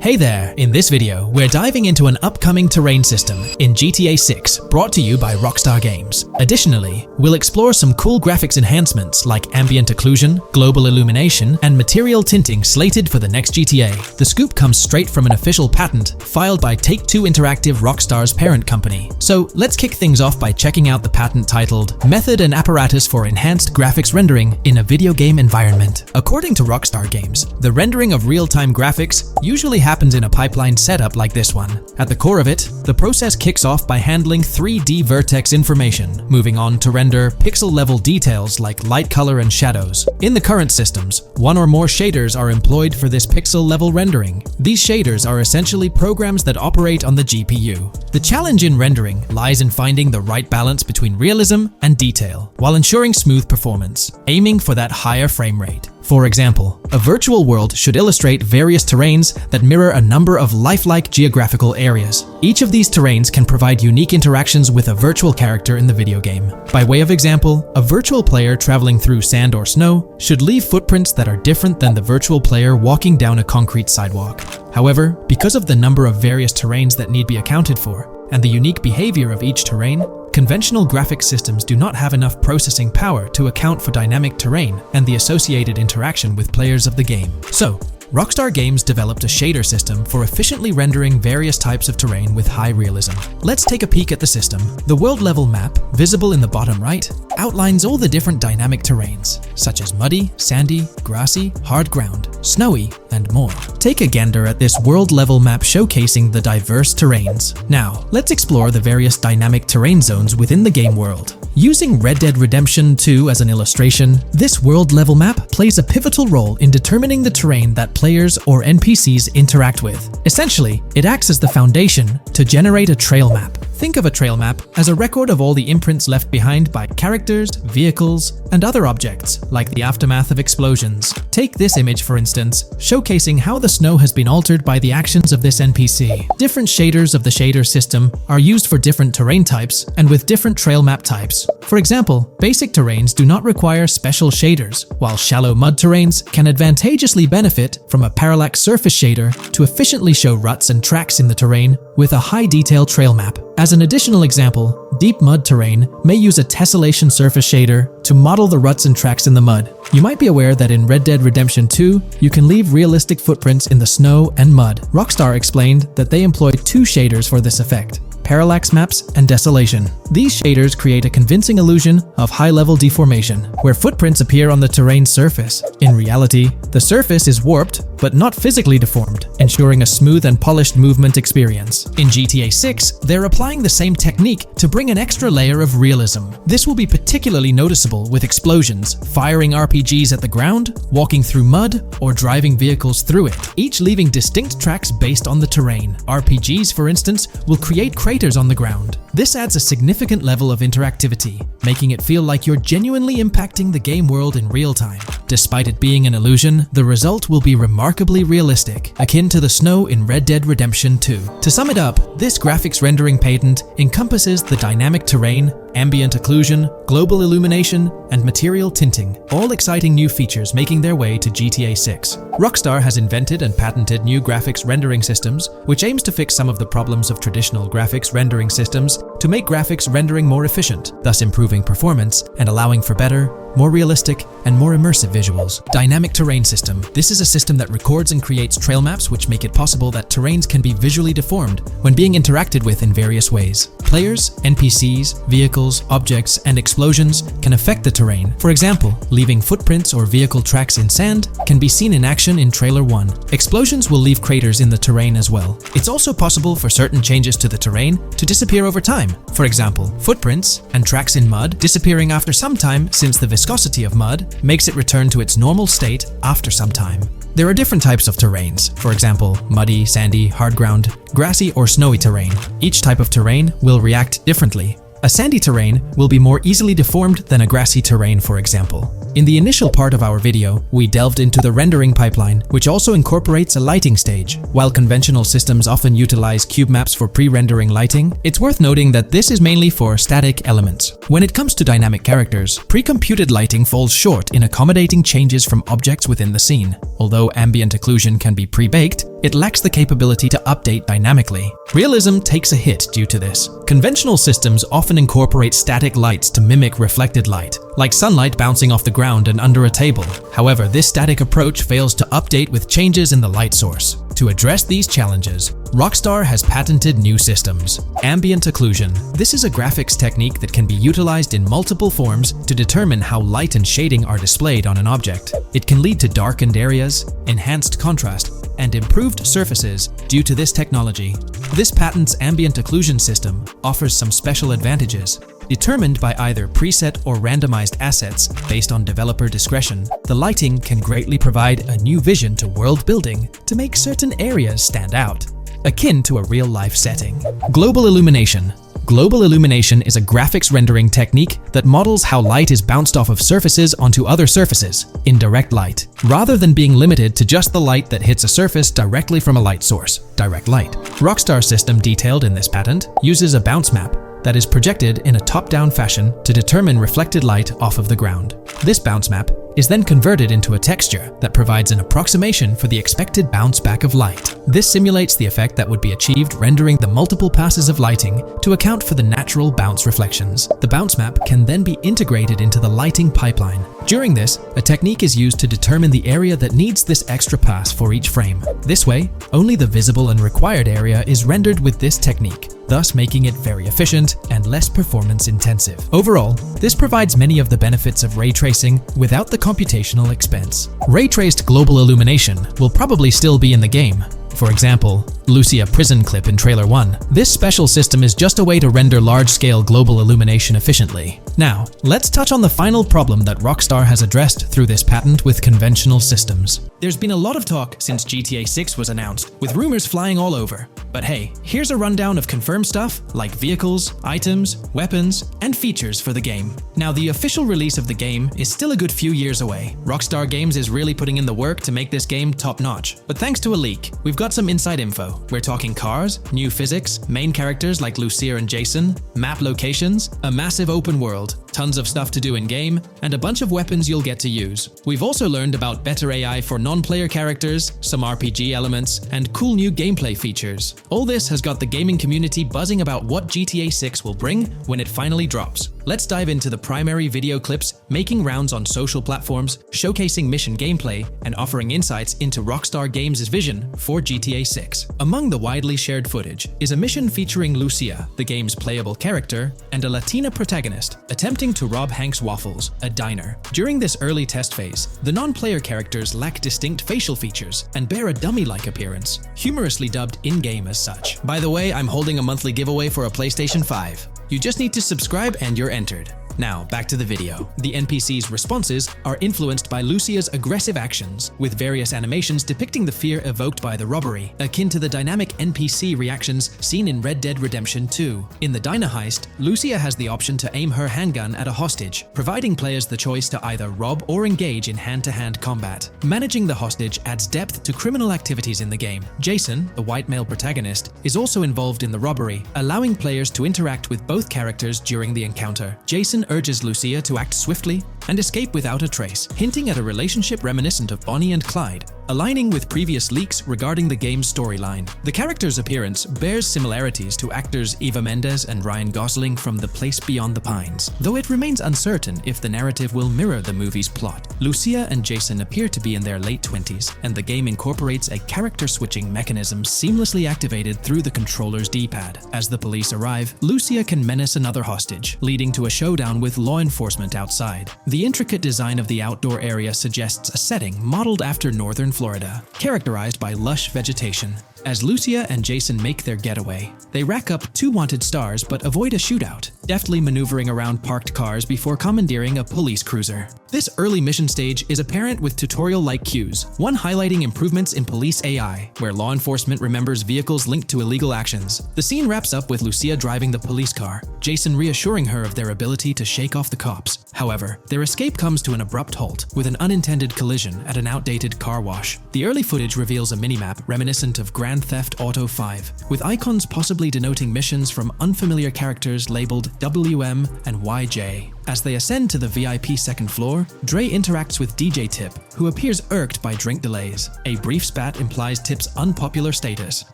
Hey there! In this video, we're diving into an upcoming terrain system in GTA 6 brought to you by Rockstar Games. Additionally, we'll explore some cool graphics enhancements like ambient occlusion, global illumination, and material tinting slated for the next GTA. The scoop comes straight from an official patent filed by Take-Two Interactive, Rockstar's parent company. So let's kick things off by checking out the patent titled Method and Apparatus for Enhanced Graphics Rendering in a Video Game Environment. According to Rockstar Games, the rendering of real-time graphics usually happens in a pipeline setup like this one. At the core of it, the process kicks off by handling 3D vertex information, moving on to render pixel-level details like light, color, and shadows. In the current systems, one or more shaders are employed for this pixel-level rendering. These shaders are essentially programs that operate on the GPU. The challenge in rendering lies in finding the right balance between realism and detail, while ensuring smooth performance, aiming for that higher frame rate. For example, a virtual world should illustrate various terrains that mirror a number of lifelike geographical areas. Each of these terrains can provide unique interactions with a virtual character in the video game. By way of example, a virtual player traveling through sand or snow should leave footprints that are different than the virtual player walking down a concrete sidewalk. However, because of the number of various terrains that need be accounted for, and the unique behavior of each terrain, conventional graphics systems do not have enough processing power to account for dynamic terrain and the associated interaction with players of the game. So, Rockstar Games developed a shader system for efficiently rendering various types of terrain with high realism. Let's take a peek at the system. The world level map, visible in the bottom right, outlines all the different dynamic terrains, such as muddy, sandy, grassy, hard ground, snowy, and more. Take a gander at this world level map showcasing the diverse terrains. Now, let's explore the various dynamic terrain zones within the game world. Using Red Dead Redemption 2 as an illustration, this world-level map plays a pivotal role in determining the terrain that players or NPCs interact with. Essentially, it acts as the foundation to generate a trail map. Think of a trail map as a record of all the imprints left behind by characters, vehicles, and other objects, like the aftermath of explosions. Take this image for instance, showcasing how the snow has been altered by the actions of this NPC. Different shaders of the shader system are used for different terrain types and with different trail map types. For example, basic terrains do not require special shaders, while shallow mud terrains can advantageously benefit from a parallax surface shader to efficiently show ruts and tracks in the terrain with a high-detail trail map. As an additional example, deep mud terrain may use a tessellation surface shader to model the ruts and tracks in the mud. You might be aware that in Red Dead Redemption 2, you can leave realistic footprints in the snow and mud. Rockstar explained that they employed two shaders for this effect: parallax maps and desolation. These shaders create a convincing illusion of high-level deformation, where footprints appear on the terrain's surface. In reality, the surface is warped but not physically deformed, ensuring a smooth and polished movement experience. In GTA 6, they're applying the same technique to bring an extra layer of realism. This will be particularly noticeable with explosions, firing RPGs at the ground, walking through mud, or driving vehicles through it, each leaving distinct tracks based on the terrain. RPGs, for instance, will create craters on the ground. This adds a significant level of interactivity, making it feel like you're genuinely impacting the game world in real time. Despite it being an illusion, the result will be remarkably realistic, akin to the snow in Red Dead Redemption 2. To sum it up, this graphics rendering patent encompasses the dynamic terrain, ambient occlusion, global illumination, and material tinting, all exciting new features making their way to GTA 6. Rockstar has invented and patented new graphics rendering systems, which aims to fix some of the problems of traditional graphics rendering systems to make graphics rendering more efficient, thus improving performance and allowing for better, more realistic, and more immersive visuals. Dynamic Terrain System. This is a system that records and creates trail maps which make it possible that terrains can be visually deformed when being interacted with in various ways. Players, NPCs, vehicles, objects, and explosions can affect the terrain. For example, leaving footprints or vehicle tracks in sand can be seen in action in Trailer 1. Explosions will leave craters in the terrain as well. It's also possible for certain changes to the terrain to disappear over time. For example, footprints and tracks in mud disappearing after some time, since the viscosity of mud makes it return to its normal state after some time. There are different types of terrains, for example, muddy, sandy, hard ground, grassy, or snowy terrain. Each type of terrain will react differently. A sandy terrain will be more easily deformed than a grassy terrain, for example. In the initial part of our video, we delved into the rendering pipeline, which also incorporates a lighting stage. While conventional systems often utilize cube maps for pre-rendering lighting, it's worth noting that this is mainly for static elements. When it comes to dynamic characters, pre-computed lighting falls short in accommodating changes from objects within the scene. Although ambient occlusion can be pre-baked, it lacks the capability to update dynamically. Realism takes a hit due to this. Conventional systems often incorporate static lights to mimic reflected light, like sunlight bouncing off the ground and under a table. However, this static approach fails to update with changes in the light source. To address these challenges, Rockstar has patented new systems. Ambient occlusion. This is a graphics technique that can be utilized in multiple forms to determine how light and shading are displayed on an object. It can lead to darkened areas, enhanced contrast, and improved surfaces due to this technology. This patent's ambient occlusion system offers some special advantages. Determined by either preset or randomized assets based on developer discretion, the lighting can greatly provide a new vision to world building to make certain areas stand out, akin to a real-life setting. Global illumination. Global illumination is a graphics rendering technique that models how light is bounced off of surfaces onto other surfaces in direct light, rather than being limited to just the light that hits a surface directly from a light source, direct light. Rockstar's system detailed in this patent uses a bounce map that is projected in a top-down fashion to determine reflected light off of the ground. This bounce map is then converted into a texture that provides an approximation for the expected bounce back of light. This simulates the effect that would be achieved rendering the multiple passes of lighting to account for the natural bounce reflections. The bounce map can then be integrated into the lighting pipeline. During this, a technique is used to determine the area that needs this extra pass for each frame. This way, only the visible and required area is rendered with this technique, thus making it very efficient and less performance intensive. Overall, this provides many of the benefits of ray tracing without the computational expense. Ray-traced global illumination will probably still be in the game. For example, Lucia prison clip in Trailer 1. This special system is just a way to render large-scale global illumination efficiently. Now, let's touch on the final problem that Rockstar has addressed through this patent with conventional systems. There's been a lot of talk since GTA 6 was announced, with rumors flying all over. But hey, here's a rundown of confirmed stuff like vehicles, items, weapons, and features for the game. Now, the official release of the game is still a good few years away. Rockstar Games is really putting in the work to make this game top-notch. But thanks to a leak, we've got some inside info. We're talking cars, new physics, main characters like Lucia and Jason, map locations, a massive open world, tons of stuff to do in-game, and a bunch of weapons you'll get to use. We've also learned about better AI for non-player characters, some RPG elements, and cool new gameplay features. All this has got the gaming community buzzing about what GTA 6 will bring when it finally drops. Let's dive into the primary video clips making rounds on social platforms, showcasing mission gameplay, and offering insights into Rockstar Games' vision for GTA 6. Among the widely shared footage is a mission featuring Lucia, the game's playable character, and a Latina protagonist attempting to rob Hank's Waffles, a diner. During this early test phase, the non-player characters lack distinct facial features and bear a dummy-like appearance, humorously dubbed in-game as such. By the way, I'm holding a monthly giveaway for a PlayStation 5. You just need to subscribe and you're entered. Now, back to the video. The NPC's responses are influenced by Lucia's aggressive actions, with various animations depicting the fear evoked by the robbery, akin to the dynamic NPC reactions seen in Red Dead Redemption 2. In the diner heist, Lucia has the option to aim her handgun at a hostage, providing players the choice to either rob or engage in hand-to-hand combat. Managing the hostage adds depth to criminal activities in the game. Jason, the white male protagonist, is also involved in the robbery, allowing players to interact with both characters during the encounter. Jason urges Lucia to act swiftly and escape without a trace, hinting at a relationship reminiscent of Bonnie and Clyde, aligning with previous leaks regarding the game's storyline. The character's appearance bears similarities to actors Eva Mendes and Ryan Gosling from The Place Beyond the Pines, though it remains uncertain if the narrative will mirror the movie's plot. Lucia and Jason appear to be in their late 20s, and the game incorporates a character-switching mechanism seamlessly activated through the controller's D-pad. As the police arrive, Lucia can menace another hostage, leading to a showdown with law enforcement outside. The intricate design of the outdoor area suggests a setting modeled after northern Florida, characterized by lush vegetation. As Lucia and Jason make their getaway, they rack up 2 wanted stars but avoid a shootout. deftly maneuvering around parked cars before commandeering a police cruiser. This early mission stage is apparent with tutorial-like cues, one highlighting improvements in police AI, where law enforcement remembers vehicles linked to illegal actions. The scene wraps up with Lucia driving the police car, Jason reassuring her of their ability to shake off the cops. However, their escape comes to an abrupt halt, with an unintended collision at an outdated car wash. The early footage reveals a minimap reminiscent of Grand Theft Auto 5, with icons possibly denoting missions from unfamiliar characters labeled WM and YJ. As they ascend to the VIP second floor, Dre interacts with DJ Tip, who appears irked by drink delays. A brief spat implies Tip's unpopular status.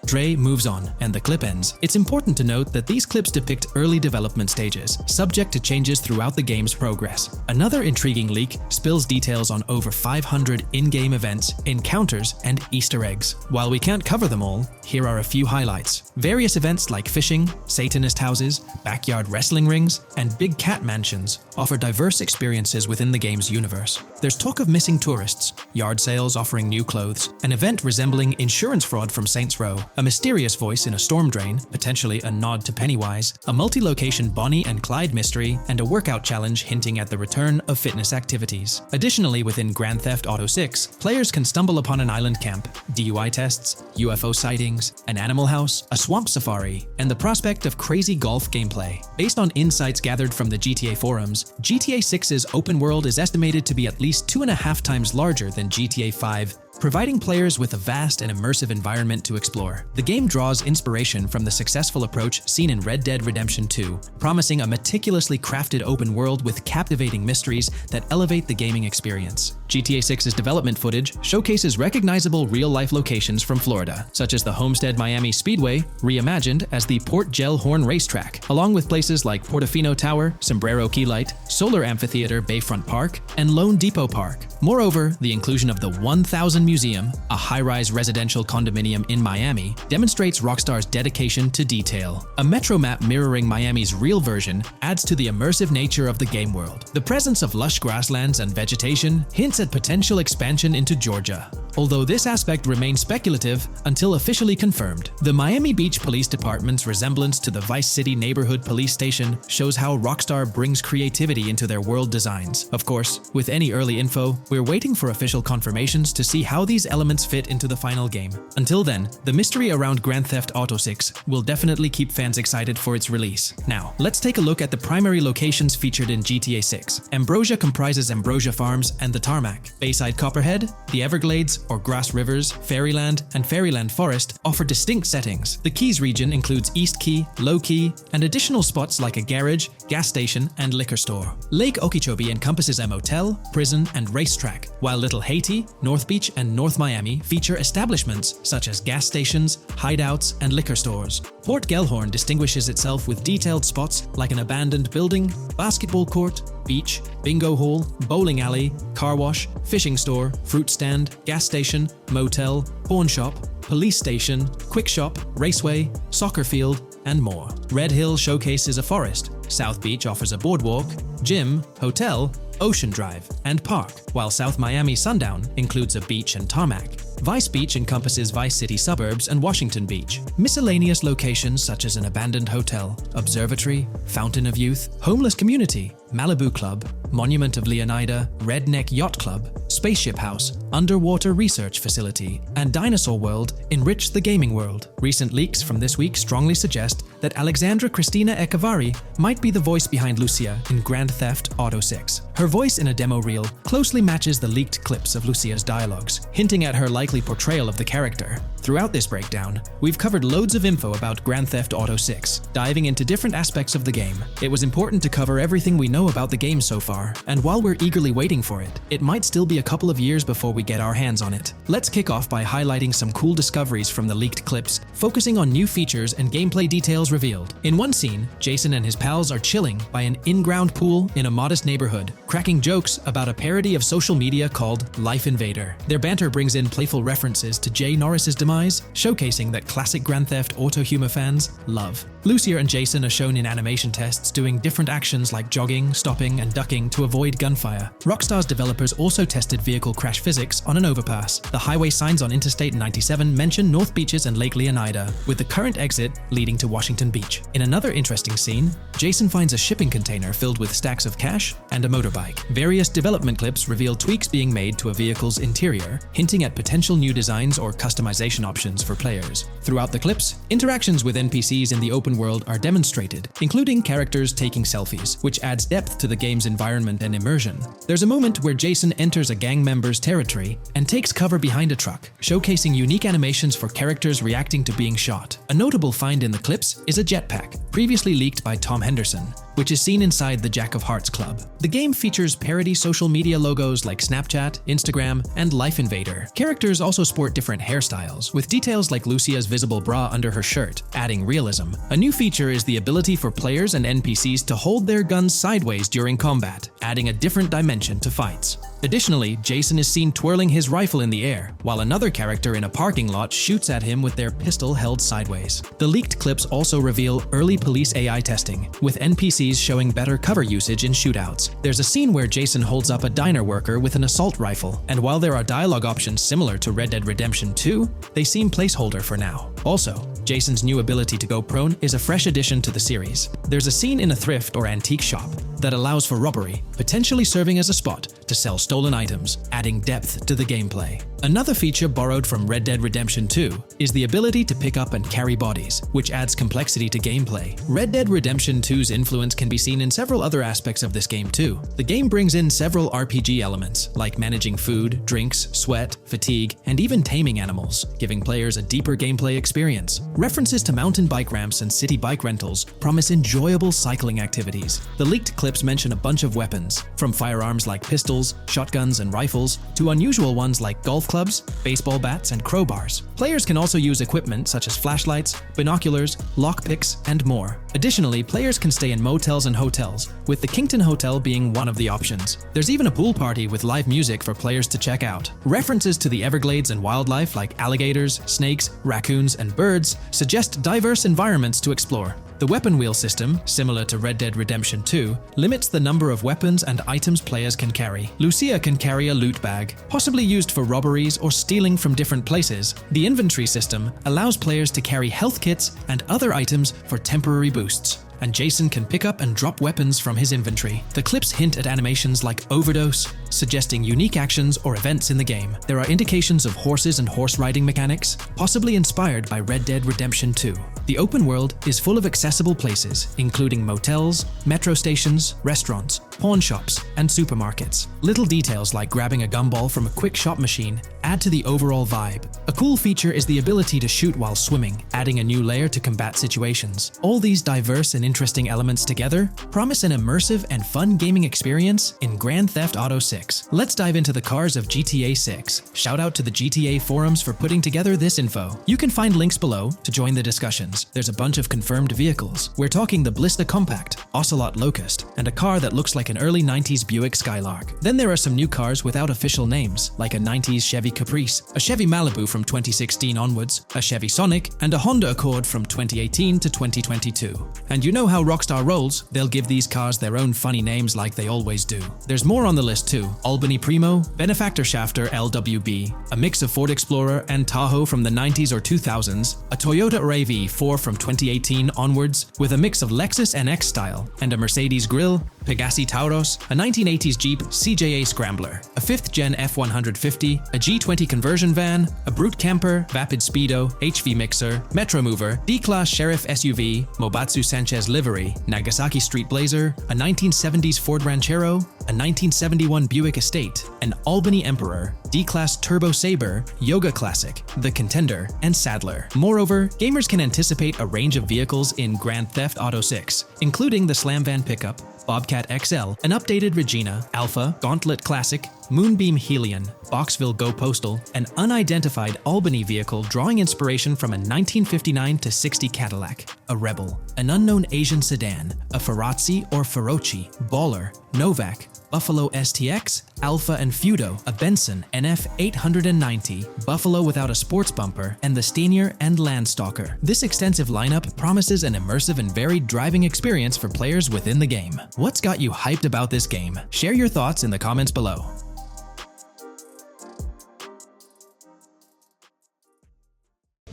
Dre moves on, and the clip ends. It's important to note that these clips depict early development stages, subject to changes throughout the game's progress. Another intriguing leak spills details on over 500 in-game events, encounters, and Easter eggs. While we can't cover them all, here are a few highlights. Various events like fishing, Satanist houses, backyard wrestling rings, and big cat mansions offer diverse experiences within the game's universe. There's talk of missing tourists, yard sales offering new clothes, an event resembling insurance fraud from Saints Row, a mysterious voice in a storm drain, potentially a nod to Pennywise, a multi-location Bonnie and Clyde mystery, and a workout challenge hinting at the return of fitness activities. Additionally, within Grand Theft Auto 6, players can stumble upon an island camp, DUI tests, UFO sightings, an animal house, a swamp safari, and the prospect of crazy golf gameplay. Based on insights gathered from the GTA forums, GTA 6's open world is estimated to be at least 2.5 times larger than GTA 5, providing players with a vast and immersive environment to explore. The game draws inspiration from the successful approach seen in Red Dead Redemption 2, promising a meticulously crafted open world with captivating mysteries that elevate the gaming experience. GTA 6's development footage showcases recognizable real-life locations from Florida, such as the Homestead Miami Speedway, reimagined as the Port Gel-Horn Racetrack, along with places like Portofino Tower, Sombrero Key Light, Solar Amphitheater Bayfront Park, and Lone Depot Park. Moreover, the inclusion of the 1000 Museum, a high-rise residential condominium in Miami, demonstrates Rockstar's dedication to detail. A metro map mirroring Miami's real version adds to the immersive nature of the game world. The presence of lush grasslands and vegetation hints at potential expansion into Georgia, although this aspect remains speculative until officially confirmed. The Miami Beach Police Department's resemblance to the Vice City Neighborhood Police Station shows how Rockstar brings creativity into their world designs. Of course, with any early info, we're waiting for official confirmations to see how these elements fit into the final game. Until then, the mystery around Grand Theft Auto 6 will definitely keep fans excited for its release. Now, let's take a look at the primary locations featured in GTA 6. Ambrosia comprises Ambrosia Farms and the Tarmac. Bayside Copperhead, the Everglades or Grass Rivers, Fairyland, and Fairyland Forest offer distinct settings. The Keys region includes East Key, Low Key, and additional spots like a garage, gas station, and liquor store. Lake Okeechobee encompasses a motel, prison, and racetrack, while Little Haiti, North Beach, and North Miami feature establishments such as gas stations, hideouts, and liquor stores. Port Gellhorn distinguishes itself with detailed spots like an abandoned building, basketball court, beach, bingo hall, bowling alley, car wash, fishing store, fruit stand, gas station, motel, pawn shop, police station, quick shop, raceway, soccer field, and more. Red Hill showcases a forest, South Beach offers a boardwalk, gym, hotel, Ocean Drive, and park, while South Miami Sundown includes a beach and tarmac. Vice Beach encompasses Vice City suburbs and Washington Beach. Miscellaneous locations such as an abandoned hotel, observatory, Fountain of Youth, homeless community, Malibu Club, Monument of Leonida, Redneck Yacht Club, Spaceship House, Underwater Research Facility, and Dinosaur World enrich the gaming world. Recent leaks from this week strongly suggest that Alexandra Christina Echevarri might be the voice behind Lucia in Grand Theft Auto 6. Her voice in a demo reel closely matches the leaked clips of Lucia's dialogues, hinting at her likely portrayal of the character. Throughout this breakdown, we've covered loads of info about Grand Theft Auto 6, diving into different aspects of the game. It was important to cover everything we know about the game so far, and while we're eagerly waiting for it, it might still be a couple of years before we get our hands on it. Let's kick off by highlighting some cool discoveries from the leaked clips, focusing on new features and gameplay details revealed. In one scene, Jason and his pals are chilling by an in-ground pool in a modest neighborhood, cracking jokes about a parody of social media called Life Invader. Their banter brings in playful references to Jay Norris's demise customize, showcasing that classic Grand Theft Auto humor fans love. Lucia and Jason are shown in animation tests doing different actions like jogging, stopping, and ducking to avoid gunfire. Rockstar's developers also tested vehicle crash physics on an overpass. The highway signs on Interstate 97 mention North Beaches and Lake Leonida, with the current exit leading to Washington Beach. In another interesting scene, Jason finds a shipping container filled with stacks of cash and a motorbike. Various development clips reveal tweaks being made to a vehicle's interior, hinting at potential new designs or customization options for players. Throughout the clips, interactions with NPCs in the open world are demonstrated, including characters taking selfies, which adds depth to the game's environment and immersion. There's a moment where Jason enters a gang member's territory and takes cover behind a truck, showcasing unique animations for characters reacting to being shot. A notable find in the clips is a jetpack, previously leaked by Tom Henderson, which is seen inside the Jack of Hearts Club. The game features parody social media logos like Snapchat, Instagram, and Life Invader. Characters also sport different hairstyles, with details like Lucia's visible bra under her shirt, adding realism. A new feature is the ability for players and NPCs to hold their guns sideways during combat, adding a different dimension to fights. Additionally, Jason is seen twirling his rifle in the air, while another character in a parking lot shoots at him with their pistol held sideways. The leaked clips also reveal early police AI testing, with NPCs showing better cover usage in shootouts. There's a scene where Jason holds up a diner worker with an assault rifle, and while there are dialogue options similar to Red Dead Redemption 2, they seem placeholder for now. Also, Jason's new ability to go prone is a fresh addition to the series. There's a scene in a thrift or antique shop that allows for robbery, potentially serving as a spot to sell stolen items, adding depth to the gameplay. Another feature borrowed from Red Dead Redemption 2 is the ability to pick up and carry bodies, which adds complexity to gameplay. Red Dead Redemption 2's influence can be seen in several other aspects of this game too. The game brings in several RPG elements, like managing food, drinks, sweat, fatigue, and even taming animals, giving players a deeper gameplay experience. References to mountain bike ramps and city bike rentals promise enjoyable cycling activities. The leaked clips mention a bunch of weapons, from firearms like pistols, shotguns, and rifles, to unusual ones like golf clubs, baseball bats, and crowbars. Players can also use equipment such as flashlights, binoculars, lockpicks, and more. Additionally, players can stay in motels and hotels, with the Kington Hotel being one of the options. There's even a pool party with live music for players to check out. References to the Everglades and wildlife like alligators, snakes, raccoons, and birds suggest diverse environments to explore. The weapon wheel system, similar to Red Dead Redemption 2, limits the number of weapons and items players can carry. Lucia can carry a loot bag, possibly used for robberies or stealing from different places. The inventory system allows players to carry health kits and other items for temporary boosts, and Jason can pick up and drop weapons from his inventory. The clips hint at animations like overdose, suggesting unique actions or events in the game. There are indications of horses and horse riding mechanics, possibly inspired by Red Dead Redemption 2. The open world is full of accessible places, including motels, metro stations, restaurants, pawn shops, and supermarkets. Little details like grabbing a gumball from a quick shop machine add to the overall vibe. A cool feature is the ability to shoot while swimming, adding a new layer to combat situations. All these diverse and interesting elements together promise an immersive and fun gaming experience in Grand Theft Auto 6. Let's dive into the cars of GTA 6. Shout out to the GTA forums for putting together this info. You can find links below to join the discussions. There's a bunch of confirmed vehicles. We're talking the Blista Compact, Ocelot Locust, and a car that looks like an early 90s Buick Skylark. Then there are some new cars without official names, like a 90s Chevy Caprice, a Chevy Malibu from 2016 onwards, a Chevy Sonic, and a Honda Accord from 2018 to 2022. And you know how Rockstar rolls, they'll give these cars their own funny names like they always do. There's more on the list too. Albany Primo, Benefactor Shafter LWB, a mix of Ford Explorer and Tahoe from the 90s or 2000s, a Toyota RAV4 from 2018 onwards, with a mix of Lexus NX style, and a Mercedes Grill, Pegassi Tauros, a 1980s Jeep CJA Scrambler, a 5th Gen F150, a G20 conversion van, a Brute Camper, Vapid Speedo, HV Mixer, Metro Mover, D-Class Sheriff SUV, Mobatsu Sanchez Livery, Nagasaki Street Blazer, a 1970s Ford Ranchero, a 1971 Buick Estate, an Albany Emperor, D-Class Turbo Sabre, Yoga Classic, the Contender, and Sadler. Moreover, gamers can anticipate a range of vehicles in Grand Theft Auto 6, including the Slam Van pickup, Bobcat XL, an updated Regina, Alpha, Gauntlet Classic, Moonbeam Helion, Boxville Go Postal, an unidentified Albany vehicle drawing inspiration from a 1959-60 Cadillac, a Rebel, an unknown Asian sedan, a Ferrazzi or Feroci, Baller, Novak, Buffalo STX, Alpha and Feudo, a Benson NF890, Buffalo without a sports bumper, and the Steyr and Landstalker. This extensive lineup promises an immersive and varied driving experience for players within the game. What's got you hyped about this game? Share your thoughts in the comments below.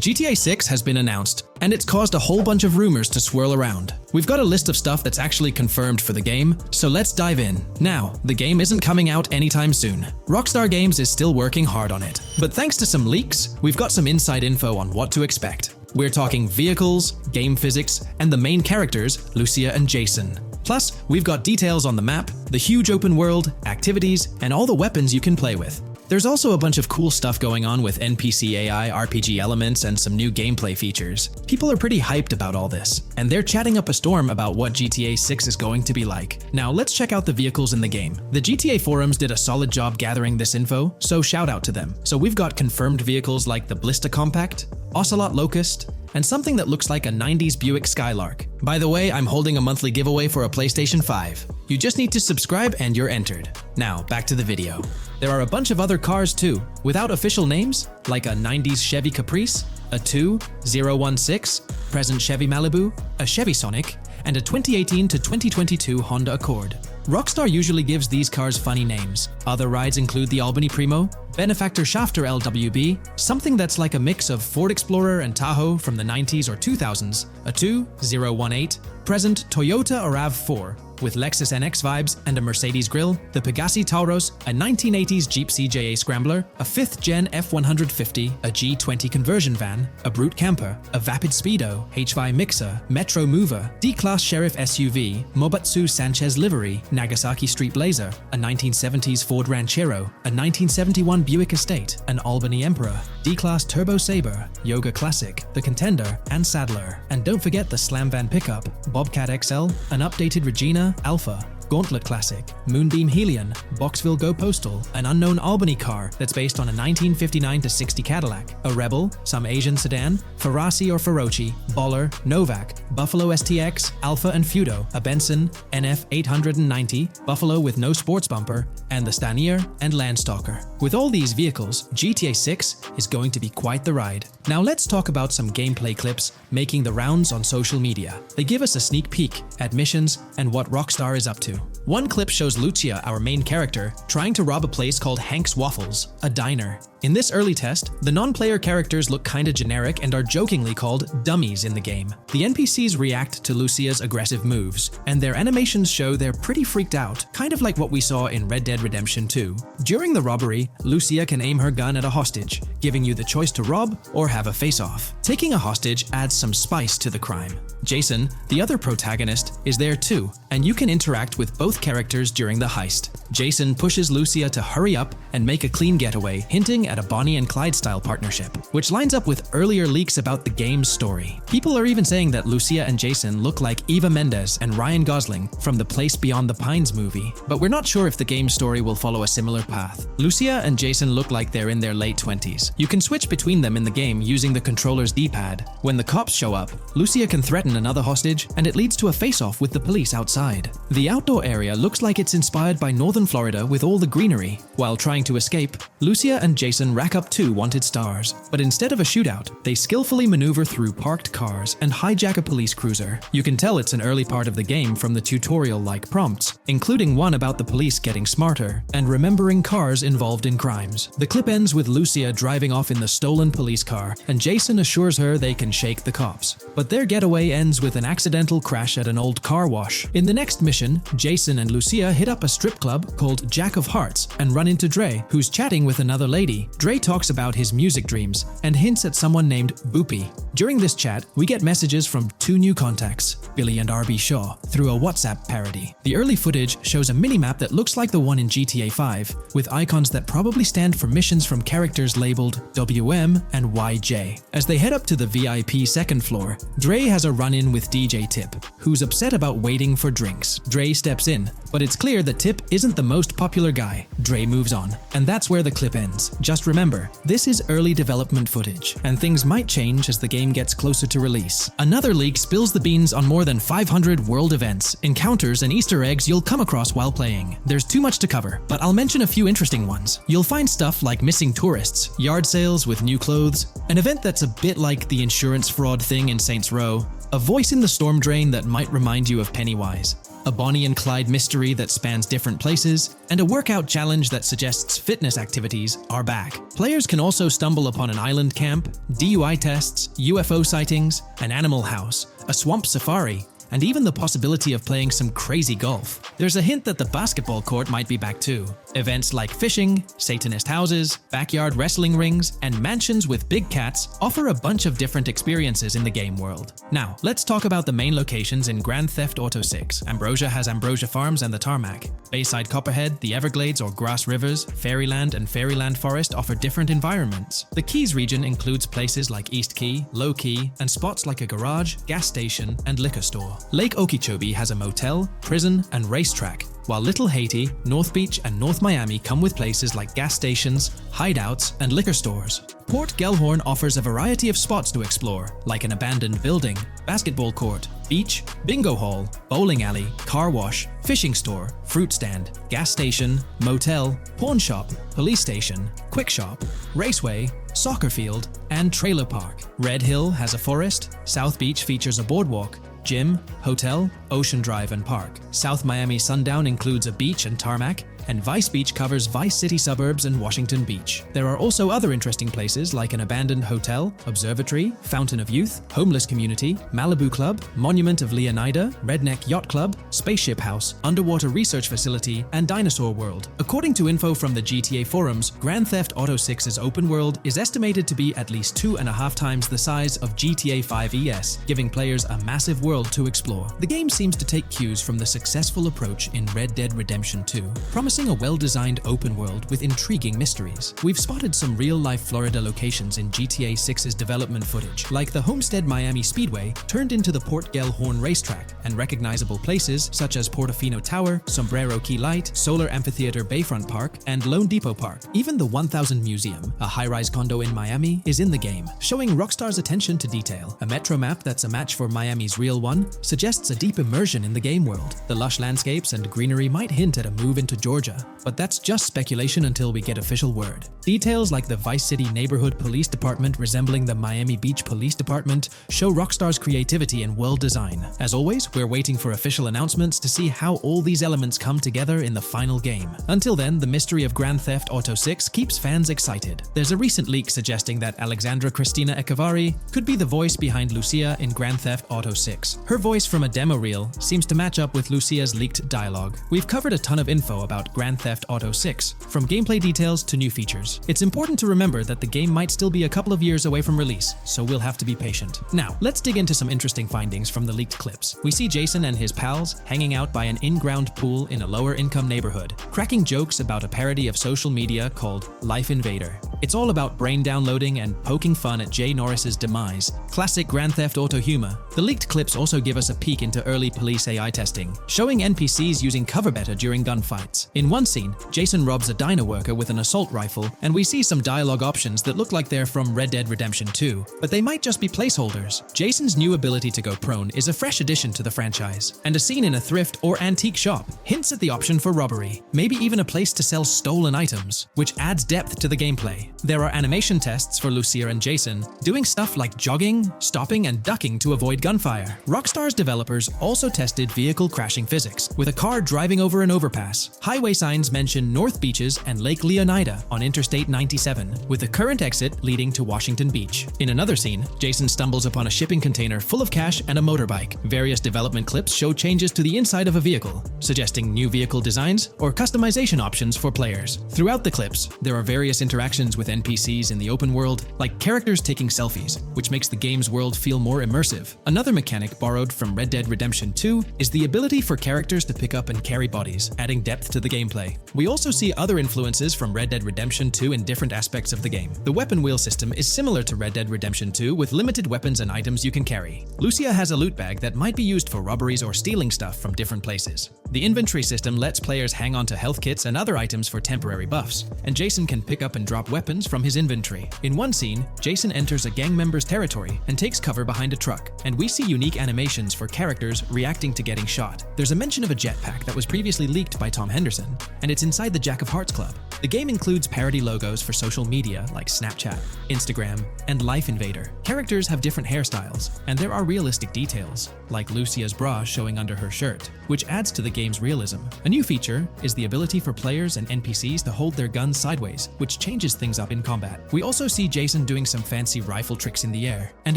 GTA 6 has been announced, and it's caused a whole bunch of rumors to swirl around. We've got a list of stuff that's actually confirmed for the game, so let's dive in. Now, the game isn't coming out anytime soon. Rockstar Games is still working hard on it, but thanks to some leaks, we've got some inside info on what to expect. We're talking vehicles, game physics, and the main characters, Lucia and Jason. Plus, we've got details on the map, the huge open world, activities, and all the weapons you can play with. There's also a bunch of cool stuff going on with NPC AI, RPG elements, and some new gameplay features. People are pretty hyped about all this, and they're chatting up a storm about what GTA 6 is going to be like. Now let's check out the vehicles in the game. The GTA forums did a solid job gathering this info, so shout out to them. So we've got confirmed vehicles like the Ballista Compact, Ocelot Locust, and something that looks like a 90s Buick Skylark. By the way, I'm holding a monthly giveaway for a PlayStation 5. You just need to subscribe and you're entered. Now, back to the video. There are a bunch of other cars too, without official names, like a 90s Chevy Caprice, a 2016 present Chevy Malibu, a Chevy Sonic, and a 2018 to 2022 Honda Accord. Rockstar usually gives these cars funny names. Other rides include the Albany Primo, Benefactor Shafter LWB, something that's like a mix of Ford Explorer and Tahoe from the 90s or 2000s, a 2018 present Toyota RAV4, with Lexus NX vibes and a Mercedes grille, the Pegassi Tauros, a 1980s Jeep CJA Scrambler, a 5th Gen F150, a G20 conversion van, a Brute Camper, a Vapid Speedo, HY Mixer, Metro Mover, D-Class Sheriff SUV, Mobatsu Sanchez Livery, Nagasaki Street Blazer, a 1970s Ford Ranchero, a 1971 Buick Estate, an Albany Emperor, D-Class Turbo Sabre, Yoga Classic, the Contender, and Sadler. And don't forget the Slam Van Pickup, Bobcat XL, an updated Regina Alpha, Gauntlet Classic, Moonbeam Helion, Boxville Go Postal, an unknown Albany car that's based on a 1959-60 Cadillac, a Rebel, some Asian sedan, Ferrari or Feroci, Baller, Novak, Buffalo STX, Alpha and Feudo, a Benson NF890, Buffalo with no sports bumper, and the Steyr and Landstalker. With all these vehicles, GTA 6 is going to be quite the ride. Now let's talk about some gameplay clips making the rounds on social media. They give us a sneak peek at missions and what Rockstar is up to. One clip shows Lucia, our main character, trying to rob a place called Hank's Waffles, a diner. In this early test, the non-player characters look kinda generic and are jokingly called dummies in the game. The NPCs react to Lucia's aggressive moves, and their animations show they're pretty freaked out, kind of like what we saw in Red Dead Redemption 2. During the robbery, Lucia can aim her gun at a hostage, giving you the choice to rob or have a face-off. Taking a hostage adds some spice to the crime. Jason, the other protagonist, is there too, and you can interact with both characters during the heist. Jason pushes Lucia to hurry up and make a clean getaway, hinting at a Bonnie and Clyde style partnership, which lines up with earlier leaks about the game's story. People are even saying that Lucia and Jason look like Eva Mendes and Ryan Gosling from the Place Beyond the Pines movie, but we're not sure if the game's story will follow a similar path. Lucia and Jason look like they're in their late 20s. You can switch between them in the game using the controller's D-pad. When the cops show up, Lucia can threaten another hostage, and it leads to a face-off with the police outside. The outdoor area looks like it's inspired by northern Florida with all the greenery. While trying to escape, Lucia and Jason rack up 2 wanted stars, but instead of a shootout, they skillfully maneuver through parked cars and hijack a police cruiser. You can tell it's an early part of the game from the tutorial-like prompts, including one about the police getting smarter and remembering cars involved in crimes. The clip ends with Lucia driving off in the stolen police car, and Jason assures her they can shake the cops. But their getaway ends with an accidental crash at an old car wash. In the next mission, Jason and Lucia hit up a strip club called Jack of Hearts and run into Dre, who's chatting with another lady. Dre talks about his music dreams and hints at someone named Boopy. During this chat, we get messages from 2 new contacts, Billy and RB Shaw, through a WhatsApp parody. The early footage shows a minimap that looks like the one in GTA 5, with icons that probably stand for missions from characters labeled WM and YJ. As they head up to the VIP second floor, Dre has a run-in with DJ Tip, who's upset about waiting for drinks. Dre steps in, but it's clear that Tip isn't the most popular guy. Dre moves on, and that's where the clip ends. Just remember, this is early development footage, and things might change as the game game gets closer to release. Another leak spills the beans on more than 500 world events, encounters, and Easter eggs you'll come across while playing. There's too much to cover, but I'll mention a few interesting ones. You'll find stuff like missing tourists, yard sales with new clothes, an event that's a bit like the insurance fraud thing in Saints Row, a voice in the storm drain that might remind you of Pennywise, a Bonnie and Clyde mystery that spans different places, and a workout challenge that suggests fitness activities are back. Players can also stumble upon an island camp, DUI tests, UFO sightings, an animal house, a swamp safari, and even the possibility of playing some crazy golf. There's a hint that the basketball court might be back too. Events like fishing, Satanist houses, backyard wrestling rings, and mansions with big cats offer a bunch of different experiences in the game world. Now, let's talk about the main locations in Grand Theft Auto 6. Ambrosia has Ambrosia Farms and the Tarmac. Bayside Copperhead, the Everglades or Grass Rivers, Fairyland and Fairyland Forest offer different environments. The Keys region includes places like East Key, Low Key, and spots like a garage, gas station, and liquor store. Lake Okeechobee has a motel, prison, and racetrack, while Little Haiti, North Beach, and North Miami come with places like gas stations, hideouts, and liquor stores. Port Gellhorn offers a variety of spots to explore, like an abandoned building, basketball court, beach, bingo hall, bowling alley, car wash, fishing store, fruit stand, gas station, motel, pawn shop, police station, quick shop, raceway, soccer field, and trailer park. Red Hill has a forest, South Beach features a boardwalk, gym, hotel, Ocean Drive, and park. South Miami Sundown includes a beach and tarmac, and Vice Beach covers Vice City suburbs and Washington Beach. There are also other interesting places like an abandoned hotel, observatory, Fountain of Youth, homeless community, Malibu Club, Monument of Leonida, Redneck Yacht Club, Spaceship House, underwater research facility, and Dinosaur World. According to info from the GTA forums, Grand Theft Auto 6's open world is estimated to be at least 2.5 times the size of GTA 5 ES, giving players a massive world to explore. The game seems to take cues from the successful approach in Red Dead Redemption 2, promising a well-designed open world with intriguing mysteries. We've spotted some real-life Florida locations in GTA 6's development footage, like the Homestead Miami Speedway turned into the Port Gellhorn racetrack, and recognizable places such as Portofino Tower, Sombrero Key Light, Solar Amphitheater Bayfront Park, and Lone Depot Park. Even the 1000 Museum, a high-rise condo in Miami, is in the game, showing Rockstar's attention to detail. A metro map that's a match for Miami's real one suggests a deep immersion in the game world. The lush landscapes and greenery might hint at a move into Georgia, but that's just speculation until we get official word. Details like the Vice City Neighborhood Police Department resembling the Miami Beach Police Department show Rockstar's creativity and world design. As always, we're waiting for official announcements to see how all these elements come together in the final game. Until then, the mystery of Grand Theft Auto 6 keeps fans excited. There's a recent leak suggesting that Alexandra Christina Echevarri could be the voice behind Lucia in Grand Theft Auto 6. Her voice from a demo reel seems to match up with Lucia's leaked dialogue. We've covered a ton of info about Grand Theft Auto 6, from gameplay details to new features. It's important to remember that the game might still be a couple of years away from release, so we'll have to be patient. Now, let's dig into some interesting findings from the leaked clips. We see Jason and his pals hanging out by an in-ground pool in a lower-income neighborhood, cracking jokes about a parody of social media called Life Invader. It's all about brain downloading and poking fun at Jay Norris's demise. Classic Grand Theft Auto humor. The leaked clips also give us a peek into early police AI testing, showing NPCs using cover better during gunfights. In one scene, Jason robs a diner worker with an assault rifle, and we see some dialogue options that look like they're from Red Dead Redemption 2, but they might just be placeholders. Jason's new ability to go prone is a fresh addition to the franchise, and a scene in a thrift or antique shop hints at the option for robbery, maybe even a place to sell stolen items, which adds depth to the gameplay. There are animation tests for Lucia and Jason, doing stuff like jogging, stopping, and ducking to avoid gunfire. Rockstar's developers also tested vehicle crashing physics, with a car driving over an overpass. Highway signs mention North Beaches and Lake Leonida on Interstate 97, with the current exit leading to Washington Beach. In another scene, Jason stumbles upon a shipping container full of cash and a motorbike. Various development clips show changes to the inside of a vehicle, suggesting new vehicle designs or customization options for players. Throughout the clips, there are various interactions with NPCs in the open world, like characters taking selfies, which makes the game's world feel more immersive. Another mechanic borrowed from Red Dead Redemption 2 is the ability for characters to pick up and carry bodies, adding depth to the gameplay. We also see other influences from Red Dead Redemption 2 in different aspects of the game. The weapon wheel system is similar to Red Dead Redemption 2 with limited weapons and items you can carry. Lucia has a loot bag that might be used for robberies or stealing stuff from different places. The inventory system lets players hang on to health kits and other items for temporary buffs, and Jason can pick up and drop weapons weapons from his inventory. In one scene, Jason enters a gang member's territory and takes cover behind a truck, and we see unique animations for characters reacting to getting shot. There's a mention of a jetpack that was previously leaked by Tom Henderson, and it's inside the Jack of Hearts Club. The game includes parody logos for social media like Snapchat, Instagram, and Life Invader. Characters have different hairstyles, and there are realistic details, like Lucia's bra showing under her shirt, which adds to the game's realism. A new feature is the ability for players and NPCs to hold their guns sideways, which changes things up in combat. We also see Jason doing some fancy rifle tricks in the air, and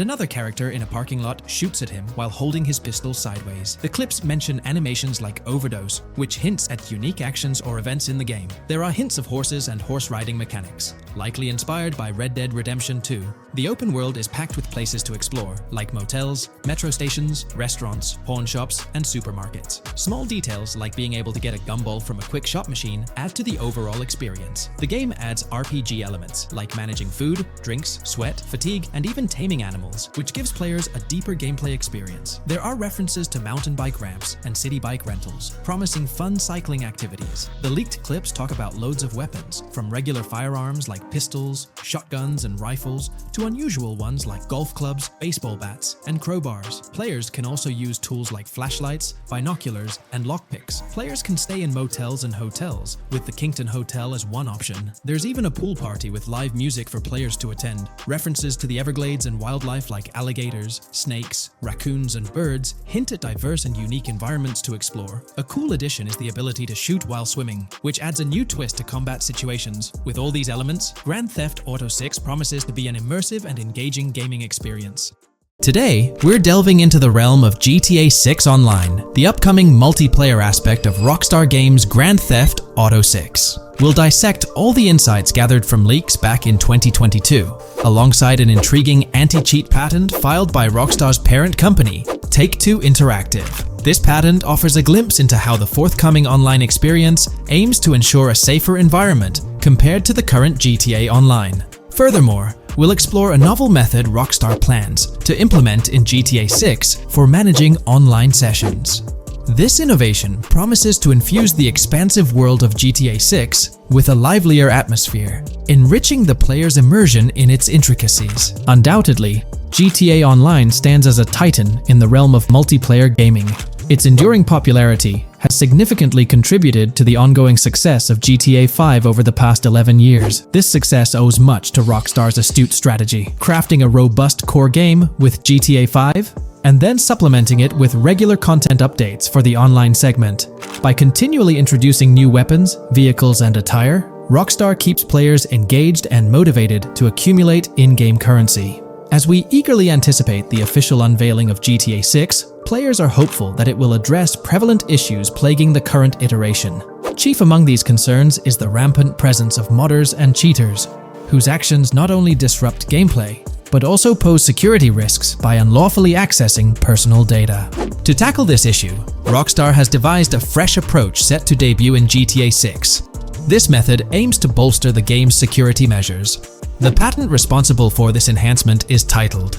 another character in a parking lot shoots at him while holding his pistol sideways. The clips mention animations like Overdose, which hints at unique actions or events in the game. There are hints of horses and horse riding mechanics, likely inspired by Red Dead Redemption 2. The open world is packed with places to explore, like motels, metro stations, restaurants, pawn shops, and supermarkets. Small details like being able to get a gumball from a quick shop machine add to the overall experience. The game adds RPG elements, like managing food, drinks, sweat, fatigue, and even taming animals, which gives players a deeper gameplay experience. There are references to mountain bike ramps and city bike rentals, promising fun cycling activities. The leaked clips talk about loads of weapons, from regular firearms like pistols, shotguns, and rifles, to unusual ones like golf clubs, baseball bats, and crowbars. Players can also use tools like flashlights, binoculars, and lockpicks. Players can stay in motels and hotels, with the Kingston Hotel as one option. There's even a pool party with live music for players to attend. References to the Everglades and wildlife like alligators, snakes, raccoons, and birds hint at diverse and unique environments to explore. A cool addition is the ability to shoot while swimming, which adds a new twist to combat situations. With all these elements, Grand Theft Auto 6 promises to be an immersive and engaging gaming experience. Today, we're delving into the realm of GTA 6 Online, the upcoming multiplayer aspect of Rockstar Games' Grand Theft Auto 6. We'll dissect all the insights gathered from leaks back in 2022, alongside an intriguing anti-cheat patent filed by Rockstar's parent company, Take-Two Interactive. This patent offers a glimpse into how the forthcoming online experience aims to ensure a safer environment compared to the current GTA Online. Furthermore, we'll explore a novel method Rockstar plans to implement in GTA 6 for managing online sessions. This innovation promises to infuse the expansive world of GTA 6 with a livelier atmosphere, enriching the player's immersion in its intricacies. Undoubtedly, GTA Online stands as a titan in the realm of multiplayer gaming. Its enduring popularity has significantly contributed to the ongoing success of GTA 5 over the past 11 years. This success owes much to Rockstar's astute strategy, crafting a robust core game with GTA 5 and then supplementing it with regular content updates for the online segment. By continually introducing new weapons, vehicles, and attire, Rockstar keeps players engaged and motivated to accumulate in-game currency. As we eagerly anticipate the official unveiling of GTA 6, players are hopeful that it will address prevalent issues plaguing the current iteration. Chief among these concerns is the rampant presence of modders and cheaters, whose actions not only disrupt gameplay, but also pose security risks by unlawfully accessing personal data. To tackle this issue, Rockstar has devised a fresh approach set to debut in GTA 6. This method aims to bolster the game's security measures. The patent responsible for this enhancement is titled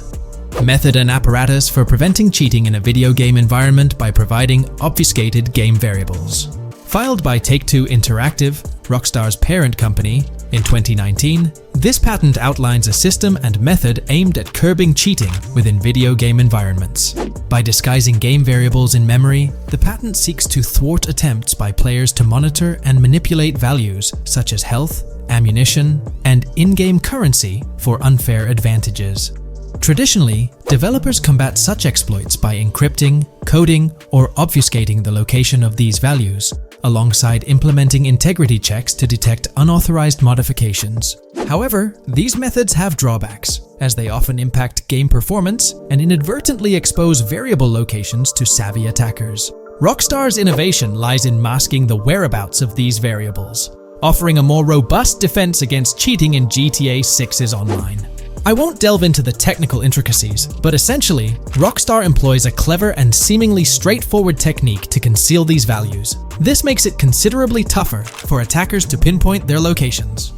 Method and Apparatus for Preventing Cheating in a Video Game Environment by Providing Obfuscated Game Variables. Filed by Take-Two Interactive, Rockstar's parent company, in 2019, this patent outlines a system and method aimed at curbing cheating within video game environments. By disguising game variables in memory, the patent seeks to thwart attempts by players to monitor and manipulate values such as health, ammunition, and in-game currency for unfair advantages. Traditionally, developers combat such exploits by encrypting, coding, or obfuscating the location of these values, alongside implementing integrity checks to detect unauthorized modifications. However, these methods have drawbacks, as they often impact game performance and inadvertently expose variable locations to savvy attackers. Rockstar's innovation lies in masking the whereabouts of these variables, offering a more robust defense against cheating in GTA 6's online. I won't delve into the technical intricacies, but essentially, Rockstar employs a clever and seemingly straightforward technique to conceal these values. This makes it considerably tougher for attackers to pinpoint their locations.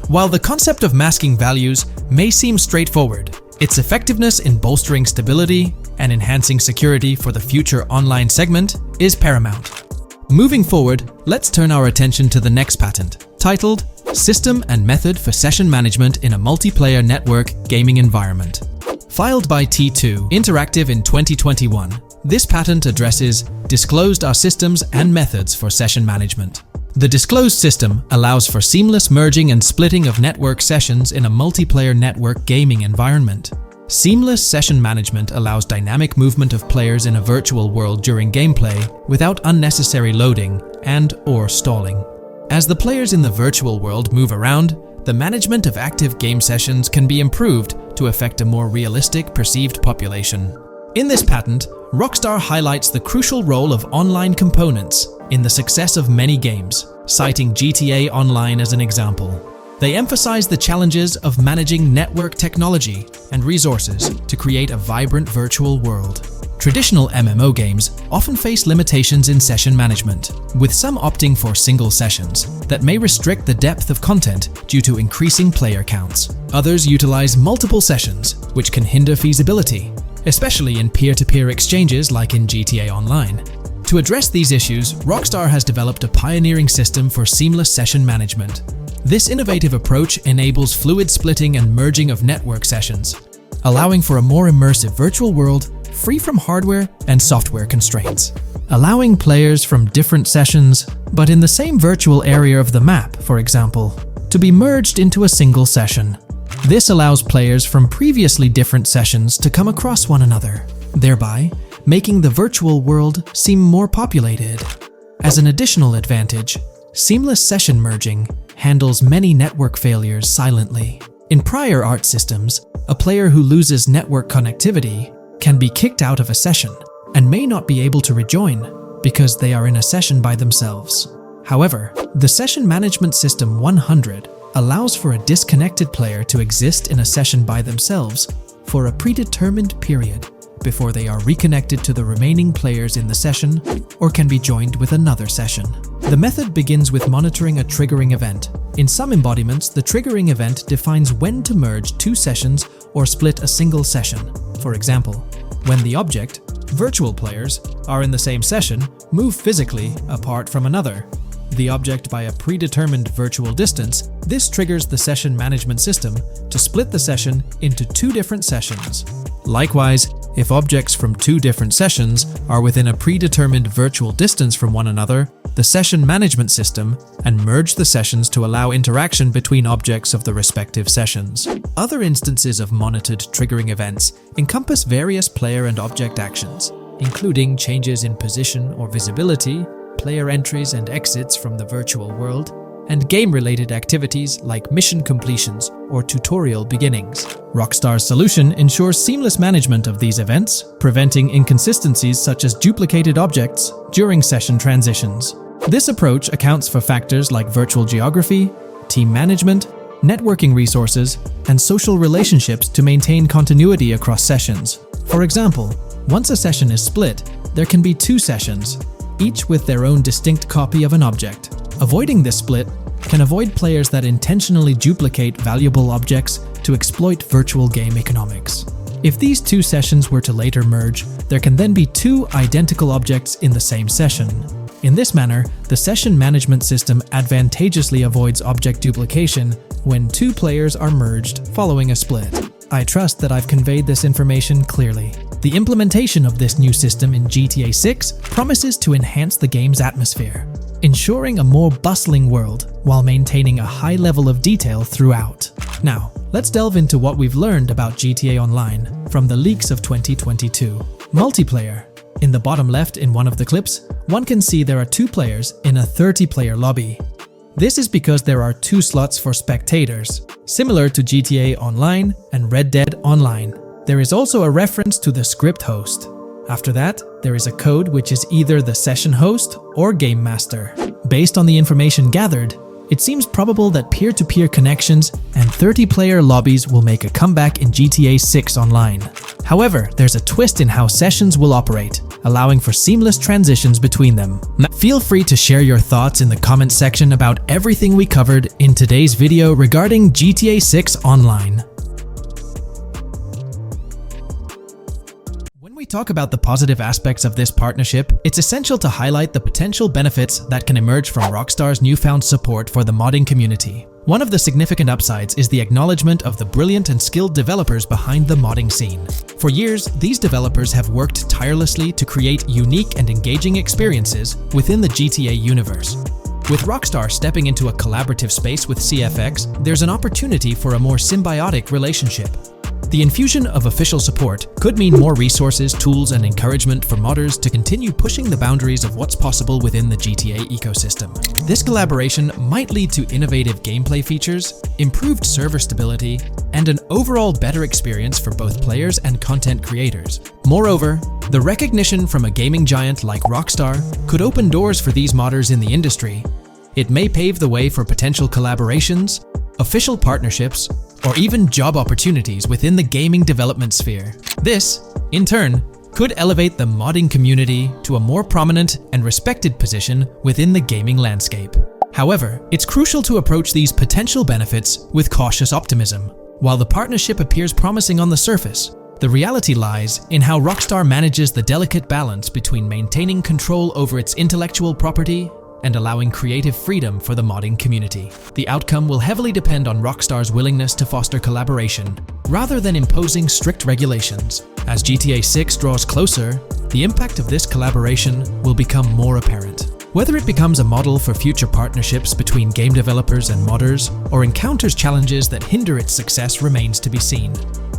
While the concept of masking values may seem straightforward, its effectiveness in bolstering stability and enhancing security for the future online segment is paramount. Moving forward, let's turn our attention to the next patent, titled System and Method for Session Management in a Multiplayer Network Gaming Environment. Filed by T2 Interactive in 2021, this patent addresses disclosed are systems and methods for session management. The disclosed system allows for seamless merging and splitting of network sessions in a multiplayer network gaming environment. Seamless session management allows dynamic movement of players in a virtual world during gameplay without unnecessary loading and/or stalling. As the players in the virtual world move around, the management of active game sessions can be improved to affect a more realistic perceived population. In this patent, Rockstar highlights the crucial role of online components in the success of many games, citing GTA Online as an example. They emphasize the challenges of managing network technology and resources to create a vibrant virtual world. Traditional MMO games often face limitations in session management, with some opting for single sessions that may restrict the depth of content due to increasing player counts. Others utilize multiple sessions, which can hinder feasibility, especially in peer-to-peer exchanges like in GTA Online. To address these issues, Rockstar has developed a pioneering system for seamless session management. This innovative approach enables fluid splitting and merging of network sessions, allowing for a more immersive virtual world free from hardware and software constraints. Allowing players from different sessions, but in the same virtual area of the map, for example, to be merged into a single session. This allows players from previously different sessions to come across one another, thereby making the virtual world seem more populated. As an additional advantage, seamless session merging handles many network failures silently. In prior art systems, a player who loses network connectivity can be kicked out of a session and may not be able to rejoin because they are in a session by themselves. However, the Session Management System 100 allows for a disconnected player to exist in a session by themselves for a predetermined period before they are reconnected to the remaining players in the session or can be joined with another session. The method begins with monitoring a triggering event. In some embodiments, the triggering event defines when to merge two sessions or split a single session. For example, when the object, virtual players, are in the same session, move physically apart from another, the object by a predetermined virtual distance, this triggers the session management system to split the session into two different sessions. Likewise, if objects from two different sessions are within a predetermined virtual distance from one another, the session management system and merge the sessions to allow interaction between objects of the respective sessions. Other instances of monitored triggering events encompass various player and object actions, including changes in position or visibility, player entries and exits from the virtual world, and game-related activities like mission completions or tutorial beginnings. Rockstar's solution ensures seamless management of these events, preventing inconsistencies such as duplicated objects during session transitions. This approach accounts for factors like virtual geography, team management, networking resources, and social relationships to maintain continuity across sessions. For example, once a session is split, there can be two sessions, each with their own distinct copy of an object. Avoiding this split can avoid players that intentionally duplicate valuable objects to exploit virtual game economics. If these two sessions were to later merge, there can then be two identical objects in the same session. In this manner, the session management system advantageously avoids object duplication when two players are merged following a split. I trust that I've conveyed this information clearly. The implementation of this new system in GTA 6 promises to enhance the game's atmosphere, ensuring a more bustling world while maintaining a high level of detail throughout. Now, let's delve into what we've learned about GTA Online from the leaks of 2022. Multiplayer. In the bottom left in one of the clips, one can see there are two players in a 30-player lobby. This is because there are two slots for spectators, similar to GTA Online and Red Dead Online. There is also a reference to the script host. After that, there is a code which is either the session host or game master. Based on the information gathered, it seems probable that peer-to-peer connections and 30-player lobbies will make a comeback in GTA 6 Online. However, there's a twist in how sessions will operate, allowing for seamless transitions between them. Feel free to share your thoughts in the comments section about everything we covered in today's video regarding GTA 6 Online. When we talk about the positive aspects of this partnership, it's essential to highlight the potential benefits that can emerge from Rockstar's newfound support for the modding community. One of the significant upsides is the acknowledgement of the brilliant and skilled developers behind the modding scene. For years, these developers have worked tirelessly to create unique and engaging experiences within the GTA universe. With Rockstar stepping into a collaborative space with CFX, there's an opportunity for a more symbiotic relationship. The infusion of official support could mean more resources, tools, and encouragement for modders to continue pushing the boundaries of what's possible within the GTA ecosystem. This collaboration might lead to innovative gameplay features, improved server stability, and an overall better experience for both players and content creators. Moreover, the recognition from a gaming giant like Rockstar could open doors for these modders in the industry. It may pave the way for potential collaborations, official partnerships, or even job opportunities within the gaming development sphere. This, in turn, could elevate the modding community to a more prominent and respected position within the gaming landscape. However, it's crucial to approach these potential benefits with cautious optimism. While the partnership appears promising on the surface, the reality lies in how Rockstar manages the delicate balance between maintaining control over its intellectual property and allowing creative freedom for the modding community. The outcome will heavily depend on Rockstar's willingness to foster collaboration, rather than imposing strict regulations. As GTA 6 draws closer, the impact of this collaboration will become more apparent. Whether it becomes a model for future partnerships between game developers and modders, or encounters challenges that hinder its success remains to be seen.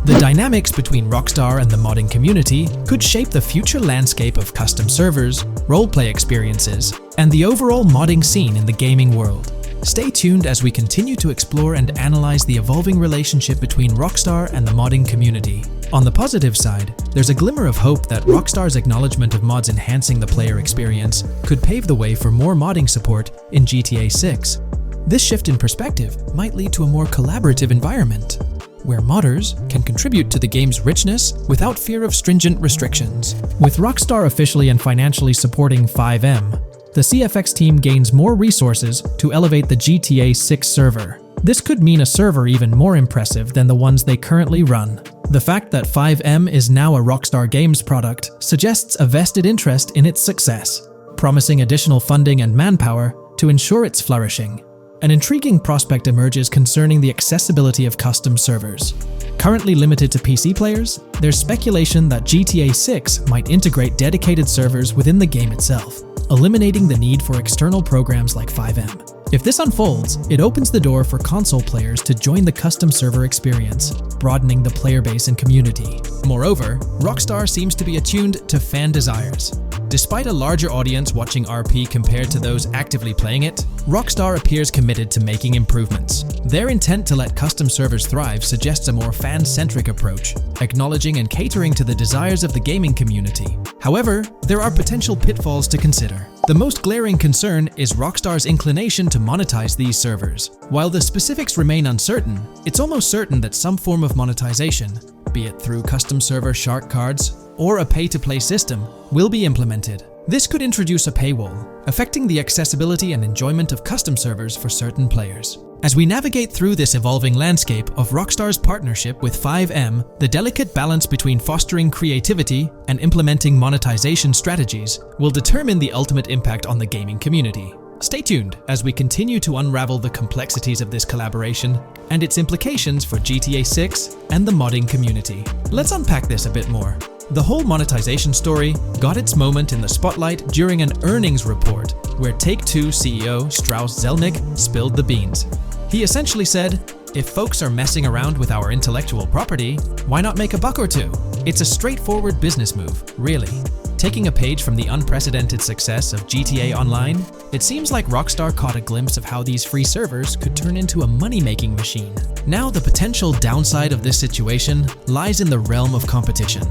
The dynamics between Rockstar and the modding community could shape the future landscape of custom servers, roleplay experiences, and the overall modding scene in the gaming world. Stay tuned as we continue to explore and analyze the evolving relationship between Rockstar and the modding community. On the positive side, there's a glimmer of hope that Rockstar's acknowledgement of mods enhancing the player experience could pave the way for more modding support in GTA 6. This shift in perspective might lead to a more collaborative environment, where modders can contribute to the game's richness without fear of stringent restrictions. With Rockstar officially and financially supporting FiveM, the CFX team gains more resources to elevate the GTA 6 server. This could mean a server even more impressive than the ones they currently run. The fact that FiveM is now a Rockstar Games product suggests a vested interest in its success, promising additional funding and manpower to ensure its flourishing. An intriguing prospect emerges concerning the accessibility of custom servers. Currently limited to PC players, there's speculation that GTA 6 might integrate dedicated servers within the game itself, eliminating the need for external programs like FiveM. If this unfolds, it opens the door for console players to join the custom server experience, broadening the player base and community. Moreover, Rockstar seems to be attuned to fan desires. Despite a larger audience watching RP compared to those actively playing it, Rockstar appears committed to making improvements. Their intent to let custom servers thrive suggests a more fan-centric approach, acknowledging and catering to the desires of the gaming community. However, there are potential pitfalls to consider. The most glaring concern is Rockstar's inclination to monetize these servers. While the specifics remain uncertain, it's almost certain that some form of monetization, be it through custom server shark cards or a pay-to-play system, will be implemented. This could introduce a paywall, affecting the accessibility and enjoyment of custom servers for certain players. As we navigate through this evolving landscape of Rockstar's partnership with FiveM, the delicate balance between fostering creativity and implementing monetization strategies will determine the ultimate impact on the gaming community. Stay tuned as we continue to unravel the complexities of this collaboration and its implications for GTA 6 and the modding community. Let's unpack this a bit more. The whole monetization story got its moment in the spotlight during an earnings report where Take-Two CEO Strauss Zelnick spilled the beans. He essentially said, "If folks are messing around with our intellectual property, why not make a buck or two? It's a straightforward business move, really." Taking a page from the unprecedented success of GTA Online, it seems like Rockstar caught a glimpse of how these free servers could turn into a money-making machine. Now, the potential downside of this situation lies in the realm of competition.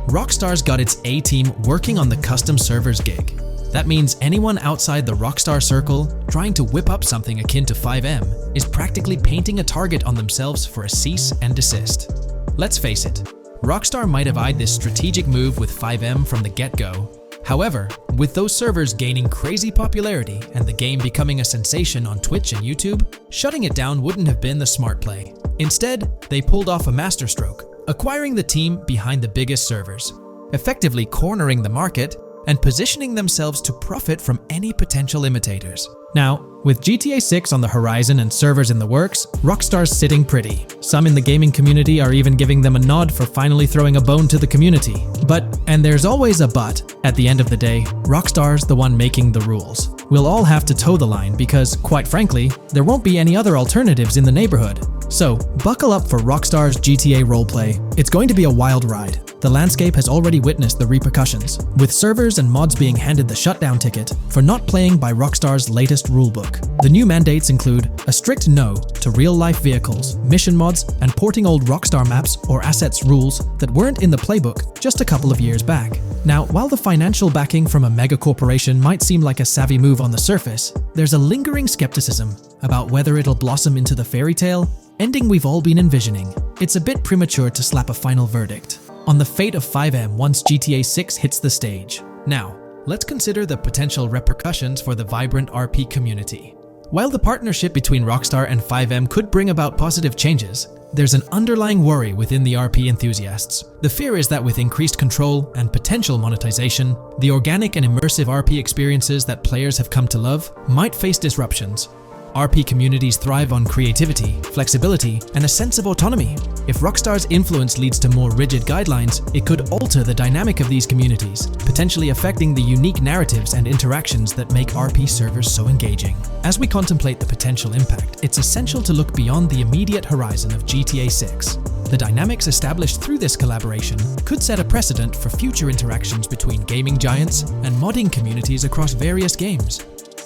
Rockstar's got its A-team working on the custom servers gig. That means anyone outside the Rockstar circle trying to whip up something akin to FiveM is practically painting a target on themselves for a cease and desist. Let's face it, Rockstar might have eyed this strategic move with FiveM from the get-go. However, with those servers gaining crazy popularity and the game becoming a sensation on Twitch and YouTube, shutting it down wouldn't have been the smart play. Instead, they pulled off a masterstroke, acquiring the team behind the biggest servers, effectively cornering the market and positioning themselves to profit from any potential imitators. Now, with GTA 6 on the horizon and servers in the works, Rockstar's sitting pretty. Some in the gaming community are even giving them a nod for finally throwing a bone to the community. But, and there's always a but, at the end of the day, Rockstar's the one making the rules. We'll all have to toe the line because, quite frankly, there won't be any other alternatives in the neighborhood. So, buckle up for Rockstar's GTA roleplay. It's going to be a wild ride. The landscape has already witnessed the repercussions, with servers and mods being handed the shutdown ticket for not playing by Rockstar's latest rulebook. The new mandates include a strict no to real-life vehicles, mission mods, and porting old Rockstar maps or assets rules that weren't in the playbook just a couple of years back. Now, while the financial backing from a mega corporation might seem like a savvy move on the surface, there's a lingering skepticism about whether it'll blossom into the fairy tale ending we've all been envisioning. It's a bit premature to slap a final verdict on the fate of FiveM once GTA 6 hits the stage. Now, let's consider the potential repercussions for the vibrant RP community. While the partnership between Rockstar and FiveM could bring about positive changes, there's an underlying worry within the RP enthusiasts. The fear is that with increased control and potential monetization, the organic and immersive RP experiences that players have come to love might face disruptions. RP communities thrive on creativity, flexibility, and a sense of autonomy. If Rockstar's influence leads to more rigid guidelines, it could alter the dynamic of these communities, potentially affecting the unique narratives and interactions that make RP servers so engaging. As we contemplate the potential impact, it's essential to look beyond the immediate horizon of GTA 6. The dynamics established through this collaboration could set a precedent for future interactions between gaming giants and modding communities across various games.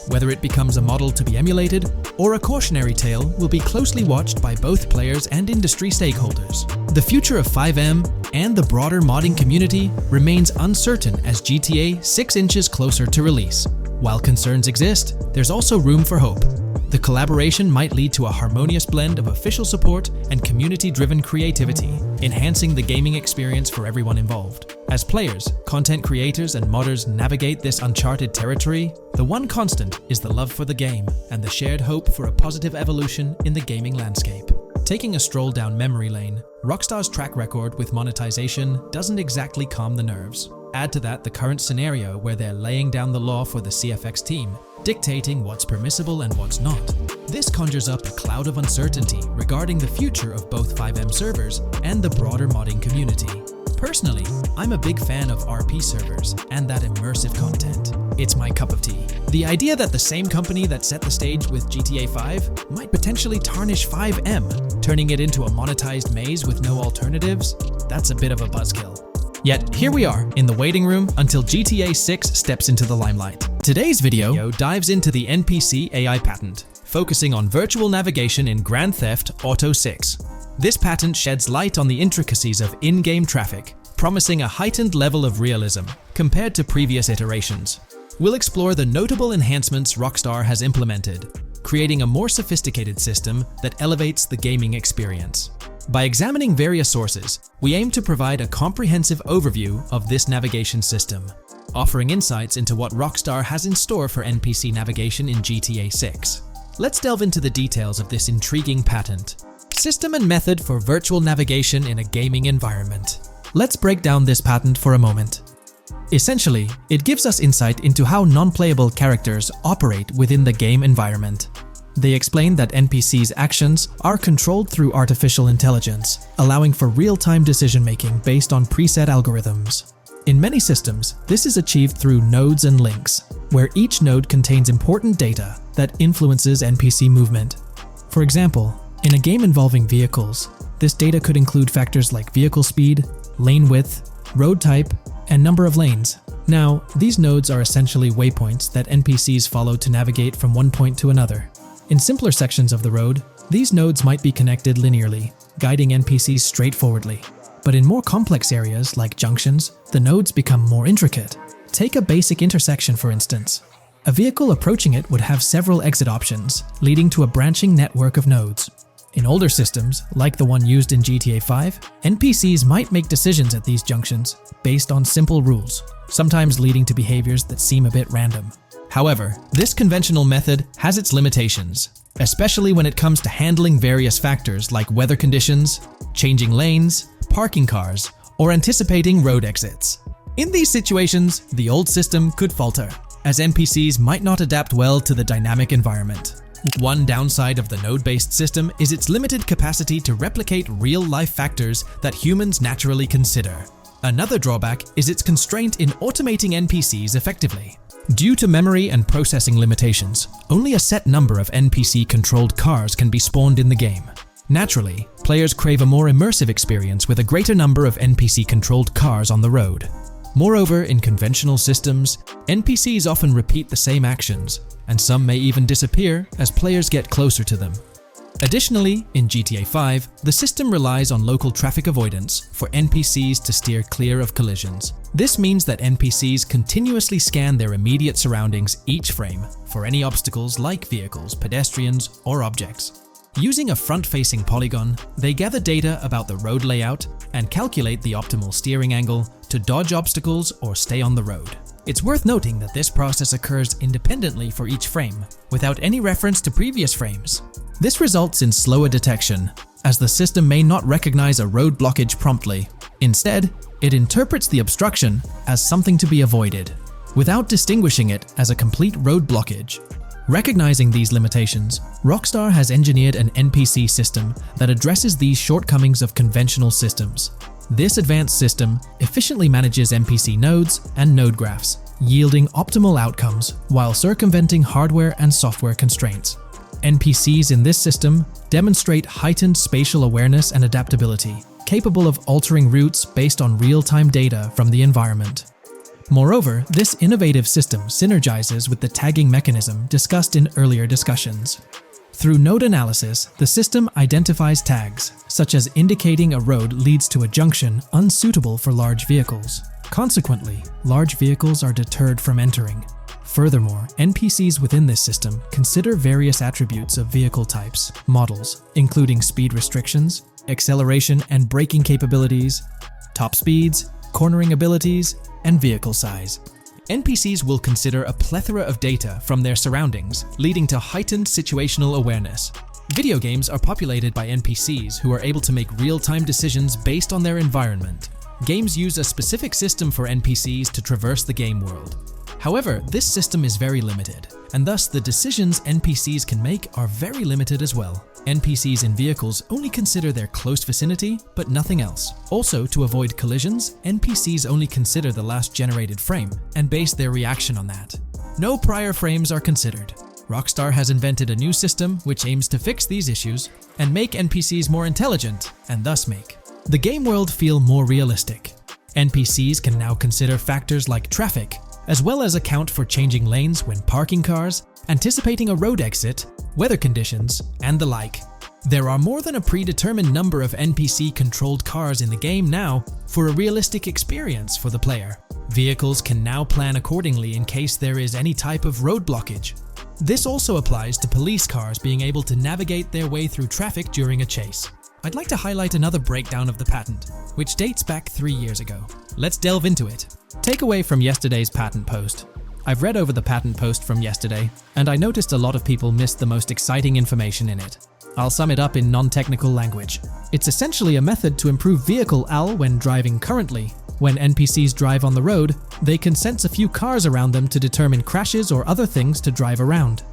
Whether it becomes a model to be emulated or a cautionary tale will be closely watched by both players and industry stakeholders. The future of FiveM and the broader modding community remains uncertain as GTA 6 inches closer to release. While concerns exist, there's also room for hope. The collaboration might lead to a harmonious blend of official support and community-driven creativity, enhancing the gaming experience for everyone involved. As players, content creators, and modders navigate this uncharted territory, the one constant is the love for the game and the shared hope for a positive evolution in the gaming landscape. Taking a stroll down memory lane, Rockstar's track record with monetization doesn't exactly calm the nerves. Add to that the current scenario where they're laying down the law for the CFX team, dictating what's permissible and what's not. This conjures up a cloud of uncertainty regarding the future of both FiveM servers and the broader modding community. Personally, I'm a big fan of RP servers and that immersive content. It's my cup of tea. The idea that the same company that set the stage with GTA 5 might potentially tarnish FiveM, turning it into a monetized maze with no alternatives, that's a bit of a buzzkill. Yet, here we are, in the waiting room until GTA 6 steps into the limelight. Today's video dives into the NPC AI patent, focusing on virtual navigation in Grand Theft Auto 6. This patent sheds light on the intricacies of in-game traffic, promising a heightened level of realism compared to previous iterations. We'll explore the notable enhancements Rockstar has implemented, creating a more sophisticated system that elevates the gaming experience. By examining various sources, we aim to provide a comprehensive overview of this navigation system, offering insights into what Rockstar has in store for NPC navigation in GTA 6. Let's delve into the details of this intriguing patent. System and method for virtual navigation in a gaming environment. Let's break down this patent for a moment. Essentially, it gives us insight into how non-playable characters operate within the game environment. They explain that NPCs' actions are controlled through artificial intelligence, allowing for real-time decision-making based on preset algorithms. In many systems, this is achieved through nodes and links, where each node contains important data that influences NPC movement. For example, in a game involving vehicles, this data could include factors like vehicle speed, lane width, road type, and number of lanes. Now, these nodes are essentially waypoints that NPCs follow to navigate from one point to another. In simpler sections of the road, these nodes might be connected linearly, guiding NPCs straightforwardly. But in more complex areas, like junctions, the nodes become more intricate. Take a basic intersection, for instance. A vehicle approaching it would have several exit options, leading to a branching network of nodes. In older systems, like the one used in GTA 5, NPCs might make decisions at these junctions based on simple rules, sometimes leading to behaviors that seem a bit random. However, this conventional method has its limitations, especially when it comes to handling various factors like weather conditions, changing lanes, parking cars, or anticipating road exits. In these situations, the old system could falter, as NPCs might not adapt well to the dynamic environment. One downside of the node-based system is its limited capacity to replicate real-life factors that humans naturally consider. Another drawback is its constraint in automating NPCs effectively. Due to memory and processing limitations, only a set number of NPC-controlled cars can be spawned in the game. Naturally, players crave a more immersive experience with a greater number of NPC-controlled cars on the road. Moreover, in conventional systems, NPCs often repeat the same actions, and some may even disappear as players get closer to them. Additionally, in GTA 5, the system relies on local traffic avoidance for NPCs to steer clear of collisions. This means that NPCs continuously scan their immediate surroundings each frame for any obstacles like vehicles, pedestrians, or objects. Using a front-facing polygon, they gather data about the road layout and calculate the optimal steering angle to dodge obstacles or stay on the road. It's worth noting that this process occurs independently for each frame, without any reference to previous frames. This results in slower detection, as the system may not recognize a road blockage promptly. Instead, it interprets the obstruction as something to be avoided, without distinguishing it as a complete road blockage. Recognizing these limitations, Rockstar has engineered an NPC system that addresses these shortcomings of conventional systems. This advanced system efficiently manages NPC nodes and node graphs, yielding optimal outcomes while circumventing hardware and software constraints. NPCs in this system demonstrate heightened spatial awareness and adaptability, capable of altering routes based on real-time data from the environment. Moreover, this innovative system synergizes with the tagging mechanism discussed in earlier discussions. Through node analysis, the system identifies tags, such as indicating a road leads to a junction unsuitable for large vehicles. Consequently, large vehicles are deterred from entering. Furthermore, NPCs within this system consider various attributes of vehicle types, models, including speed restrictions, acceleration and braking capabilities, top speeds, cornering abilities, and vehicle size. NPCs will consider a plethora of data from their surroundings, leading to heightened situational awareness. Video games are populated by NPCs who are able to make real-time decisions based on their environment. Games use a specific system for NPCs to traverse the game world. However, this system is very limited, and thus the decisions NPCs can make are very limited as well. NPCs in vehicles only consider their close vicinity, but nothing else. Also, to avoid collisions, NPCs only consider the last generated frame and base their reaction on that. No prior frames are considered. Rockstar has invented a new system which aims to fix these issues and make NPCs more intelligent, and thus make the game world feel more realistic. NPCs can now consider factors like traffic, as well as account for changing lanes when parking cars, anticipating a road exit, weather conditions, and the like. There are more than a predetermined number of NPC-controlled cars in the game now for a realistic experience for the player. Vehicles can now plan accordingly in case there is any type of road blockage. This also applies to police cars being able to navigate their way through traffic during a chase. I'd like to highlight another breakdown of the patent, which dates back 3 years ago. Let's delve into it. Takeaway from yesterday's patent post. I've read over the patent post from yesterday, and I noticed a lot of people missed the most exciting information in it. I'll sum it up in non-technical language. It's essentially a method to improve vehicle AL when driving currently. When NPCs drive on the road, they can sense a few cars around them to determine crashes or other things to drive around.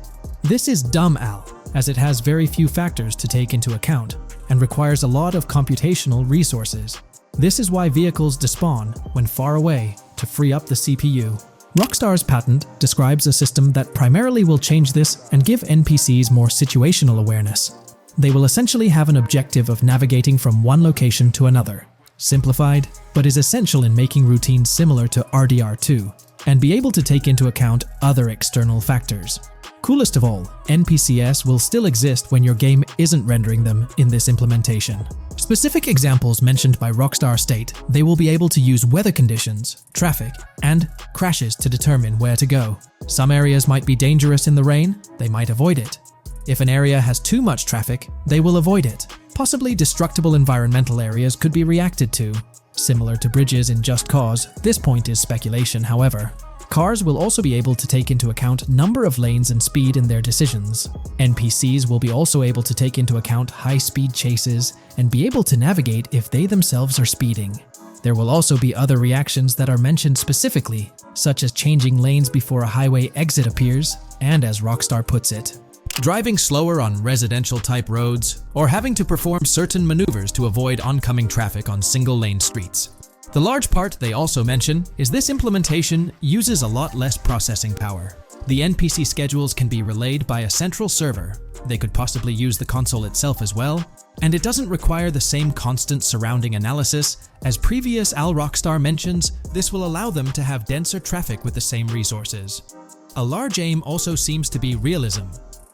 This is dumb AL, as it has very few factors to take into account, and requires a lot of computational resources. This is why vehicles despawn when far away to free up the CPU. Rockstar's patent describes a system that primarily will change this and give NPCs more situational awareness. They will essentially have an objective of navigating from one location to another. Simplified, but is essential in making routines similar to RDR2, and be able to take into account other external factors. Coolest of all, NPCs will still exist when your game isn't rendering them in this implementation. Specific examples mentioned by Rockstar state they will be able to use weather conditions, traffic, and crashes to determine where to go. Some areas might be dangerous in the rain, they might avoid it. If an area has too much traffic, they will avoid it. Possibly destructible environmental areas could be reacted to. Similar to bridges in Just Cause, this point is speculation, however. Cars will also be able to take into account number of lanes and speed in their decisions. NPCs will be also able to take into account high-speed chases and be able to navigate if they themselves are speeding. There will also be other reactions that are mentioned specifically, such as changing lanes before a highway exit appears, and as Rockstar puts it, driving slower on residential-type roads, or having to perform certain maneuvers to avoid oncoming traffic on single-lane streets. The large part they also mention is this implementation uses a lot less processing power. The NPC schedules can be relayed by a central server. They could possibly use the console itself as well, and it doesn't require the same constant surrounding analysis. As previous Rockstar mentions, this will allow them to have denser traffic with the same resources. A large aim also seems to be realism.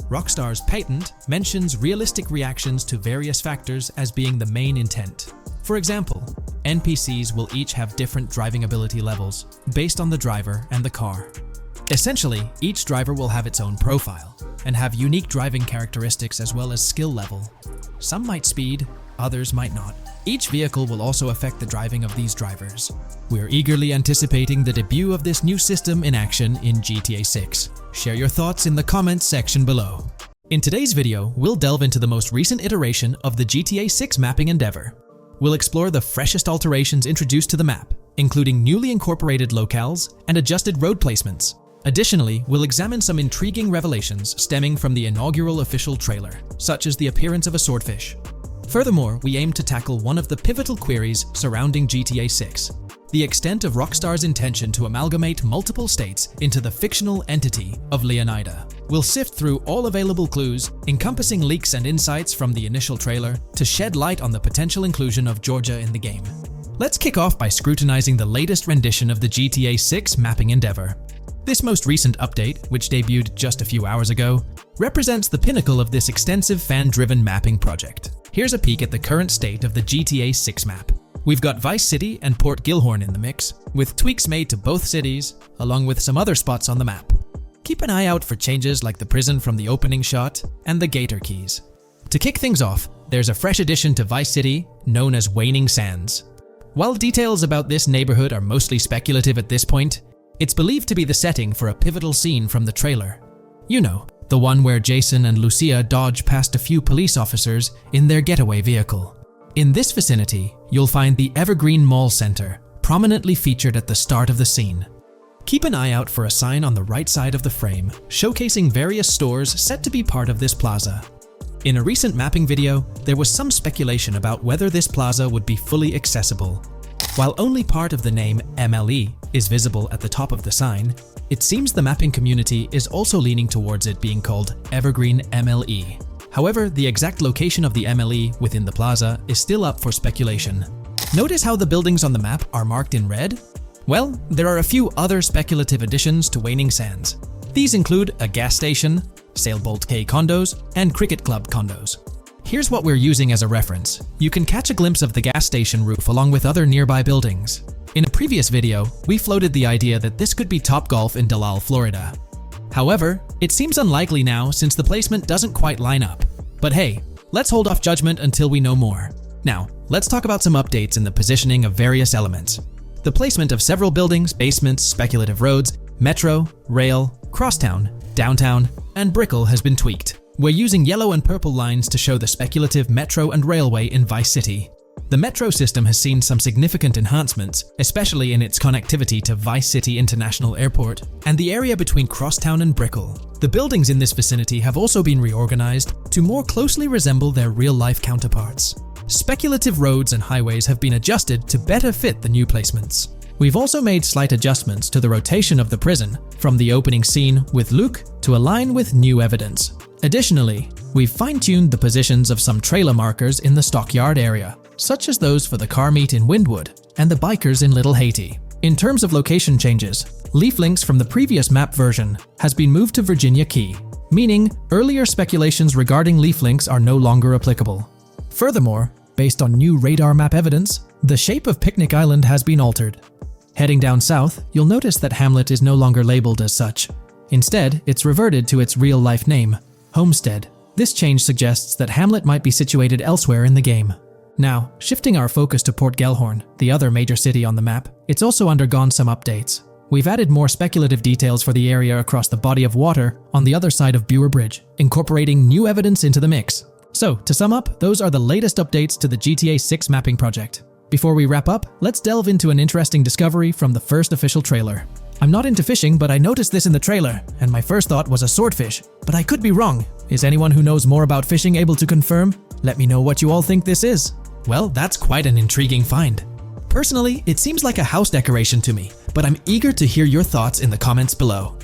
Rockstar's patent mentions realistic reactions to various factors as being the main intent. For example, NPCs will each have different driving ability levels based on the driver and the car. Essentially, each driver will have its own profile and have unique driving characteristics as well as skill level. Some might speed, others might not. Each vehicle will also affect the driving of these drivers. We're eagerly anticipating the debut of this new system in action in GTA 6. Share your thoughts in the comments section below. In today's video, we'll delve into the most recent iteration of the GTA 6 mapping endeavor. We'll explore the freshest alterations introduced to the map, including newly incorporated locales and adjusted road placements. Additionally, we'll examine some intriguing revelations stemming from the inaugural official trailer, such as the appearance of a swordfish. Furthermore, we aim to tackle one of the pivotal queries surrounding GTA 6, the extent of Rockstar's intention to amalgamate multiple states into the fictional entity of Leonida. We'll sift through all available clues, encompassing leaks and insights from the initial trailer, to shed light on the potential inclusion of Georgia in the game. Let's kick off by scrutinizing the latest rendition of the GTA 6 mapping endeavor. This most recent update, which debuted just a few hours ago, represents the pinnacle of this extensive fan-driven mapping project. Here's a peek at the current state of the GTA 6 map. We've got Vice City and Port Gilhorn in the mix, with tweaks made to both cities, along with some other spots on the map. Keep an eye out for changes like the prison from the opening shot and the Gator Keys. To kick things off, there's a fresh addition to Vice City known as Waning Sands. While details about this neighborhood are mostly speculative at this point, it's believed to be the setting for a pivotal scene from the trailer. You know, the one where Jason and Lucia dodge past a few police officers in their getaway vehicle. In this vicinity, you'll find the Evergreen Mall Center, prominently featured at the start of the scene. Keep an eye out for a sign on the right side of the frame, showcasing various stores set to be part of this plaza. In a recent mapping video, there was some speculation about whether this plaza would be fully accessible. While only part of the name MLE is visible at the top of the sign, it seems the mapping community is also leaning towards it being called Evergreen MLE. However, the exact location of the MLE within the plaza is still up for speculation. Notice how the buildings on the map are marked in red? Well, there are a few other speculative additions to Waning Sands. These include a gas station, Sailbolt K condos, and Cricket Club condos. Here's what we're using as a reference. You can catch a glimpse of the gas station roof along with other nearby buildings. In a previous video, we floated the idea that this could be Topgolf in Dalal, Florida. However, it seems unlikely now since the placement doesn't quite line up. But hey, let's hold off judgment until we know more. Now, let's talk about some updates in the positioning of various elements. The placement of several buildings, basements, speculative roads, metro, rail, crosstown, downtown, and Brickell has been tweaked. We're using yellow and purple lines to show the speculative metro and railway in Vice City. The metro system has seen some significant enhancements, especially in its connectivity to Vice City International Airport and the area between Crosstown and Brickell. The buildings in this vicinity have also been reorganized to more closely resemble their real-life counterparts. Speculative roads and highways have been adjusted to better fit the new placements. We've also made slight adjustments to the rotation of the prison from the opening scene with Luke to align with new evidence. Additionally, we've fine-tuned the positions of some trailer markers in the stockyard area, such as those for the car meet in Windwood and the bikers in Little Haiti. In terms of location changes, leaf links from the previous map version has been moved to Virginia Key, meaning earlier speculations regarding leaf links are no longer applicable. Furthermore, based on new radar map evidence, the shape of Picnic Island has been altered. Heading down south, you'll notice that Hamlet is no longer labeled as such. Instead, it's reverted to its real-life name, Homestead. This change suggests that Hamlet might be situated elsewhere in the game. Now, shifting our focus to Port Gellhorn, the other major city on the map, it's also undergone some updates. We've added more speculative details for the area across the body of water on the other side of Bure Bridge, incorporating new evidence into the mix. So, to sum up, those are the latest updates to the GTA 6 mapping project. Before we wrap up, let's delve into an interesting discovery from the first official trailer. I'm not into fishing, but I noticed this in the trailer, and my first thought was a swordfish. But I could be wrong. Is anyone who knows more about fishing able to confirm? Let me know what you all think this is. Well, that's quite an intriguing find. Personally, it seems like a house decoration to me, but I'm eager to hear your thoughts in the comments below.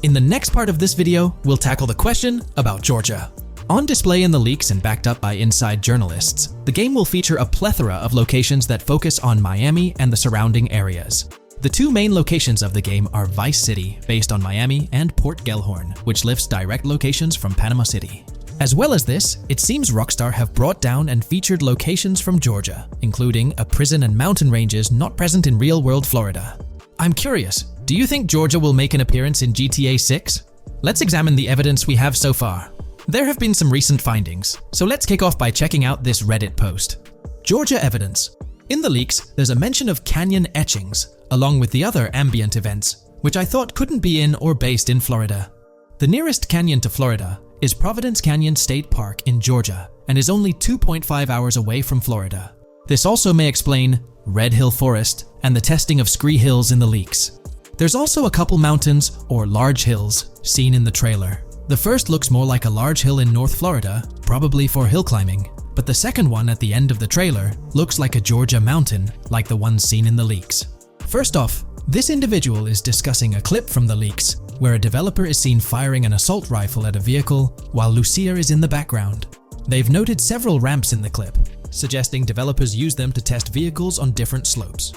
In the next part of this video, we'll tackle the question about Georgia. On display in the leaks and backed up by inside journalists, the game will feature a plethora of locations that focus on Miami and the surrounding areas. The two main locations of the game are Vice City, based on Miami, and Port Gellhorn, which lifts direct locations from Panama City. As well as this, it seems Rockstar have brought down and featured locations from Georgia, including a prison and mountain ranges not present in real-world Florida. I'm curious, do you think Georgia will make an appearance in GTA 6? Let's examine the evidence we have so far. There have been some recent findings, so let's kick off by checking out this Reddit post. Georgia evidence. In the leaks, there's a mention of canyon etchings, along with the other ambient events, which I thought couldn't be in or based in Florida. The nearest canyon to Florida is Providence Canyon State Park in Georgia, and is only 2.5 hours away from Florida. This also may explain Red Hill Forest and the testing of Scree Hills in the leaks. There's also a couple mountains, or large hills, seen in the trailer. The first looks more like a large hill in North Florida, probably for hill climbing, but the second one at the end of the trailer looks like a Georgia mountain, like the ones seen in the leaks. First off, this individual is discussing a clip from the leaks, where a developer is seen firing an assault rifle at a vehicle while Lucia is in the background. They've noted several ramps in the clip, suggesting developers use them to test vehicles on different slopes.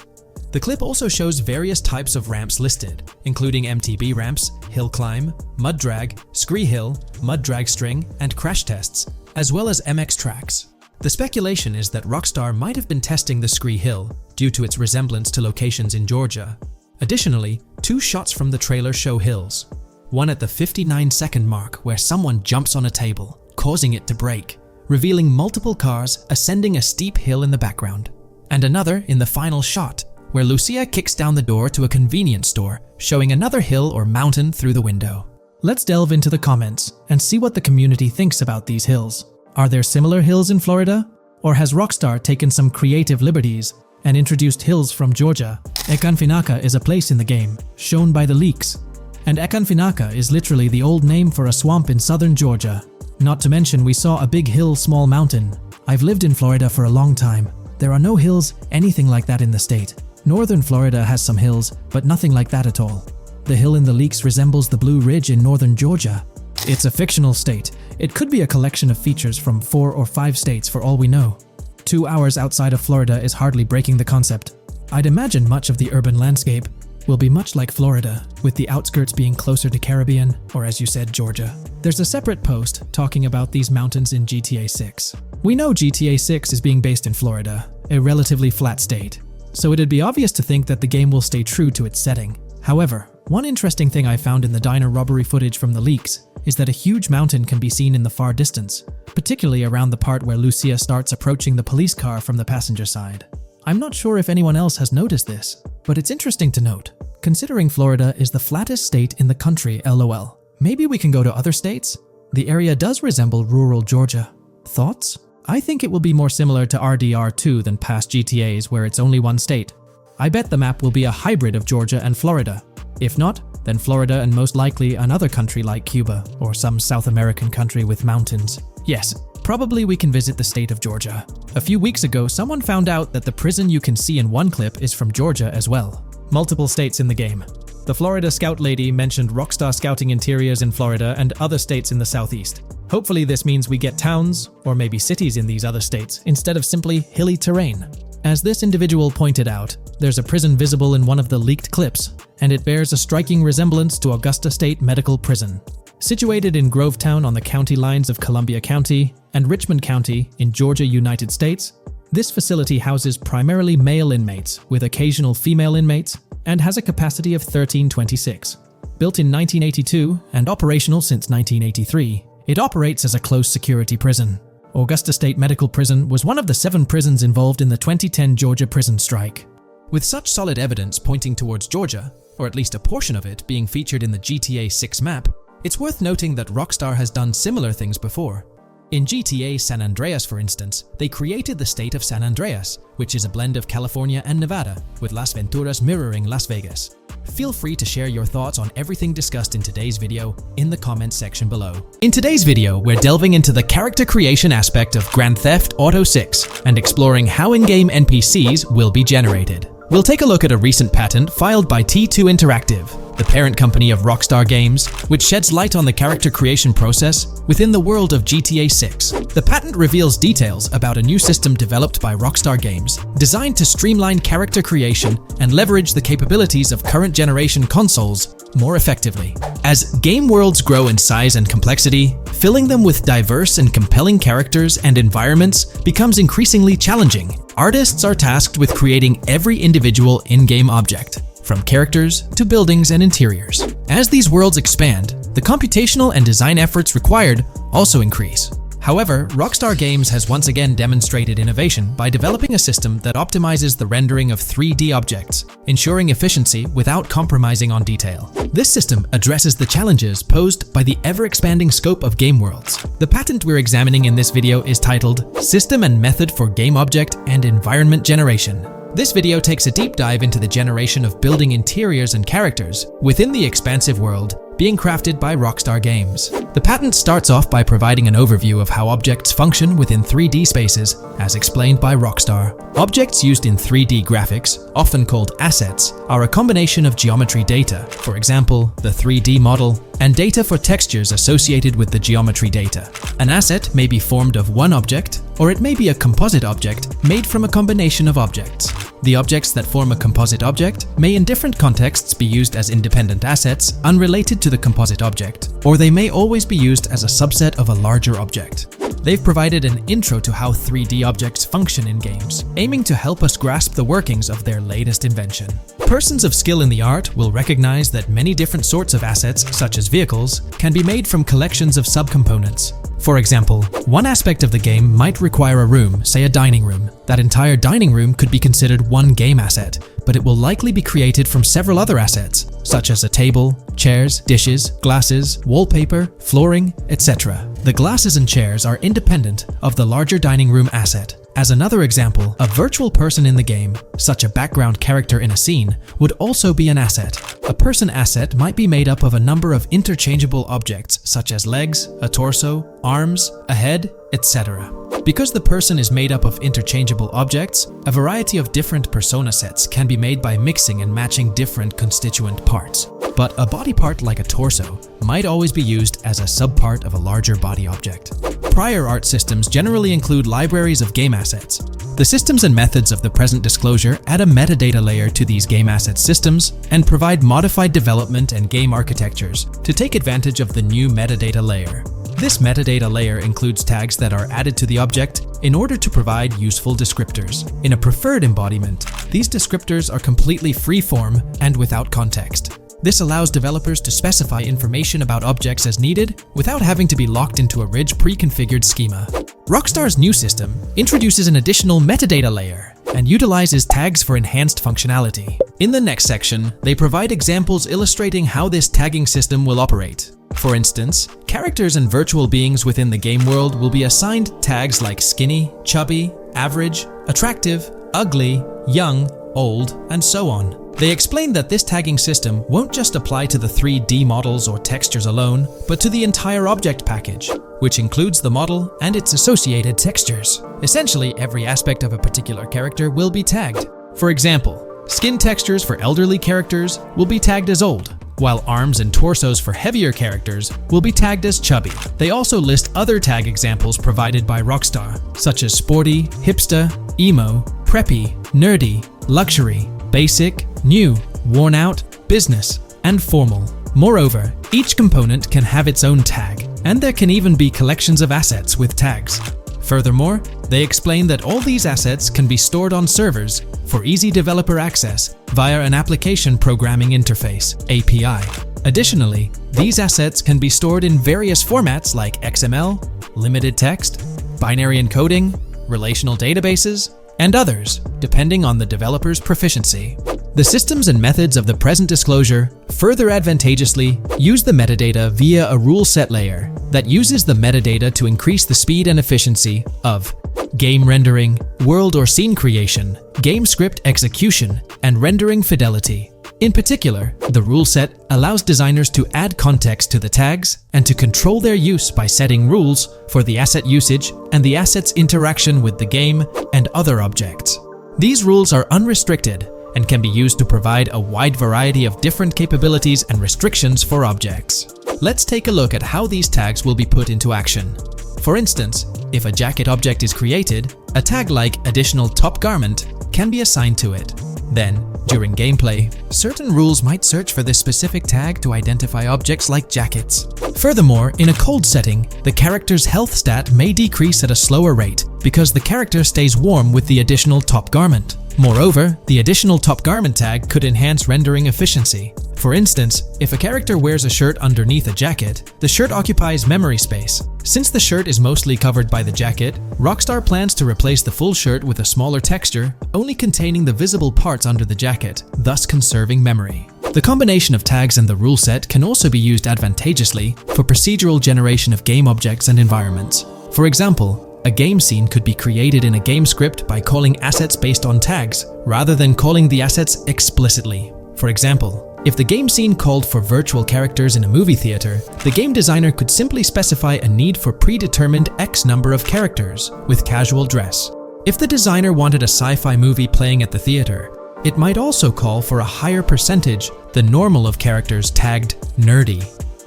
The clip also shows various types of ramps listed, including MTB ramps, hill climb, mud drag, Scree Hill, mud drag string, and crash tests, as well as MX tracks. The speculation is that Rockstar might have been testing the Scree Hill due to its resemblance to locations in Georgia. Additionally, two shots from the trailer show hills. One at the 59-second mark where someone jumps on a table, causing it to break, revealing multiple cars ascending a steep hill in the background. And another in the final shot, where Lucia kicks down the door to a convenience store, showing another hill or mountain through the window. Let's delve into the comments and see what the community thinks about these hills. Are there similar hills in Florida? Or has Rockstar taken some creative liberties and introduced hills from Georgia? Ekanfinaka is a place in the game, shown by the leaks. And Ekanfinaka is literally the old name for a swamp in southern Georgia. Not to mention we saw a big hill, small mountain. I've lived in Florida for a long time. There are no hills, anything like that in the state. Northern Florida has some hills, but nothing like that at all. The hill in the leaks resembles the Blue Ridge in northern Georgia. It's a fictional state. It could be a collection of features from 4 or 5 states for all we know. 2 hours outside of Florida is hardly breaking the concept. I'd imagine much of the urban landscape will be much like Florida, with the outskirts being closer to Caribbean, or as you said, Georgia. There's a separate post talking about these mountains in GTA 6. We know GTA 6 is being based in Florida, a relatively flat state, so it'd be obvious to think that the game will stay true to its setting. However, one interesting thing I found in the diner robbery footage from the leaks is that a huge mountain can be seen in the far distance, particularly around the part where Lucia starts approaching the police car from the passenger side. I'm not sure if anyone else has noticed this, but it's interesting to note, considering Florida is the flattest state in the country, LOL. Maybe we can go to other states? The area does resemble rural Georgia. Thoughts? I think it will be more similar to RDR2 than past GTAs where it's only one state. I bet the map will be a hybrid of Georgia and Florida. If not, then Florida and most likely another country like Cuba or some South American country with mountains. Yes, probably we can visit the state of Georgia. A few weeks ago, someone found out that the prison you can see in one clip is from Georgia as well. Multiple states in the game. The Florida Scout lady mentioned Rockstar Scouting interiors in Florida and other states in the southeast. Hopefully this means we get towns, or maybe cities in these other states, instead of simply hilly terrain. As this individual pointed out, there's a prison visible in one of the leaked clips, and it bears a striking resemblance to Augusta State Medical Prison. Situated in Grovetown on the county lines of Columbia County and Richmond County in Georgia, United States, this facility houses primarily male inmates with occasional female inmates and has a capacity of 1326. Built in 1982 and operational since 1983, it operates as a close security prison. Augusta State Medical Prison was one of the 7 prisons involved in the 2010 Georgia prison strike. With such solid evidence pointing towards Georgia, or at least a portion of it being featured in the GTA 6 map, it's worth noting that Rockstar has done similar things before. In GTA San Andreas, for instance, they created the state of San Andreas, which is a blend of California and Nevada, with Las Venturas mirroring Las Vegas. Feel free to share your thoughts on everything discussed in today's video in the comments section below. In today's video, we're delving into the character creation aspect of Grand Theft Auto 6 and exploring how in-game NPCs will be generated. We'll take a look at a recent patent filed by T2 Interactive, the parent company of Rockstar Games, which sheds light on the character creation process within the world of GTA 6. The patent reveals details about a new system developed by Rockstar Games, designed to streamline character creation and leverage the capabilities of current generation consoles more effectively. As game worlds grow in size and complexity, filling them with diverse and compelling characters and environments becomes increasingly challenging. Artists are tasked with creating every individual in-game object, from characters to buildings and interiors. As these worlds expand, the computational and design efforts required also increase. However, Rockstar Games has once again demonstrated innovation by developing a system that optimizes the rendering of 3D objects, ensuring efficiency without compromising on detail. This system addresses the challenges posed by the ever-expanding scope of game worlds. The patent we're examining in this video is titled System and Method for Game Object and Environment Generation. This video takes a deep dive into the generation of building interiors and characters within the expansive world being crafted by Rockstar Games. The patent starts off by providing an overview of how objects function within 3D spaces, as explained by Rockstar. Objects used in 3D graphics, often called assets, are a combination of geometry data, for example, the 3D model, and data for textures associated with the geometry data. An asset may be formed of one object, or it may be a composite object made from a combination of objects. The objects that form a composite object may in different contexts be used as independent assets unrelated to the composite object, or they may always be used as a subset of a larger object. They've provided an intro to how 3D objects function in games, aiming to help us grasp the workings of their latest invention. Persons of skill in the art will recognize that many different sorts of assets, such as vehicles, can be made from collections of subcomponents. For example, one aspect of the game might require a room, say a dining room. That entire dining room could be considered one game asset, but it will likely be created from several other assets, such as a table, chairs, dishes, glasses, wallpaper, flooring, etc. The glasses and chairs are independent of the larger dining room asset. As another example, a virtual person in the game, such a background character in a scene, would also be an asset. A person asset might be made up of a number of interchangeable objects, such as legs, a torso, arms, a head, etc. Because the person is made up of interchangeable objects, a variety of different persona sets can be made by mixing and matching different constituent parts. But a body part like a torso might always be used as a subpart of a larger body object. Prior art systems generally include libraries of game assets. The systems and methods of the present disclosure add a metadata layer to these game asset systems and provide modified development and game architectures to take advantage of the new metadata layer. This metadata layer includes tags that are added to the object in order to provide useful descriptors. In a preferred embodiment, these descriptors are completely free-form and without context. This allows developers to specify information about objects as needed without having to be locked into a rich pre-configured schema. Rockstar's new system introduces an additional metadata layer and utilizes tags for enhanced functionality. In the next section, they provide examples illustrating how this tagging system will operate. For instance, characters and virtual beings within the game world will be assigned tags like skinny, chubby, average, attractive, ugly, young, old, and so on. They explain that this tagging system won't just apply to the 3D models or textures alone, but to the entire object package, which includes the model and its associated textures. Essentially, every aspect of a particular character will be tagged. For example, skin textures for elderly characters will be tagged as old, while arms and torsos for heavier characters will be tagged as chubby. They also list other tag examples provided by Rockstar, such as sporty, hipster, emo, preppy, nerdy, luxury, basic, new, worn out, business, and formal. Moreover, each component can have its own tag, and there can even be collections of assets with tags. Furthermore, they explain that all these assets can be stored on servers for easy developer access via an application programming interface (API). Additionally, these assets can be stored in various formats like XML, limited text, binary encoding, relational databases, and others, depending on the developer's proficiency. The systems and methods of the present disclosure further advantageously use the metadata via a rule set layer that uses the metadata to increase the speed and efficiency of game rendering, world or scene creation, game script execution, and rendering fidelity. In particular, the rule set allows designers to add context to the tags and to control their use by setting rules for the asset usage and the asset's interaction with the game and other objects. These rules are unrestricted and can be used to provide a wide variety of different capabilities and restrictions for objects. Let's take a look at how these tags will be put into action. For instance, if a jacket object is created, a tag like additional top garment can be assigned to it. Then, during gameplay, certain rules might search for this specific tag to identify objects like jackets. Furthermore, in a cold setting, the character's health stat may decrease at a slower rate because the character stays warm with the additional top garment. Moreover, the additional top garment tag could enhance rendering efficiency. For instance, if a character wears a shirt underneath a jacket, the shirt occupies memory space. Since the shirt is mostly covered by the jacket, Rockstar plans to replace the full shirt with a smaller texture, only containing the visible parts under the jacket, thus conserving memory. The combination of tags and the rule set can also be used advantageously for procedural generation of game objects and environments. For example, a game scene could be created in a game script by calling assets based on tags, rather than calling the assets explicitly. For example, if the game scene called for virtual characters in a movie theater, the game designer could simply specify a need for predetermined X number of characters with casual dress. If the designer wanted a sci-fi movie playing at the theater, it might also call for a higher percentage than normal of characters tagged nerdy.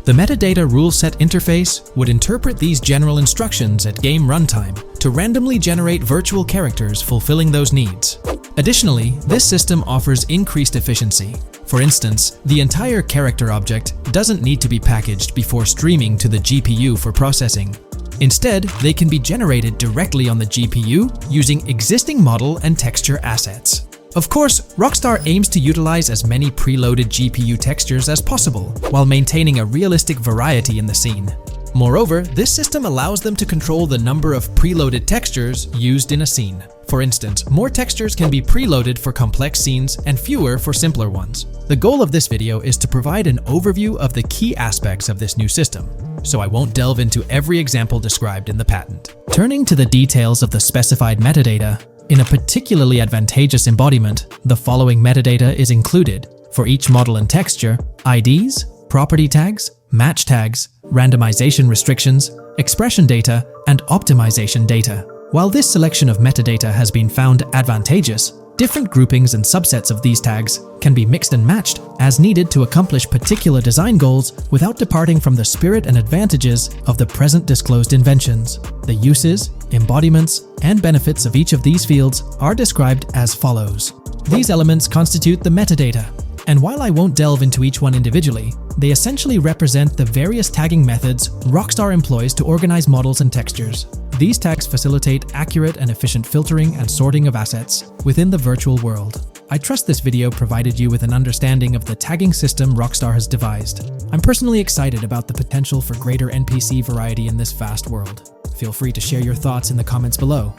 The metadata rule set interface would interpret these general instructions at game runtime to randomly generate virtual characters fulfilling those needs. Additionally, this system offers increased efficiency. For instance, the entire character object doesn't need to be packaged before streaming to the GPU for processing. Instead, they can be generated directly on the GPU using existing model and texture assets. Of course, Rockstar aims to utilize as many preloaded GPU textures as possible, while maintaining a realistic variety in the scene. Moreover, this system allows them to control the number of preloaded textures used in a scene. For instance, more textures can be preloaded for complex scenes and fewer for simpler ones. The goal of this video is to provide an overview of the key aspects of this new system, so I won't delve into every example described in the patent. Turning to the details of the specified metadata, in a particularly advantageous embodiment, the following metadata is included for each model and texture: IDs, property tags, match tags, randomization restrictions, expression data, and optimization data. While this selection of metadata has been found advantageous, different groupings and subsets of these tags can be mixed and matched as needed to accomplish particular design goals without departing from the spirit and advantages of the present disclosed inventions. The uses, embodiments, and benefits of each of these fields are described as follows. These elements constitute the metadata, and while I won't delve into each one individually, they essentially represent the various tagging methods Rockstar employs to organize models and textures. These tags facilitate accurate and efficient filtering and sorting of assets within the virtual world. I trust this video provided you with an understanding of the tagging system Rockstar has devised. I'm personally excited about the potential for greater NPC variety in this vast world. Feel free to share your thoughts in the comments below.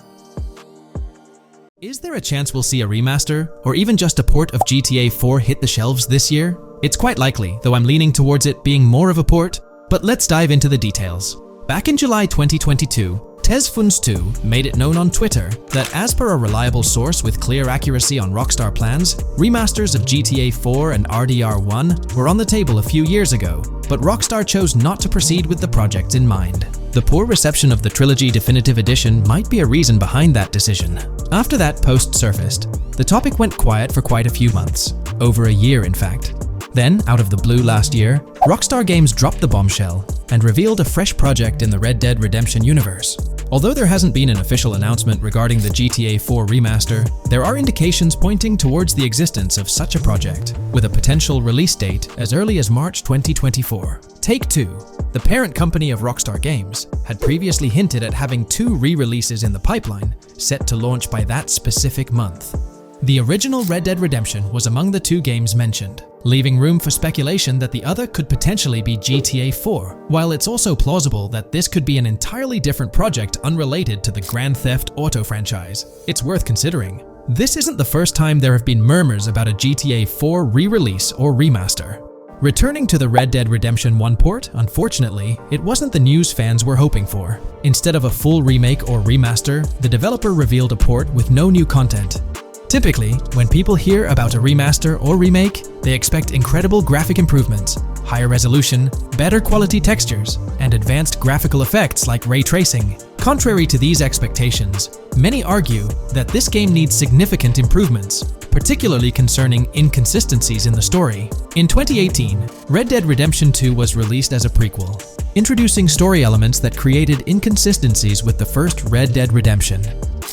Is there a chance we'll see a remaster, or even just a port of GTA 4 hit the shelves this year? It's quite likely, though I'm leaning towards it being more of a port, but let's dive into the details. Back in July 2022, TezFuns2 made it known on Twitter that as per a reliable source with clear accuracy on Rockstar plans, remasters of GTA 4 and RDR1 were on the table a few years ago, but Rockstar chose not to proceed with the projects in mind. The poor reception of the Trilogy Definitive Edition might be a reason behind that decision. After that post surfaced, the topic went quiet for quite a few months, over a year in fact. Then, out of the blue last year, Rockstar Games dropped the bombshell and revealed a fresh project in the Red Dead Redemption universe. Although there hasn't been an official announcement regarding the GTA 4 remaster, there are indications pointing towards the existence of such a project, with a potential release date as early as March 2024. Take-Two, the parent company of Rockstar Games, had previously hinted at having 2 re-releases in the pipeline, set to launch by that specific month. The original Red Dead Redemption was among the 2 games mentioned, leaving room for speculation that the other could potentially be GTA 4, while it's also plausible that this could be an entirely different project unrelated to the Grand Theft Auto franchise. It's worth considering. This isn't the first time there have been murmurs about a GTA 4 re-release or remaster. Returning to the Red Dead Redemption 1 port, unfortunately, it wasn't the news fans were hoping for. Instead of a full remake or remaster, the developer revealed a port with no new content. Typically, when people hear about a remaster or remake, they expect incredible graphic improvements, higher resolution, better quality textures, and advanced graphical effects like ray tracing. Contrary to these expectations, many argue that this game needs significant improvements, particularly concerning inconsistencies in the story. In 2018, Red Dead Redemption 2 was released as a prequel, introducing story elements that created inconsistencies with the first Red Dead Redemption,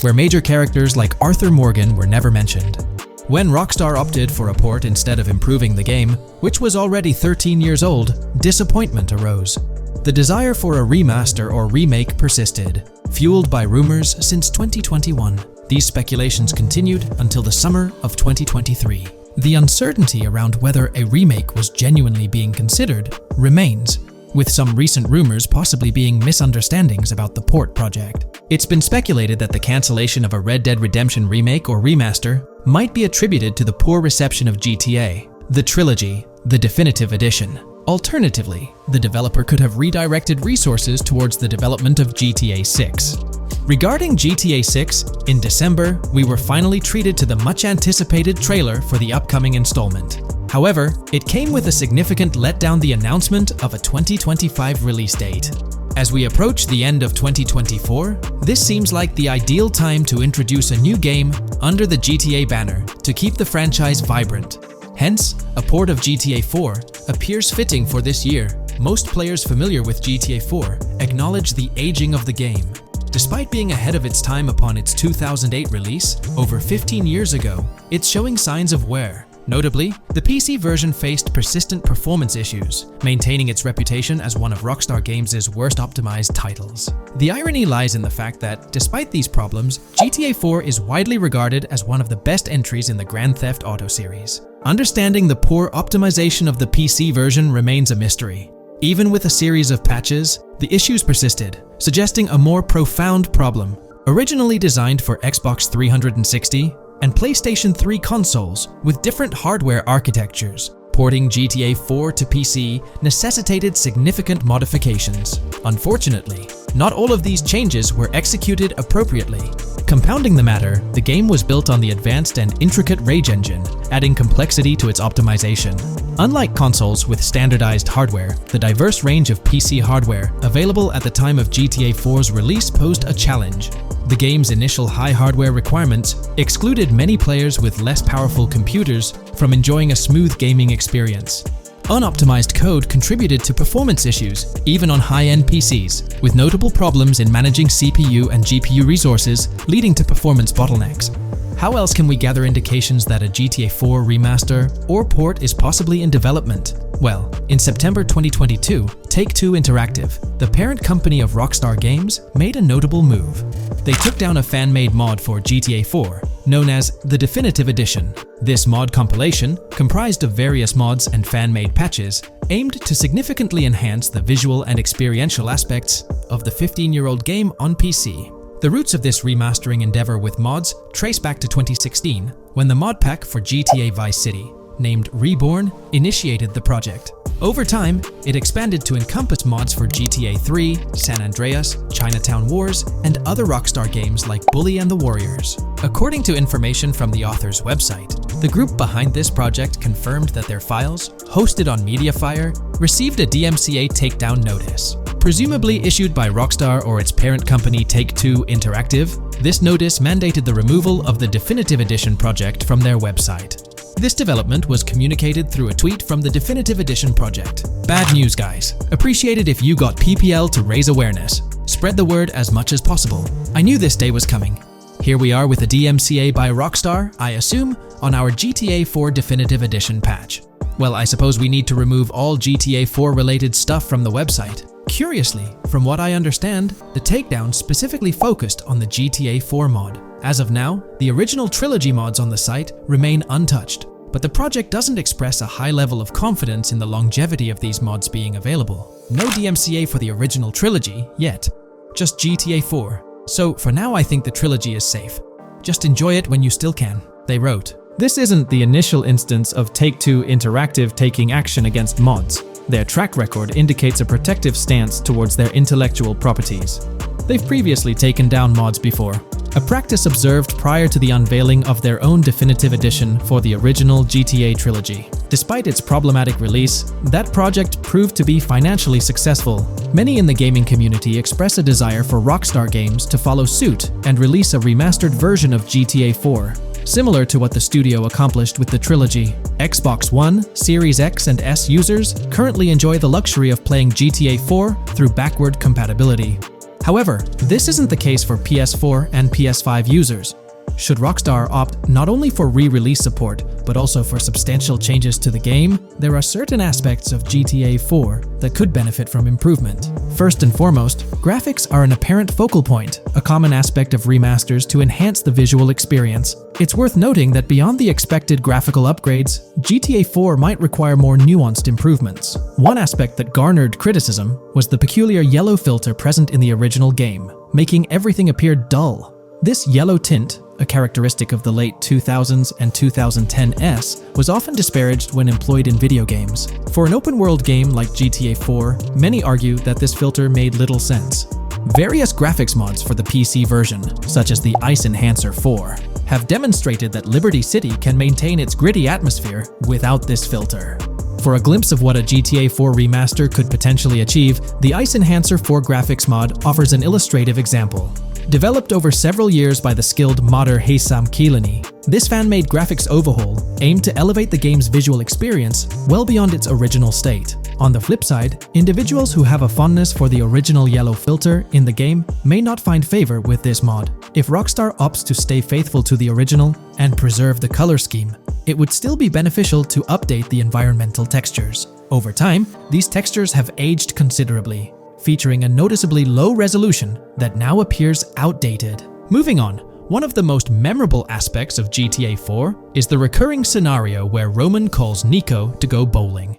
where major characters like Arthur Morgan were never mentioned. When Rockstar opted for a port instead of improving the game, which was already 13 years old, disappointment arose. The desire for a remaster or remake persisted, fueled by rumors since 2021. These speculations continued until the summer of 2023. The uncertainty around whether a remake was genuinely being considered remains, with some recent rumors possibly being misunderstandings about the port project. It's been speculated that the cancellation of a Red Dead Redemption remake or remaster might be attributed to the poor reception of GTA, the trilogy, the definitive edition. Alternatively, the developer could have redirected resources towards the development of GTA 6. Regarding GTA 6, in December, we were finally treated to the much-anticipated trailer for the upcoming installment. However, it came with a significant letdown: the announcement of a 2025 release date. As we approach the end of 2024, this seems like the ideal time to introduce a new game under the GTA banner to keep the franchise vibrant. Hence, a port of GTA 4 appears fitting for this year. Most players familiar with GTA 4 acknowledge the aging of the game. Despite being ahead of its time upon its 2008 release, over 15 years ago, it's showing signs of wear. Notably, the PC version faced persistent performance issues, maintaining its reputation as one of Rockstar Games' worst optimized titles. The irony lies in the fact that, despite these problems, GTA 4 is widely regarded as one of the best entries in the Grand Theft Auto series. Understanding the poor optimization of the PC version remains a mystery. Even with a series of patches, the issues persisted, suggesting a more profound problem. Originally designed for Xbox 360, and PlayStation 3 consoles with different hardware architectures, porting GTA 4 to PC necessitated significant modifications. Unfortunately, not all of these changes were executed appropriately. Compounding the matter, the game was built on the advanced and intricate Rage engine, adding complexity to its optimization. Unlike consoles with standardized hardware, the diverse range of PC hardware available at the time of GTA 4's release posed a challenge. The game's initial high hardware requirements excluded many players with less powerful computers from enjoying a smooth gaming experience. Unoptimized code contributed to performance issues, even on high-end PCs, with notable problems in managing CPU and GPU resources, leading to performance bottlenecks. How else can we gather indications that a GTA 4 remaster or port is possibly in development? Well, in September 2022, Take-Two Interactive, the parent company of Rockstar Games, made a notable move. They took down a fan-made mod for GTA 4, known as the Definitive Edition. This mod compilation, comprised of various mods and fan-made patches, aimed to significantly enhance the visual and experiential aspects of the 15-year-old game on PC. The roots of this remastering endeavor with mods trace back to 2016, when the mod pack for GTA Vice City, named Reborn, initiated the project. Over time, it expanded to encompass mods for GTA 3, San Andreas, Chinatown Wars, and other Rockstar games like Bully and the Warriors. According to information from the author's website, the group behind this project confirmed that their files, hosted on Mediafire, received a DMCA takedown notice. Presumably issued by Rockstar or its parent company Take-Two Interactive, this notice mandated the removal of the Definitive Edition project from their website. This development was communicated through a tweet from the Definitive Edition project. Bad news, guys. Appreciated if you got PPL to raise awareness. Spread the word as much as possible. I knew this day was coming. Here we are with a DMCA by Rockstar, I assume, on our GTA 4 Definitive Edition patch. Well, I suppose we need to remove all GTA 4 related stuff from the website. Curiously, from what I understand, the takedown specifically focused on the GTA 4 mod. As of now, the original trilogy mods on the site remain untouched, but the project doesn't express a high level of confidence in the longevity of these mods being available. No DMCA for the original trilogy yet, just GTA 4. So for now I think the trilogy is safe. Just enjoy it when you still can, they wrote. This isn't the initial instance of Take-Two Interactive taking action against mods. Their track record indicates a protective stance towards their intellectual properties. They've previously taken down mods before, a practice observed prior to the unveiling of their own definitive edition for the original GTA trilogy. Despite its problematic release, that project proved to be financially successful. Many in the gaming community express a desire for Rockstar Games to follow suit and release a remastered version of GTA 4. Similar to what the studio accomplished with the trilogy. Xbox One, Series X and S users currently enjoy the luxury of playing GTA 4 through backward compatibility. However, this isn't the case for PS4 and PS5 users. Should Rockstar opt not only for re-release support, but also for substantial changes to the game, there are certain aspects of GTA 4 that could benefit from improvement. First and foremost, graphics are an apparent focal point, a common aspect of remasters to enhance the visual experience. It's worth noting that beyond the expected graphical upgrades, GTA 4 might require more nuanced improvements. One aspect that garnered criticism was the peculiar yellow filter present in the original game, making everything appear dull. This yellow tint, a characteristic of the late 2000s and 2010s, was often disparaged when employed in video games. For an open-world game like GTA 4, many argue that this filter made little sense. Various graphics mods for the PC version, such as the Ice Enhancer 4, have demonstrated that Liberty City can maintain its gritty atmosphere without this filter. For a glimpse of what a GTA 4 remaster could potentially achieve, the Ice Enhancer 4 graphics mod offers an illustrative example. Developed over several years by the skilled modder Haysam Kilani, this fan-made graphics overhaul aimed to elevate the game's visual experience well beyond its original state. On the flip side, individuals who have a fondness for the original yellow filter in the game may not find favor with this mod. If Rockstar opts to stay faithful to the original and preserve the color scheme, it would still be beneficial to update the environmental textures. Over time, these textures have aged considerably, featuring a noticeably low resolution that now appears outdated. Moving on, one of the most memorable aspects of GTA 4 is the recurring scenario where Roman calls Niko to go bowling.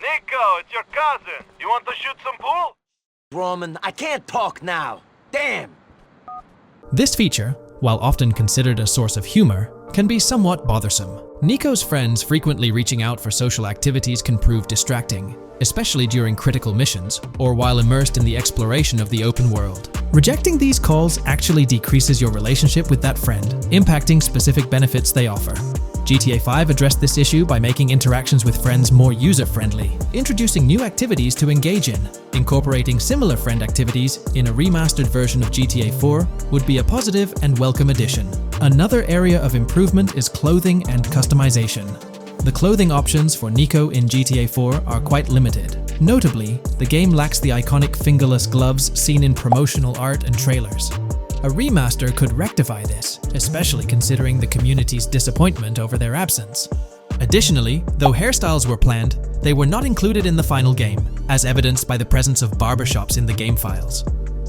Niko, it's your cousin. You want to shoot some pool? Roman, I can't talk now. Damn! This feature, while often considered a source of humor, can be somewhat bothersome. Niko's friends frequently reaching out for social activities can prove distracting, especially during critical missions or while immersed in the exploration of the open world. Rejecting these calls actually decreases your relationship with that friend, impacting specific benefits they offer. GTA 5 addressed this issue by making interactions with friends more user-friendly, introducing new activities to engage in. Incorporating similar friend activities in a remastered version of GTA 4 would be a positive and welcome addition. Another area of improvement is clothing and customization. The clothing options for Niko in GTA 4 are quite limited. Notably, the game lacks the iconic fingerless gloves seen in promotional art and trailers. A remaster could rectify this, especially considering the community's disappointment over their absence. Additionally, though hairstyles were planned, they were not included in the final game, as evidenced by the presence of barbershops in the game files.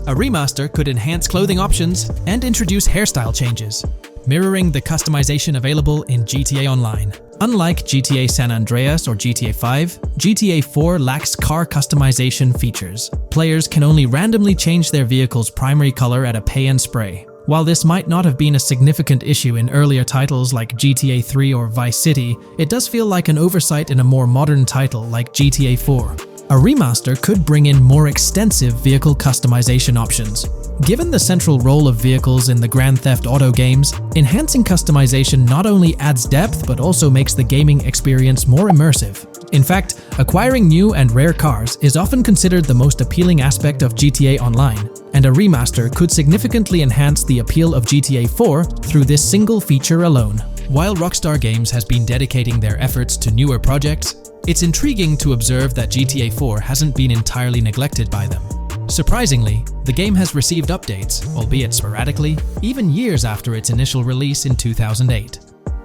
A remaster could enhance clothing options and introduce hairstyle changes, mirroring the customization available in GTA Online. Unlike GTA San Andreas or GTA 5, GTA 4 lacks car customization features. Players can only randomly change their vehicle's primary color at a pay and spray. While this might not have been a significant issue in earlier titles like GTA 3 or Vice City, it does feel like an oversight in a more modern title like GTA 4. A remaster could bring in more extensive vehicle customization options. Given the central role of vehicles in the Grand Theft Auto games, enhancing customization not only adds depth but also makes the gaming experience more immersive. In fact, acquiring new and rare cars is often considered the most appealing aspect of GTA Online, and a remaster could significantly enhance the appeal of GTA 4 through this single feature alone. While Rockstar Games has been dedicating their efforts to newer projects, it's intriguing to observe that GTA 4 hasn't been entirely neglected by them. Surprisingly, the game has received updates, albeit sporadically, even years after its initial release in 2008.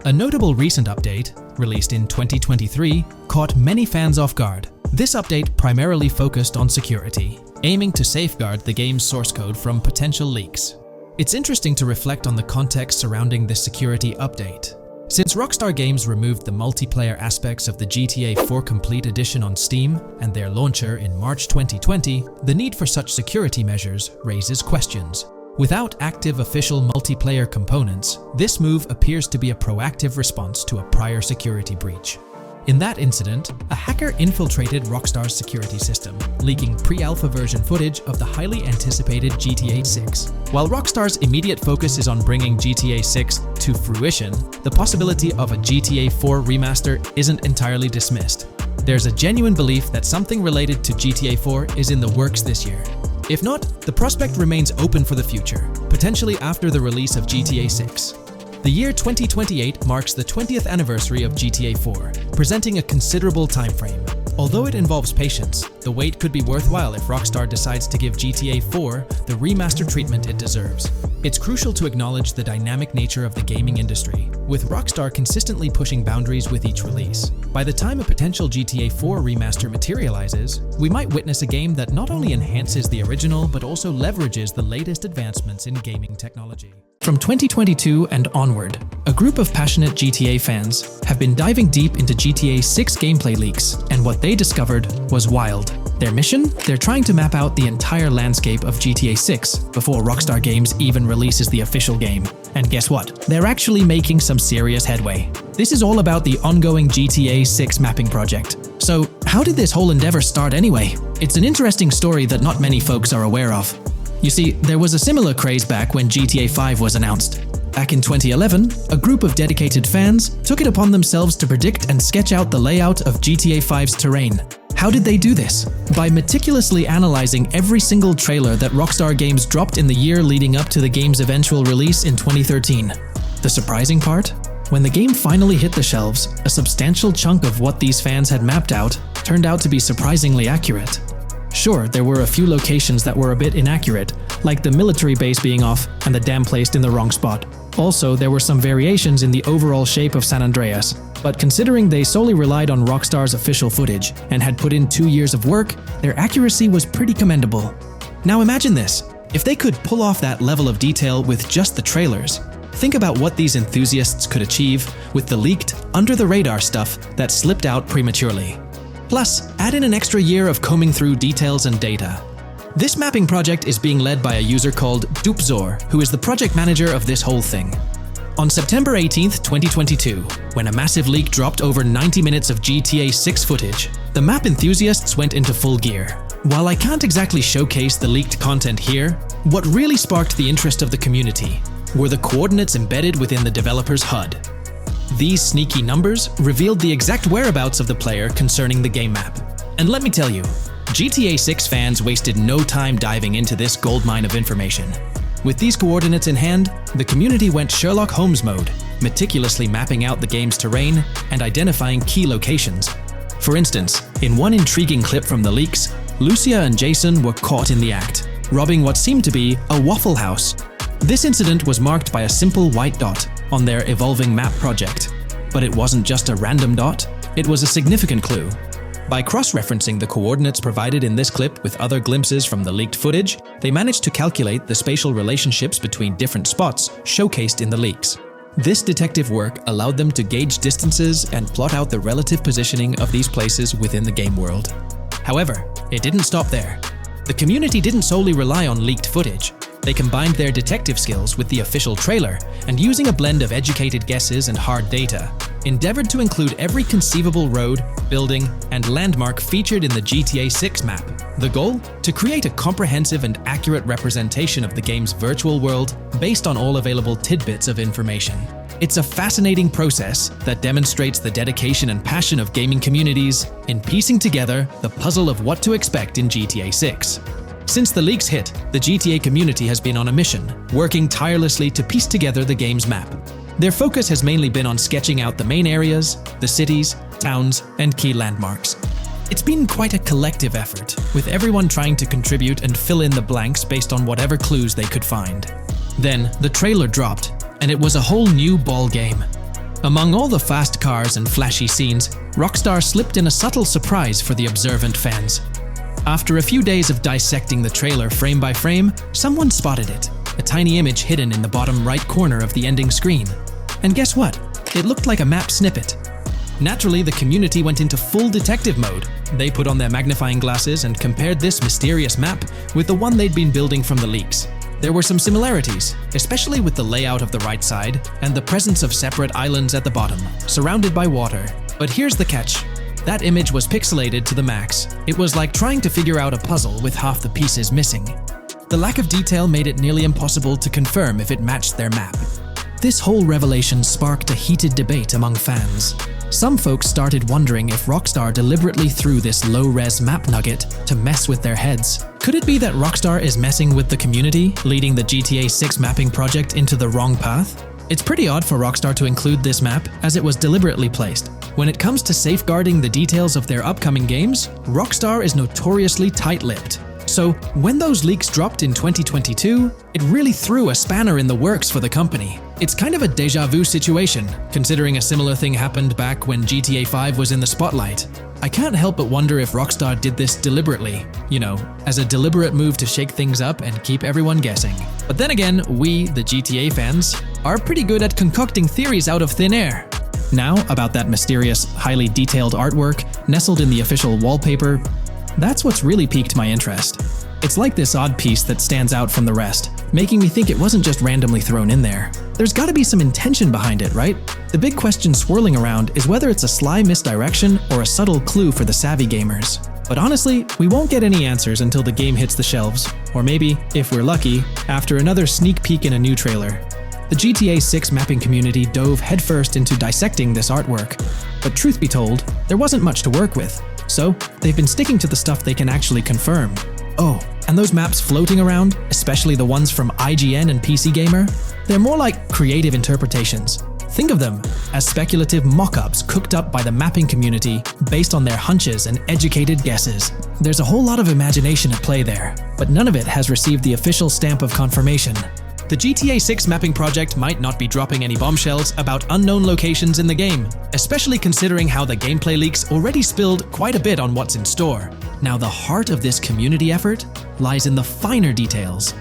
A notable recent update, released in 2023, caught many fans off guard. This update primarily focused on security, aiming to safeguard the game's source code from potential leaks. It's interesting to reflect on the context surrounding this security update. Since Rockstar Games removed the multiplayer aspects of the GTA 4 Complete Edition on Steam and their launcher in March 2020, the need for such security measures raises questions. Without active official multiplayer components, this move appears to be a proactive response to a prior security breach. In that incident, a hacker infiltrated Rockstar's security system, leaking pre-alpha version footage of the highly anticipated GTA 6. While Rockstar's immediate focus is on bringing GTA 6 to fruition, the possibility of a GTA 4 remaster isn't entirely dismissed. There's a genuine belief that something related to GTA 4 is in the works this year. If not, the prospect remains open for the future, potentially after the release of GTA 6. The year 2028 marks the 20th anniversary of GTA 4, presenting a considerable time frame. Although it involves patience, the wait could be worthwhile if Rockstar decides to give GTA 4 the remaster treatment it deserves. It's crucial to acknowledge the dynamic nature of the gaming industry, with Rockstar consistently pushing boundaries with each release. By the time a potential GTA 4 remaster materializes, we might witness a game that not only enhances the original but also leverages the latest advancements in gaming technology. From 2022 and onward, a group of passionate GTA fans have been diving deep into GTA 6 gameplay leaks, and what they discovered was wild. Their mission? They're trying to map out the entire landscape of GTA 6 before Rockstar Games even releases the official game. And guess what? They're actually making some serious headway. This is all about the ongoing GTA 6 mapping project. So, how did this whole endeavor start anyway? It's an interesting story that not many folks are aware of. You see, there was a similar craze back when GTA 5 was announced. Back in 2011, a group of dedicated fans took it upon themselves to predict and sketch out the layout of GTA 5's terrain. How did they do this? By meticulously analyzing every single trailer that Rockstar Games dropped in the year leading up to the game's eventual release in 2013. The surprising part? When the game finally hit the shelves, a substantial chunk of what these fans had mapped out turned out to be surprisingly accurate. Sure, there were a few locations that were a bit inaccurate, like the military base being off and the dam placed in the wrong spot. Also, there were some variations in the overall shape of San Andreas, but considering they solely relied on Rockstar's official footage and had put in 2 years of work, their accuracy was pretty commendable. Now imagine this, if they could pull off that level of detail with just the trailers, think about what these enthusiasts could achieve with the leaked, under-the-radar stuff that slipped out prematurely. Plus, add in an extra year of combing through details and data. This mapping project is being led by a user called Dupzor, who is the project manager of this whole thing. On September 18th, 2022, when a massive leak dropped over 90 minutes of GTA 6 footage, the map enthusiasts went into full gear. While I can't exactly showcase the leaked content here, what really sparked the interest of the community were the coordinates embedded within the developer's HUD. These sneaky numbers revealed the exact whereabouts of the player concerning the game map. And let me tell you, GTA 6 fans wasted no time diving into this goldmine of information. With these coordinates in hand, the community went Sherlock Holmes mode, meticulously mapping out the game's terrain and identifying key locations. For instance, in one intriguing clip from the leaks, Lucia and Jason were caught in the act, robbing what seemed to be a Waffle House. This incident was marked by a simple white dot on their evolving map project. But it wasn't just a random dot, it was a significant clue. By cross-referencing the coordinates provided in this clip with other glimpses from the leaked footage, they managed to calculate the spatial relationships between different spots showcased in the leaks. This detective work allowed them to gauge distances and plot out the relative positioning of these places within the game world. However, it didn't stop there. The community didn't solely rely on leaked footage. They combined their detective skills with the official trailer, and using a blend of educated guesses and hard data, endeavored to include every conceivable road, building, and landmark featured in the GTA 6 map. The goal? To create a comprehensive and accurate representation of the game's virtual world based on all available tidbits of information. It's a fascinating process that demonstrates the dedication and passion of gaming communities in piecing together the puzzle of what to expect in GTA 6. Since the leaks hit, the GTA community has been on a mission, working tirelessly to piece together the game's map. Their focus has mainly been on sketching out the main areas, the cities, towns, and key landmarks. It's been quite a collective effort, with everyone trying to contribute and fill in the blanks based on whatever clues they could find. Then, the trailer dropped, and it was a whole new ball game. Among all the fast cars and flashy scenes, Rockstar slipped in a subtle surprise for the observant fans. After a few days of dissecting the trailer frame by frame, someone spotted it, a tiny image hidden in the bottom right corner of the ending screen. And guess what? It looked like a map snippet. Naturally, the community went into full detective mode. They put on their magnifying glasses and compared this mysterious map with the one they'd been building from the leaks. there were some similarities, especially with the layout of the right side and the presence of separate islands at the bottom, surrounded by water. But here's the catch. That image was pixelated to the max. It was like trying to figure out a puzzle with half the pieces missing. The lack of detail made it nearly impossible to confirm if it matched their map. This whole revelation sparked a heated debate among fans. Some folks started wondering if Rockstar deliberately threw this low-res map nugget to mess with their heads. Could it be that Rockstar is messing with the community, leading the GTA 6 mapping project into the wrong path? It's pretty odd for Rockstar to include this map, as it was deliberately placed. When it comes to safeguarding the details of their upcoming games, Rockstar is notoriously tight-lipped. So, when those leaks dropped in 2022, it really threw a spanner in the works for the company. It's kind of a déjà vu situation, considering a similar thing happened back when GTA 5 was in the spotlight. I can't help but wonder if Rockstar did this deliberately, as a deliberate move to shake things up and keep everyone guessing. But then again, we, the GTA fans, are pretty good at concocting theories out of thin air. Now, about that mysterious, highly detailed artwork nestled in the official wallpaper, that's what's really piqued my interest. It's like this odd piece that stands out from the rest, making me think it wasn't just randomly thrown in there. There's gotta be some intention behind it, right? The big question swirling around is whether it's a sly misdirection or a subtle clue for the savvy gamers. But honestly, we won't get any answers until the game hits the shelves, or maybe, if we're lucky, after another sneak peek in a new trailer. The GTA 6 mapping community dove headfirst into dissecting this artwork, but truth be told, there wasn't much to work with. So, they've been sticking to the stuff they can actually confirm. Oh, and those maps floating around, especially the ones from IGN and PC Gamer, they're more like creative interpretations. Think of them as speculative mock-ups cooked up by the mapping community based on their hunches and educated guesses. There's a whole lot of imagination at play there, but none of it has received the official stamp of confirmation. The GTA 6 mapping project might not be dropping any bombshells about unknown locations in the game, especially considering how the gameplay leaks already spilled quite a bit on what's in store. Now, the heart of this community effort lies in the finer details.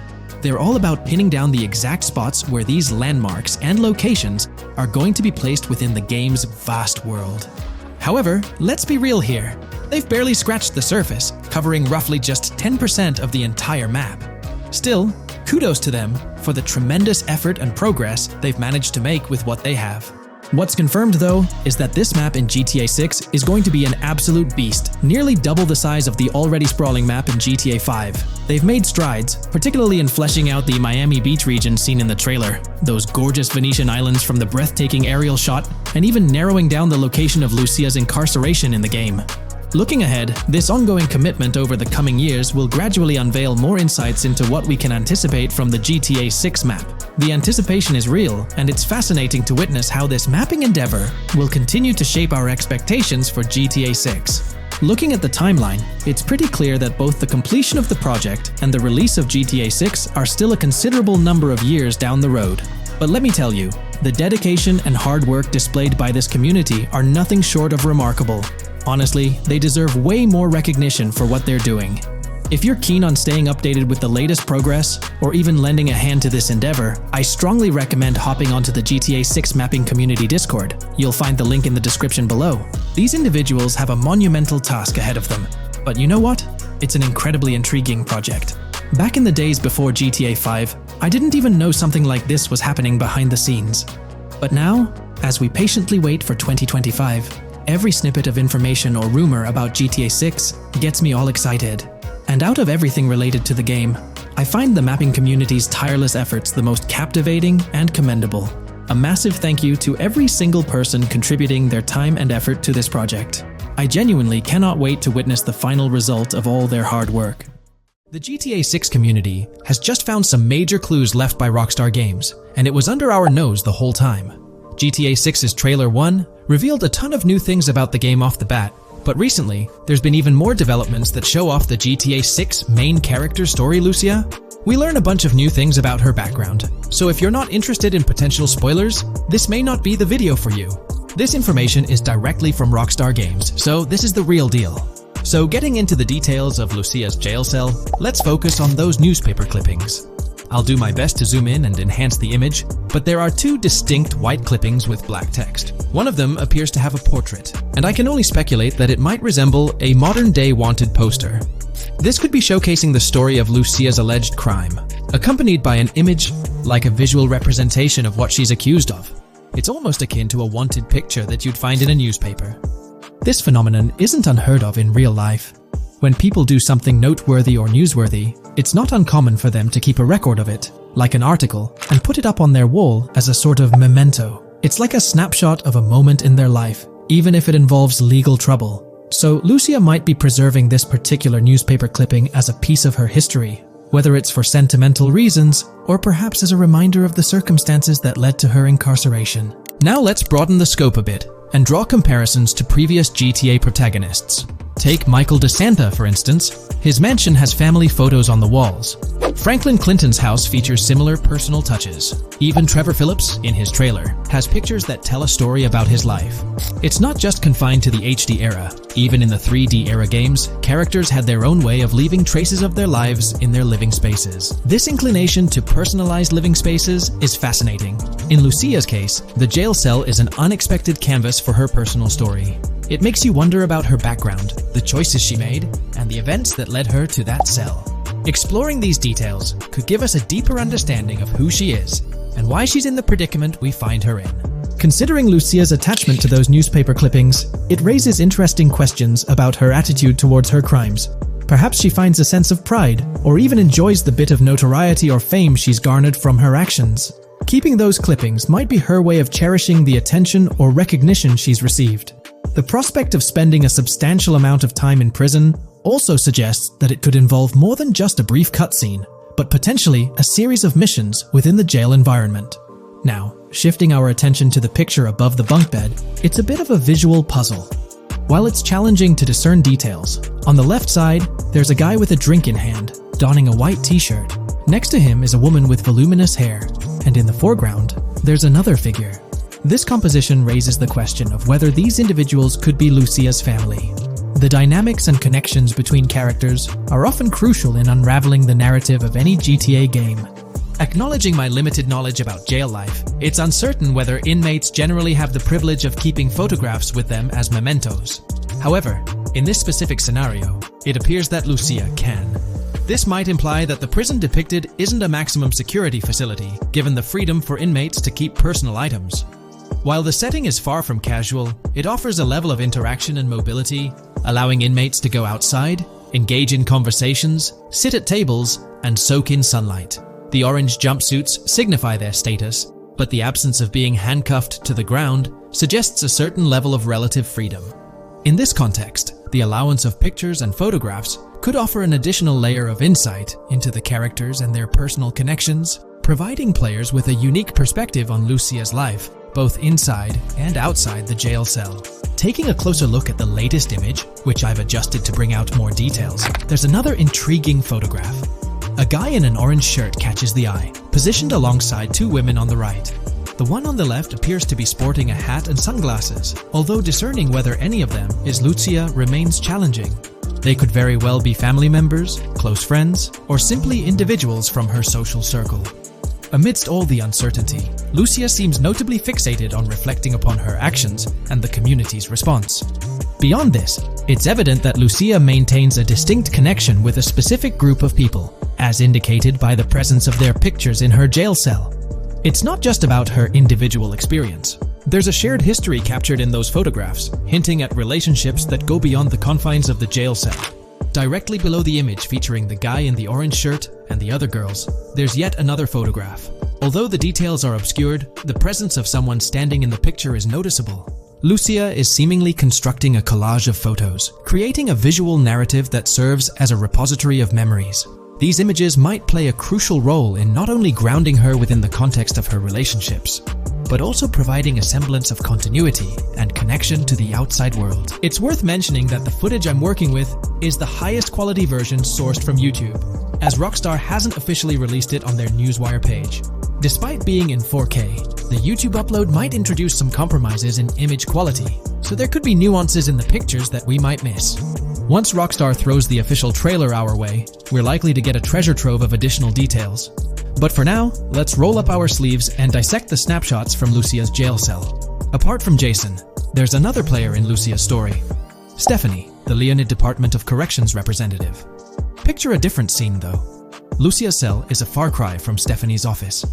They're all about pinning down the exact spots where these landmarks and locations are going to be placed within the game's vast world. However, let's be real here. They've barely scratched the surface, covering roughly just 10% of the entire map. Still, kudos to them for the tremendous effort and progress they've managed to make with what they have. What's confirmed though is that this map in GTA 6 is going to be an absolute beast, nearly double the size of the already sprawling map in GTA 5. They've made strides, particularly in fleshing out the Miami Beach region seen in the trailer, those gorgeous Venetian islands from the breathtaking aerial shot, and even narrowing down the location of Lucia's incarceration in the game. Looking ahead, this ongoing commitment over the coming years will gradually unveil more insights into what we can anticipate from the GTA 6 map. The anticipation is real, and it's fascinating to witness how this mapping endeavor will continue to shape our expectations for GTA 6. Looking at the timeline, it's pretty clear that both the completion of the project and the release of GTA 6 are still a considerable number of years down the road. But let me tell you, the dedication and hard work displayed by this community are nothing short of remarkable. Honestly, they deserve way more recognition for what they're doing. If you're keen on staying updated with the latest progress, or even lending a hand to this endeavor, I strongly recommend hopping onto the GTA 6 mapping community Discord. You'll find the link in the description below. These individuals have a monumental task ahead of them. But you know what? It's an incredibly intriguing project. Back in the days before GTA 5, I didn't even know something like this was happening behind the scenes. But now, as we patiently wait for 2025, every snippet of information or rumor about GTA 6 gets me all excited. And out of everything related to the game, I find the mapping community's tireless efforts the most captivating and commendable. A massive thank you to every single person contributing their time and effort to this project. I genuinely cannot wait to witness the final result of all their hard work. The GTA 6 community has just found some major clues left by Rockstar Games, and it was under our nose the whole time. GTA 6's Trailer 1 revealed a ton of new things about the game off the bat, but recently, there's been even more developments that show off the GTA 6 main character story, Lucia. We learn a bunch of new things about her background, so if you're not interested in potential spoilers, this may not be the video for you. This information is directly from Rockstar Games, so this is the real deal. So getting into the details of Lucia's jail cell, let's focus on those newspaper clippings. I'll do my best to zoom in and enhance the image, but there are two distinct white clippings with black text. One of them appears to have a portrait, and I can only speculate that it might resemble a modern-day wanted poster. This could be showcasing the story of Lucia's alleged crime. accompanied by an image like a visual representation of what she's accused of. It's almost akin to a wanted picture that you'd find in a newspaper. This phenomenon isn't unheard of in real life. When people do something noteworthy or newsworthy, it's not uncommon for them to keep a record of it, like an article, and put it up on their wall as a sort of memento. It's like a snapshot of a moment in their life, even if it involves legal trouble. So Lucia might be preserving this particular newspaper clipping as a piece of her history, whether it's for sentimental reasons or perhaps as a reminder of the circumstances that led to her incarceration. Now let's broaden the scope a bit and draw comparisons to previous GTA protagonists. Take Michael DeSanta, for instance. His mansion has family photos on the walls. Franklin Clinton's house features similar personal touches. Even Trevor Phillips, in his trailer, has pictures that tell a story about his life. It's not just confined to the HD era. Even in the 3D era games, characters had their own way of leaving traces of their lives in their living spaces. This inclination to personalized living spaces is fascinating. In Lucia's case, the jail cell is an unexpected canvas for her personal story. It makes you wonder about her background, the choices she made, and the events that led her to that cell. Exploring these details could give us a deeper understanding of who she is and why she's in the predicament we find her in. Considering Lucia's attachment to those newspaper clippings, it raises interesting questions about her attitude towards her crimes. Perhaps she finds a sense of pride, or even enjoys the bit of notoriety or fame she's garnered from her actions. Keeping those clippings might be her way of cherishing the attention or recognition she's received. The prospect of spending a substantial amount of time in prison also suggests that it could involve more than just a brief cutscene, but potentially a series of missions within the jail environment. Now, shifting our attention to the picture above the bunk bed, it's a bit of a visual puzzle. While it's challenging to discern details, on the left side, there's a guy with a drink in hand, donning a white t-shirt. Next to him is a woman with voluminous hair, and in the foreground, there's another figure. This composition raises the question of whether these individuals could be Lucia's family. The dynamics and connections between characters are often crucial in unraveling the narrative of any GTA game. Acknowledging my limited knowledge about jail life, it's uncertain whether inmates generally have the privilege of keeping photographs with them as mementos. However, in this specific scenario, it appears that Lucia can. This might imply that the prison depicted isn't a maximum security facility, given the freedom for inmates to keep personal items. While the setting is far from casual, it offers a level of interaction and mobility, allowing inmates to go outside, engage in conversations, sit at tables, and soak in sunlight. The orange jumpsuits signify their status, but the absence of being handcuffed to the ground suggests a certain level of relative freedom. In this context, the allowance of pictures and photographs could offer an additional layer of insight into the characters and their personal connections, providing players with a unique perspective on Lucia's life, both inside and outside the jail cell. Taking a closer look at the latest image, which I've adjusted to bring out more details, there's another intriguing photograph. A guy in an orange shirt catches the eye, positioned alongside two women on the right. The one on the left appears to be sporting a hat and sunglasses, although discerning whether any of them is Lucia remains challenging. They could very well be family members, close friends, or simply individuals from her social circle. Amidst all the uncertainty, Lucia seems notably fixated on reflecting upon her actions and the community's response. Beyond this, it's evident that Lucia maintains a distinct connection with a specific group of people, as indicated by the presence of their pictures in her jail cell. It's not just about her individual experience. There's a shared history captured in those photographs, hinting at relationships that go beyond the confines of the jail cell. Directly below the image featuring the guy in the orange shirt and the other girls, there's yet another photograph. Although the details are obscured, the presence of someone standing in the picture is noticeable. Lucia is seemingly constructing a collage of photos, creating a visual narrative that serves as a repository of memories. These images might play a crucial role in not only grounding her within the context of her relationships, but also providing a semblance of continuity and connection to the outside world. It's worth mentioning that the footage I'm working with is the highest quality version sourced from YouTube, as Rockstar hasn't officially released it on their Newswire page. Despite being in 4K, the YouTube upload might introduce some compromises in image quality, so there could be nuances in the pictures that we might miss. Once Rockstar throws the official trailer our way, we're likely to get a treasure trove of additional details. But for now, let's roll up our sleeves and dissect the snapshots from Lucia's jail cell. Apart from Jason, there's another player in Lucia's story. Stephanie, the Leonid Department of Corrections representative. Picture a different scene though. Lucia's cell is a far cry from Stephanie's office.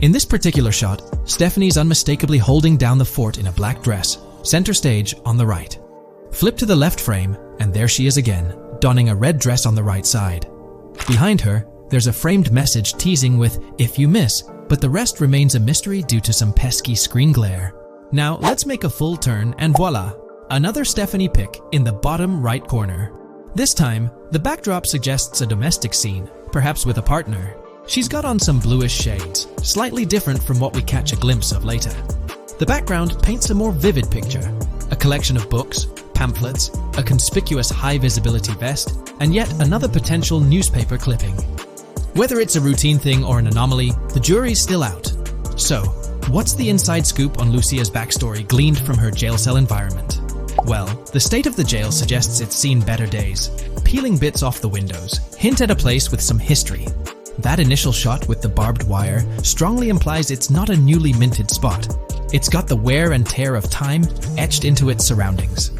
In this particular shot, Stephanie's unmistakably holding down the fort in a black dress, center stage on the right. Flip to the left frame, and there she is again, donning a red dress on the right side. Behind her, there's a framed message teasing with "if you miss," but the rest remains a mystery due to some pesky screen glare. Now let's make a full turn and voila, another Stephanie pic in the bottom right corner. This time, the backdrop suggests a domestic scene, perhaps with a partner. She's got on some bluish shades, slightly different from what we catch a glimpse of later. The background paints a more vivid picture, a collection of books, pamphlets, a conspicuous high-visibility vest, and yet another potential newspaper clipping. Whether it's a routine thing or an anomaly, the jury's still out. So, what's the inside scoop on Lucia's backstory gleaned from her jail cell environment? Well, the state of the jail suggests it's seen better days. Peeling bits off the windows hint at a place with some history. That initial shot with the barbed wire strongly implies it's not a newly minted spot. It's got the wear and tear of time etched into its surroundings.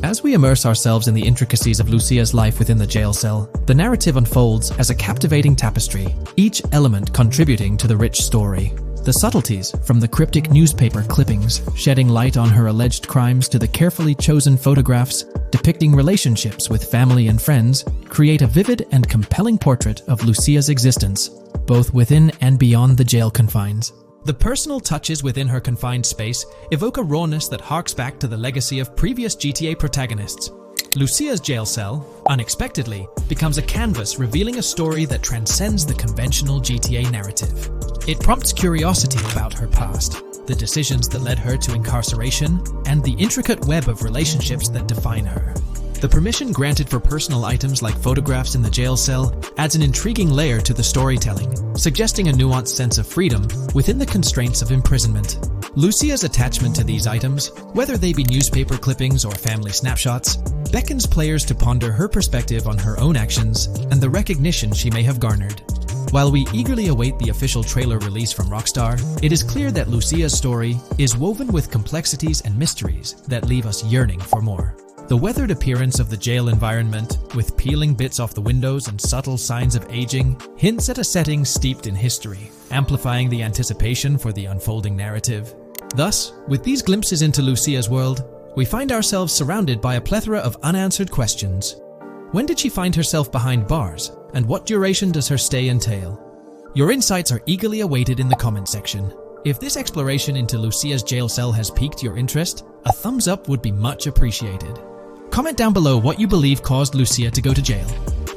As we immerse ourselves in the intricacies of Lucia's life within the jail cell, the narrative unfolds as a captivating tapestry, each element contributing to the rich story. The subtleties, from the cryptic newspaper clippings shedding light on her alleged crimes to the carefully chosen photographs depicting relationships with family and friends, create a vivid and compelling portrait of Lucia's existence, both within and beyond the jail confines. The personal touches within her confined space evoke a rawness that harks back to the legacy of previous GTA protagonists. Lucia's jail cell, unexpectedly, becomes a canvas revealing a story that transcends the conventional GTA narrative. It prompts curiosity about her past, the decisions that led her to incarceration, and the intricate web of relationships that define her. The permission granted for personal items like photographs in the jail cell adds an intriguing layer to the storytelling, suggesting a nuanced sense of freedom within the constraints of imprisonment. Lucia's attachment to these items, whether they be newspaper clippings or family snapshots, beckons players to ponder her perspective on her own actions and the recognition she may have garnered. While we eagerly await the official trailer release from Rockstar, it is clear that Lucia's story is woven with complexities and mysteries that leave us yearning for more. The weathered appearance of the jail environment, with peeling bits off the windows and subtle signs of aging, hints at a setting steeped in history, amplifying the anticipation for the unfolding narrative. Thus, with these glimpses into Lucia's world, we find ourselves surrounded by a plethora of unanswered questions. When did she find herself behind bars, and what duration does her stay entail? Your insights are eagerly awaited in the comment section. If this exploration into Lucia's jail cell has piqued your interest, a thumbs up would be much appreciated. Comment down below what you believe caused Lucia to go to jail.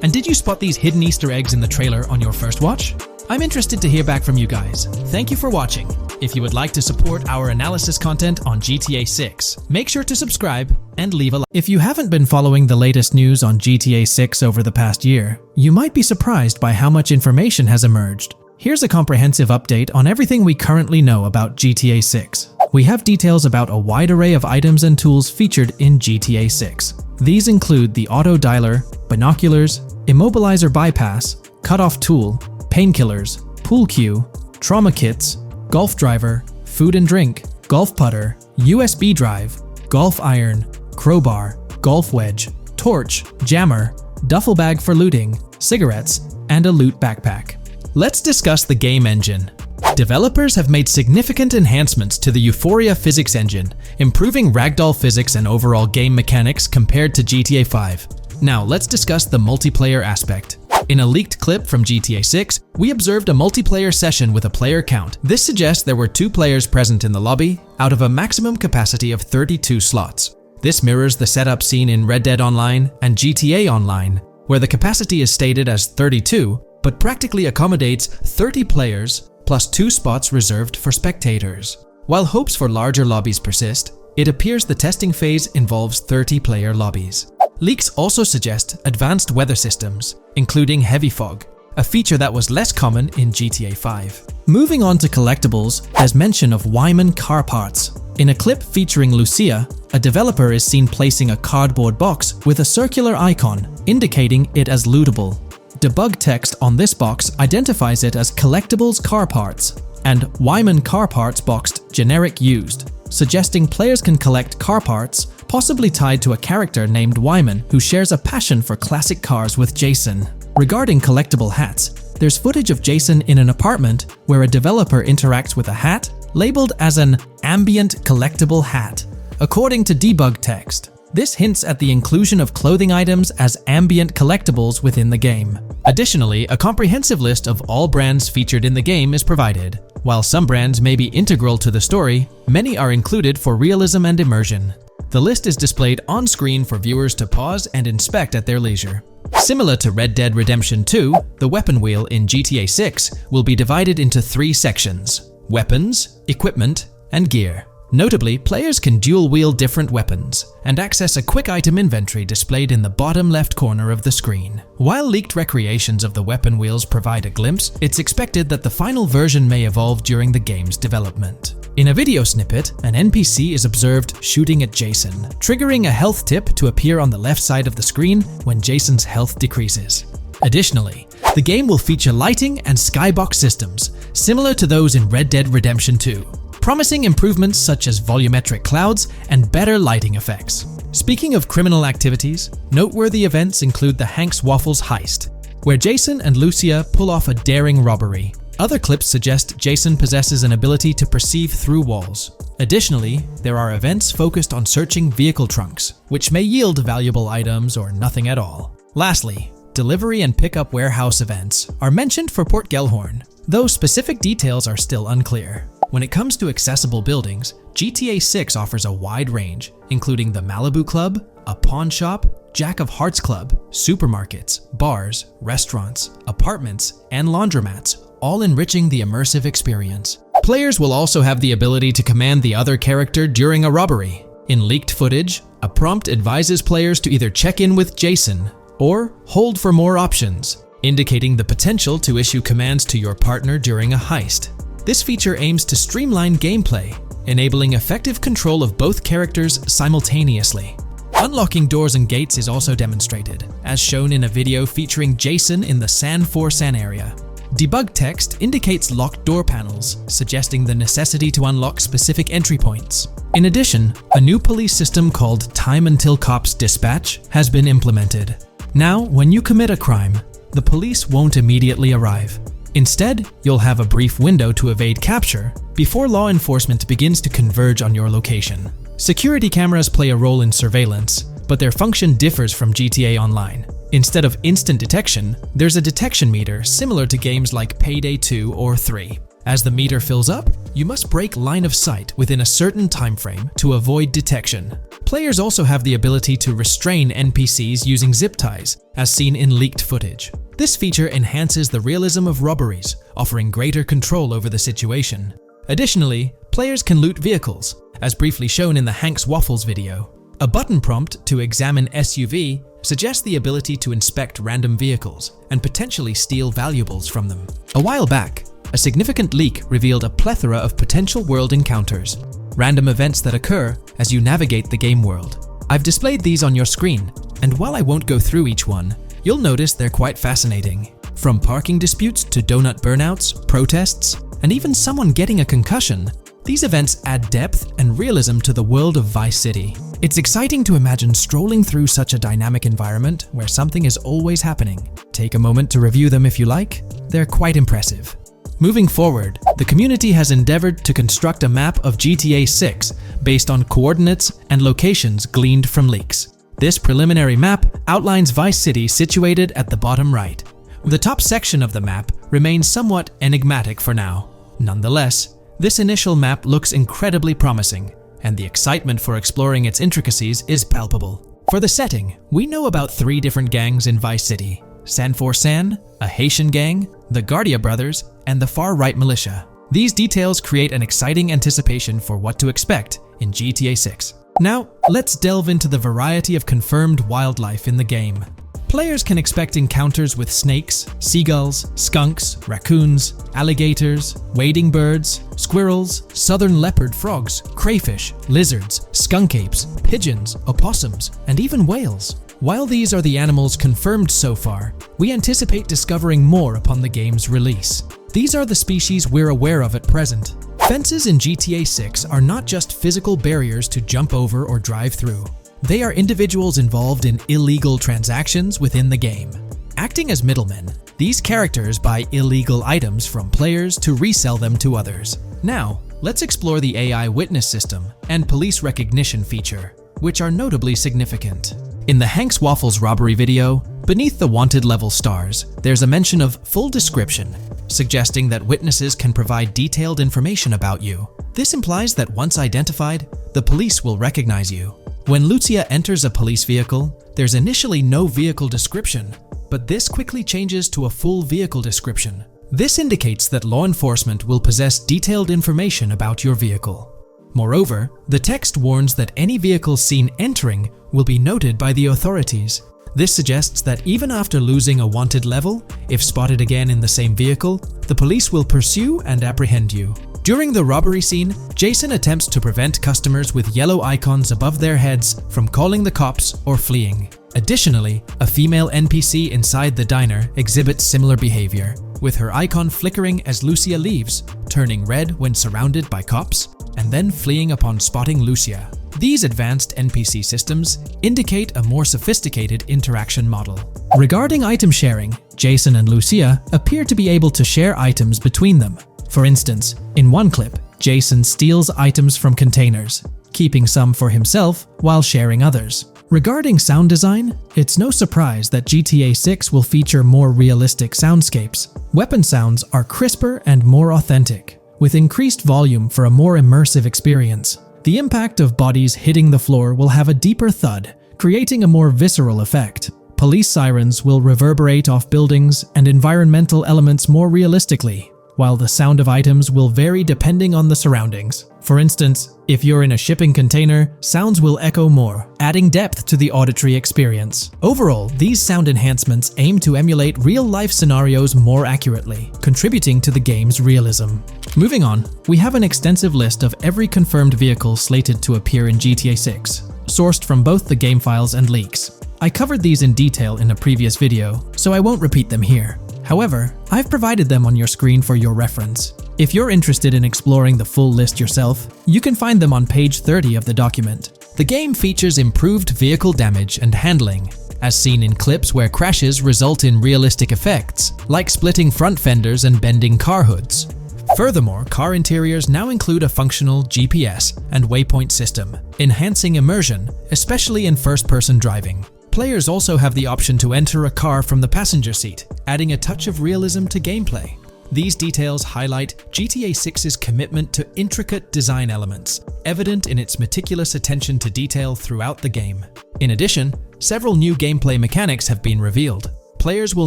And did you spot these hidden Easter eggs in the trailer on your first watch? I'm interested to hear back from you guys. Thank you for watching. If you would like to support our analysis content on GTA 6, make sure to subscribe and leave a like. If you haven't been following the latest news on GTA 6 over the past year, you might be surprised by how much information has emerged. Here's a comprehensive update on everything we currently know about GTA 6. We have details about a wide array of items and tools featured in GTA 6. These include the auto dialer, binoculars, immobilizer bypass, cutoff tool, painkillers, pool cue, trauma kits, golf driver, food and drink, golf putter, USB drive, golf iron, crowbar, golf wedge, torch, jammer, duffel bag for looting, cigarettes, and a loot backpack. Let's discuss the game engine. Developers have made significant enhancements to the Euphoria physics engine, improving ragdoll physics and overall game mechanics compared to GTA 5. Now let's discuss the multiplayer aspect. In a leaked clip from GTA 6, we observed a multiplayer session with a player count. This suggests there were 2 players present in the lobby, out of a maximum capacity of 32 slots. This mirrors the setup seen in Red Dead Online and GTA Online, where the capacity is stated as 32, but practically accommodates 30 players plus 2 spots reserved for spectators. While hopes for larger lobbies persist, it appears the testing phase involves 30-player lobbies. Leaks also suggest advanced weather systems, including heavy fog, a feature that was less common in GTA 5. Moving on to collectibles, there's mention of Wyman car parts. In a clip featuring Lucia, a developer is seen placing a cardboard box with a circular icon, indicating it as lootable. Debug text on this box identifies it as Collectibles Car Parts and Wyman Car Parts boxed Generic Used, suggesting players can collect car parts, possibly tied to a character named Wyman who shares a passion for classic cars with Jason. Regarding collectible hats, there's footage of Jason in an apartment where a developer interacts with a hat labeled as an ambient collectible hat. According to debug text, this hints at the inclusion of clothing items as ambient collectibles within the game. Additionally, a comprehensive list of all brands featured in the game is provided. While some brands may be integral to the story, many are included for realism and immersion. The list is displayed on screen for viewers to pause and inspect at their leisure. Similar to Red Dead Redemption 2, the weapon wheel in GTA 6 will be divided into 3 sections: weapons, equipment, and gear. Notably, players can dual-wield different weapons and access a quick item inventory displayed in the bottom left corner of the screen. While leaked recreations of the weapon wheels provide a glimpse, it's expected that the final version may evolve during the game's development. In a video snippet, an NPC is observed shooting at Jason, triggering a health tip to appear on the left side of the screen when Jason's health decreases. Additionally, the game will feature lighting and skybox systems, similar to those in Red Dead Redemption 2. Promising improvements such as volumetric clouds and better lighting effects. Speaking of criminal activities, noteworthy events include the Hank's Waffles heist, where Jason and Lucia pull off a daring robbery. Other clips suggest Jason possesses an ability to perceive through walls. Additionally, there are events focused on searching vehicle trunks, which may yield valuable items or nothing at all. Lastly, delivery and pickup warehouse events are mentioned for Port Gellhorn, though specific details are still unclear. When it comes to accessible buildings, GTA 6 offers a wide range, including the Malibu Club, a pawn shop, Jack of Hearts Club, supermarkets, bars, restaurants, apartments, and laundromats, all enriching the immersive experience. Players will also have the ability to command the other character during a robbery. In leaked footage, a prompt advises players to either check in with Jason or hold for more options, indicating the potential to issue commands to your partner during a heist. This feature aims to streamline gameplay, enabling effective control of both characters simultaneously. Unlocking doors and gates is also demonstrated, as shown in a video featuring Jason in the San Forsan area. Debug text indicates locked door panels, suggesting the necessity to unlock specific entry points. In addition, a new police system called Time Until Cops Dispatch has been implemented. Now, when you commit a crime, the police won't immediately arrive. Instead, you'll have a brief window to evade capture before law enforcement begins to converge on your location. Security cameras play a role in surveillance, but their function differs from GTA Online. Instead of instant detection, there's a detection meter similar to games like Payday 2 or 3. As the meter fills up, you must break line of sight within a certain time frame to avoid detection. Players also have the ability to restrain NPCs using zip ties, as seen in leaked footage. This feature enhances the realism of robberies, offering greater control over the situation. Additionally, players can loot vehicles, as briefly shown in the Hank's Waffles video. A button prompt to examine SUV suggests the ability to inspect random vehicles and potentially steal valuables from them. A while back, a significant leak revealed a plethora of potential world encounters, random events that occur as you navigate the game world. I've displayed these on your screen, and while I won't go through each one, you'll notice they're quite fascinating. From parking disputes to donut burnouts, protests, and even someone getting a concussion, these events add depth and realism to the world of Vice City. It's exciting to imagine strolling through such a dynamic environment where something is always happening. Take a moment to review them if you like. They're quite impressive. Moving forward, the community has endeavored to construct a map of GTA 6 based on coordinates and locations gleaned from leaks. This preliminary map outlines Vice City situated at the bottom right. The top section of the map remains somewhat enigmatic for now. Nonetheless, this initial map looks incredibly promising, and the excitement for exploring its intricacies is palpable. For the setting, we know about 3 different gangs in Vice City: San Forsan, a Haitian gang, the Guardia Brothers, and the far-right militia. These details create an exciting anticipation for what to expect in GTA 6. Now, let's delve into the variety of confirmed wildlife in the game. Players can expect encounters with snakes, seagulls, skunks, raccoons, alligators, wading birds, squirrels, southern leopard frogs, crayfish, lizards, skunk apes, pigeons, opossums, and even whales. While these are the animals confirmed so far, we anticipate discovering more upon the game's release. These are the species we're aware of at present. Fences in GTA 6 are not just physical barriers to jump over or drive through. They are individuals involved in illegal transactions within the game. Acting as middlemen, These characters buy illegal items from players to resell them to others. Now, let's explore the AI witness system and police recognition feature, which are notably significant. In the Hank's Waffles robbery video, beneath the wanted level stars, there's a mention of full description, suggesting that witnesses can provide detailed information about you. This implies that once identified, the police will recognize you. When Lucia enters a police vehicle, there's initially no vehicle description, but this quickly changes to a full vehicle description. This indicates that law enforcement will possess detailed information about your vehicle. Moreover, the text warns that any vehicle seen entering will be noted by the authorities. This suggests that even after losing a wanted level, if spotted again in the same vehicle, the police will pursue and apprehend you. During the robbery scene, Jason attempts to prevent customers with yellow icons above their heads from calling the cops or fleeing. Additionally, a female NPC inside the diner exhibits similar behavior, with her icon flickering as Lucia leaves, turning red when surrounded by cops, and then fleeing upon spotting Lucia. These advanced NPC systems indicate a more sophisticated interaction model. Regarding item sharing, Jason and Lucia appear to be able to share items between them. For instance, in one clip, Jason steals items from containers, keeping some for himself while sharing others. Regarding sound design, it's no surprise that GTA 6 will feature more realistic soundscapes. Weapon sounds are crisper and more authentic, with increased volume for a more immersive experience. The impact of bodies hitting the floor will have a deeper thud, creating a more visceral effect. Police sirens will reverberate off buildings and environmental elements more realistically, while the sound of items will vary depending on the surroundings. For instance, if you're in a shipping container, sounds will echo more, adding depth to the auditory experience. Overall, these sound enhancements aim to emulate real-life scenarios more accurately, contributing to the game's realism. Moving on, we have an extensive list of every confirmed vehicle slated to appear in GTA 6, sourced from both the game files and leaks. I covered these in detail in a previous video, so I won't repeat them here. However, I've provided them on your screen for your reference. If you're interested in exploring the full list yourself, you can find them on page 30 of the document. The game features improved vehicle damage and handling, as seen in clips where crashes result in realistic effects, like splitting front fenders and bending car hoods. Furthermore, car interiors now include a functional GPS and waypoint system, enhancing immersion, especially in first-person driving. Players also have the option to enter a car from the passenger seat, adding a touch of realism to gameplay. These details highlight GTA 6's commitment to intricate design elements, evident in its meticulous attention to detail throughout the game. In addition, several new gameplay mechanics have been revealed. Players will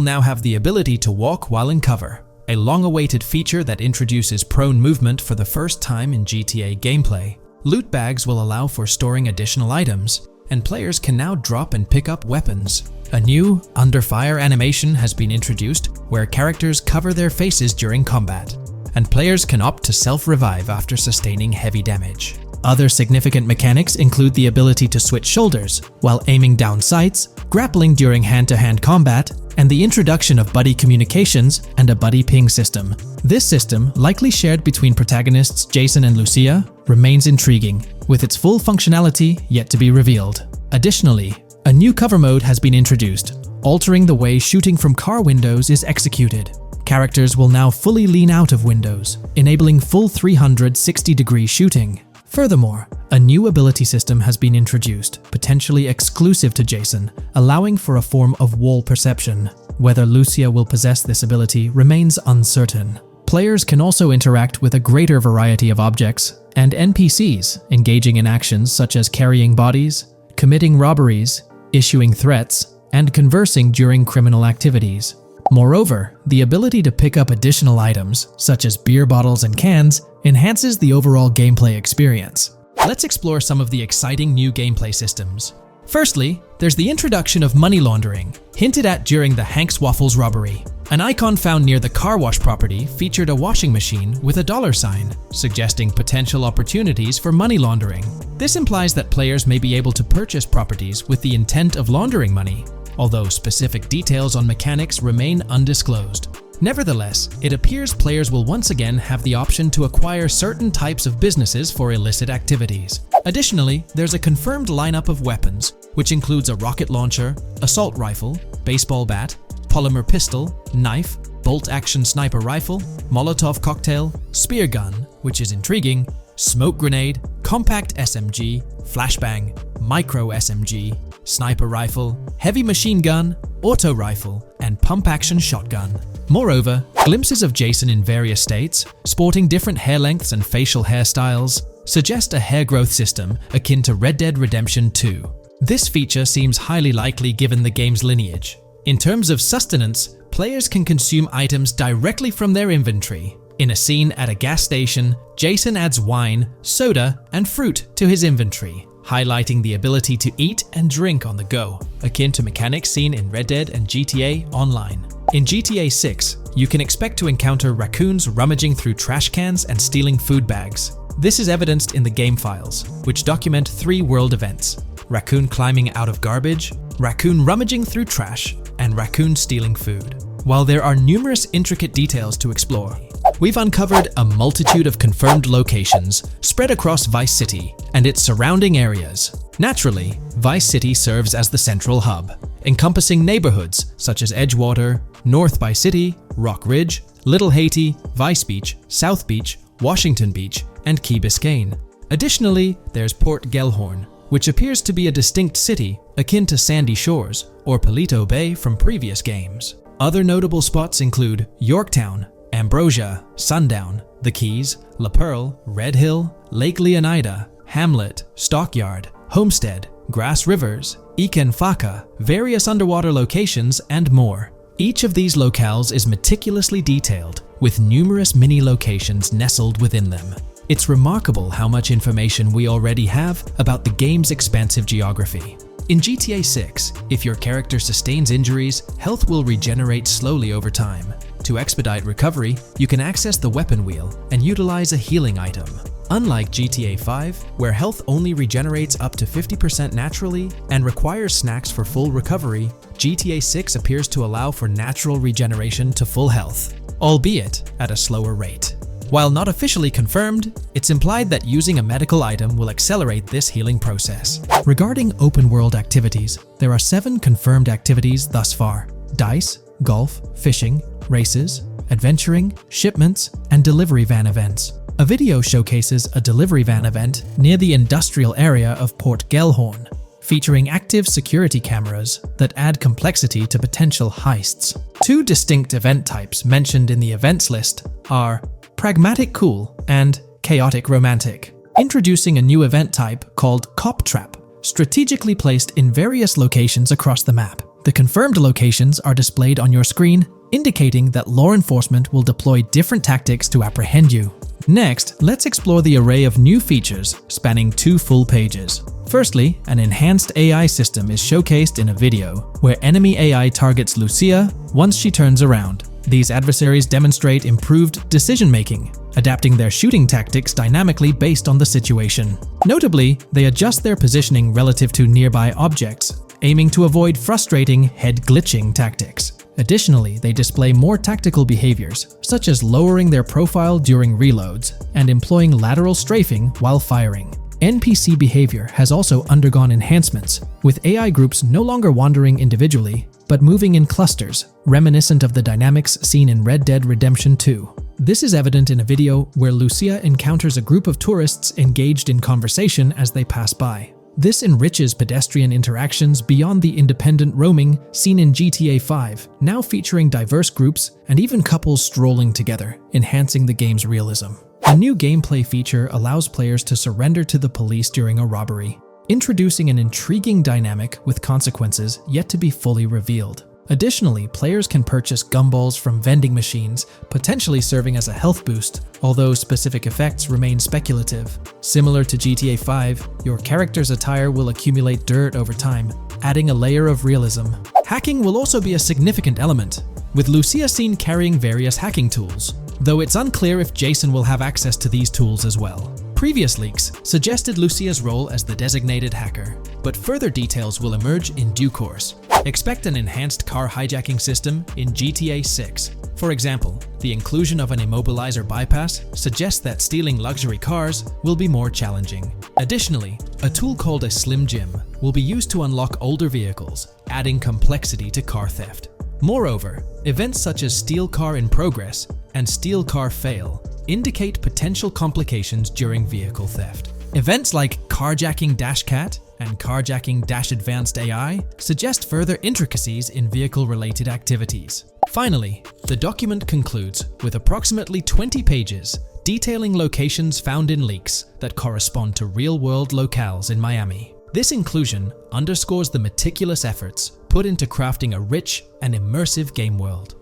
now have the ability to walk while in cover, a long-awaited feature that introduces prone movement for the first time in GTA gameplay. Loot bags will allow for storing additional items, and players can now drop and pick up weapons. A new under fire animation has been introduced where characters cover their faces during combat, and players can opt to self-revive after sustaining heavy damage. Other significant mechanics include the ability to switch shoulders while aiming down sights, grappling during hand-to-hand combat, and the introduction of buddy communications and a buddy ping system. This system, likely shared between protagonists Jason and Lucia, remains intriguing, with its full functionality yet to be revealed. Additionally, a new cover mode has been introduced, altering the way shooting from car windows is executed. Characters will now fully lean out of windows, enabling full 360-degree shooting. Furthermore, a new ability system has been introduced, potentially exclusive to Jason, allowing for a form of wall perception. Whether Lucia will possess this ability remains uncertain. Players can also interact with a greater variety of objects and NPCs, engaging in actions such as carrying bodies, committing robberies, issuing threats, and conversing during criminal activities. Moreover, the ability to pick up additional items, such as beer bottles and cans, enhances the overall gameplay experience. Let's explore some of the exciting new gameplay systems. Firstly, there's the introduction of money laundering, hinted at during the Hank's Waffles robbery. An icon found near the car wash property featured a washing machine with a dollar sign, suggesting potential opportunities for money laundering. This implies that players may be able to purchase properties with the intent of laundering money, although specific details on mechanics remain undisclosed. Nevertheless, it appears players will once again have the option to acquire certain types of businesses for illicit activities. Additionally, there's a confirmed lineup of weapons, which includes a rocket launcher, assault rifle, baseball bat, polymer pistol, knife, bolt-action sniper rifle, Molotov cocktail, spear gun, which is intriguing, smoke grenade, compact SMG, flashbang, micro SMG, sniper rifle, heavy machine gun, auto rifle, and pump-action shotgun. Moreover, glimpses of Jason in various states, sporting different hair lengths and facial hairstyles, suggest a hair growth system akin to Red Dead Redemption 2. This feature seems highly likely given the game's lineage. In terms of sustenance, players can consume items directly from their inventory. In a scene at a gas station, Jason adds wine, soda, and fruit to his inventory, highlighting the ability to eat and drink on the go, akin to mechanics seen in Red Dead and GTA Online. In GTA 6, you can expect to encounter raccoons rummaging through trash cans and stealing food bags. This is evidenced in the game files, which document 3 world events: raccoon climbing out of garbage, raccoon rummaging through trash, and raccoon stealing food. While there are numerous intricate details to explore, we've uncovered a multitude of confirmed locations spread across Vice City and its surrounding areas. Naturally, Vice City serves as the central hub, encompassing neighborhoods such as Edgewater, North Vice City, Rock Ridge, Little Haiti, Vice Beach, South Beach, Washington Beach, and Key Biscayne. Additionally, there's Port Gellhorn, which appears to be a distinct city akin to Sandy Shores or Paleto Bay from previous games. Other notable spots include Yorktown, Ambrosia, Sundown, The Keys, La Pearl, Red Hill, Lake Leonida, Hamlet, Stockyard, Homestead, Grass Rivers, Ikenfaka, various underwater locations, and more. Each of these locales is meticulously detailed, with numerous mini locations nestled within them. It's remarkable how much information we already have about the game's expansive geography. In GTA 6, if your character sustains injuries, health will regenerate slowly over time. To expedite recovery, you can access the weapon wheel and utilize a healing item. Unlike GTA 5, where health only regenerates up to 50% naturally and requires snacks for full recovery, GTA 6 appears to allow for natural regeneration to full health, albeit at a slower rate. While not officially confirmed, it's implied that using a medical item will accelerate this healing process. Regarding open-world activities, there are 7 confirmed activities thus far: dice, golf, fishing, races, adventuring, shipments, and delivery van events. A video showcases a delivery van event near the industrial area of Port Gellhorn, featuring active security cameras that add complexity to potential heists. 2 distinct event types mentioned in the events list are Pragmatic Cool and Chaotic Romantic, introducing a new event type called Cop Trap, strategically placed in various locations across the map. The confirmed locations are displayed on your screen, indicating that law enforcement will deploy different tactics to apprehend you. Next, let's explore the array of new features spanning 2 full pages. Firstly, an enhanced AI system is showcased in a video, where enemy AI targets Lucia once she turns around. These adversaries demonstrate improved decision-making, adapting their shooting tactics dynamically based on the situation. Notably, they adjust their positioning relative to nearby objects, aiming to avoid frustrating head-glitching tactics. Additionally, they display more tactical behaviors, such as lowering their profile during reloads and employing lateral strafing while firing. NPC behavior has also undergone enhancements, with AI groups no longer wandering individually, but moving in clusters, reminiscent of the dynamics seen in Red Dead Redemption 2. This is evident in a video where Lucia encounters a group of tourists engaged in conversation as they pass by. This enriches pedestrian interactions beyond the independent roaming seen in GTA 5, now featuring diverse groups and even couples strolling together, enhancing the game's realism. A new gameplay feature allows players to surrender to the police during a robbery, introducing an intriguing dynamic with consequences yet to be fully revealed. Additionally, players can purchase gumballs from vending machines, potentially serving as a health boost, although specific effects remain speculative. Similar to GTA 5, your character's attire will accumulate dirt over time, adding a layer of realism. Hacking will also be a significant element, with Lucia seen carrying various hacking tools, though it's unclear if Jason will have access to these tools as well. Previous leaks suggested Lucia's role as the designated hacker, but further details will emerge in due course. Expect an enhanced car hijacking system in GTA 6. For example, the inclusion of an immobilizer bypass suggests that stealing luxury cars will be more challenging. Additionally, a tool called a Slim Jim will be used to unlock older vehicles, adding complexity to car theft. Moreover, events such as Steal Car in Progress and Steal Car Fail indicate potential complications during vehicle theft. Events like Carjacking Cat and Carjacking Advanced AI suggest further intricacies in vehicle-related activities. Finally, the document concludes with approximately 20 pages detailing locations found in leaks that correspond to real-world locales in Miami. This inclusion underscores the meticulous efforts put into crafting a rich and immersive game world.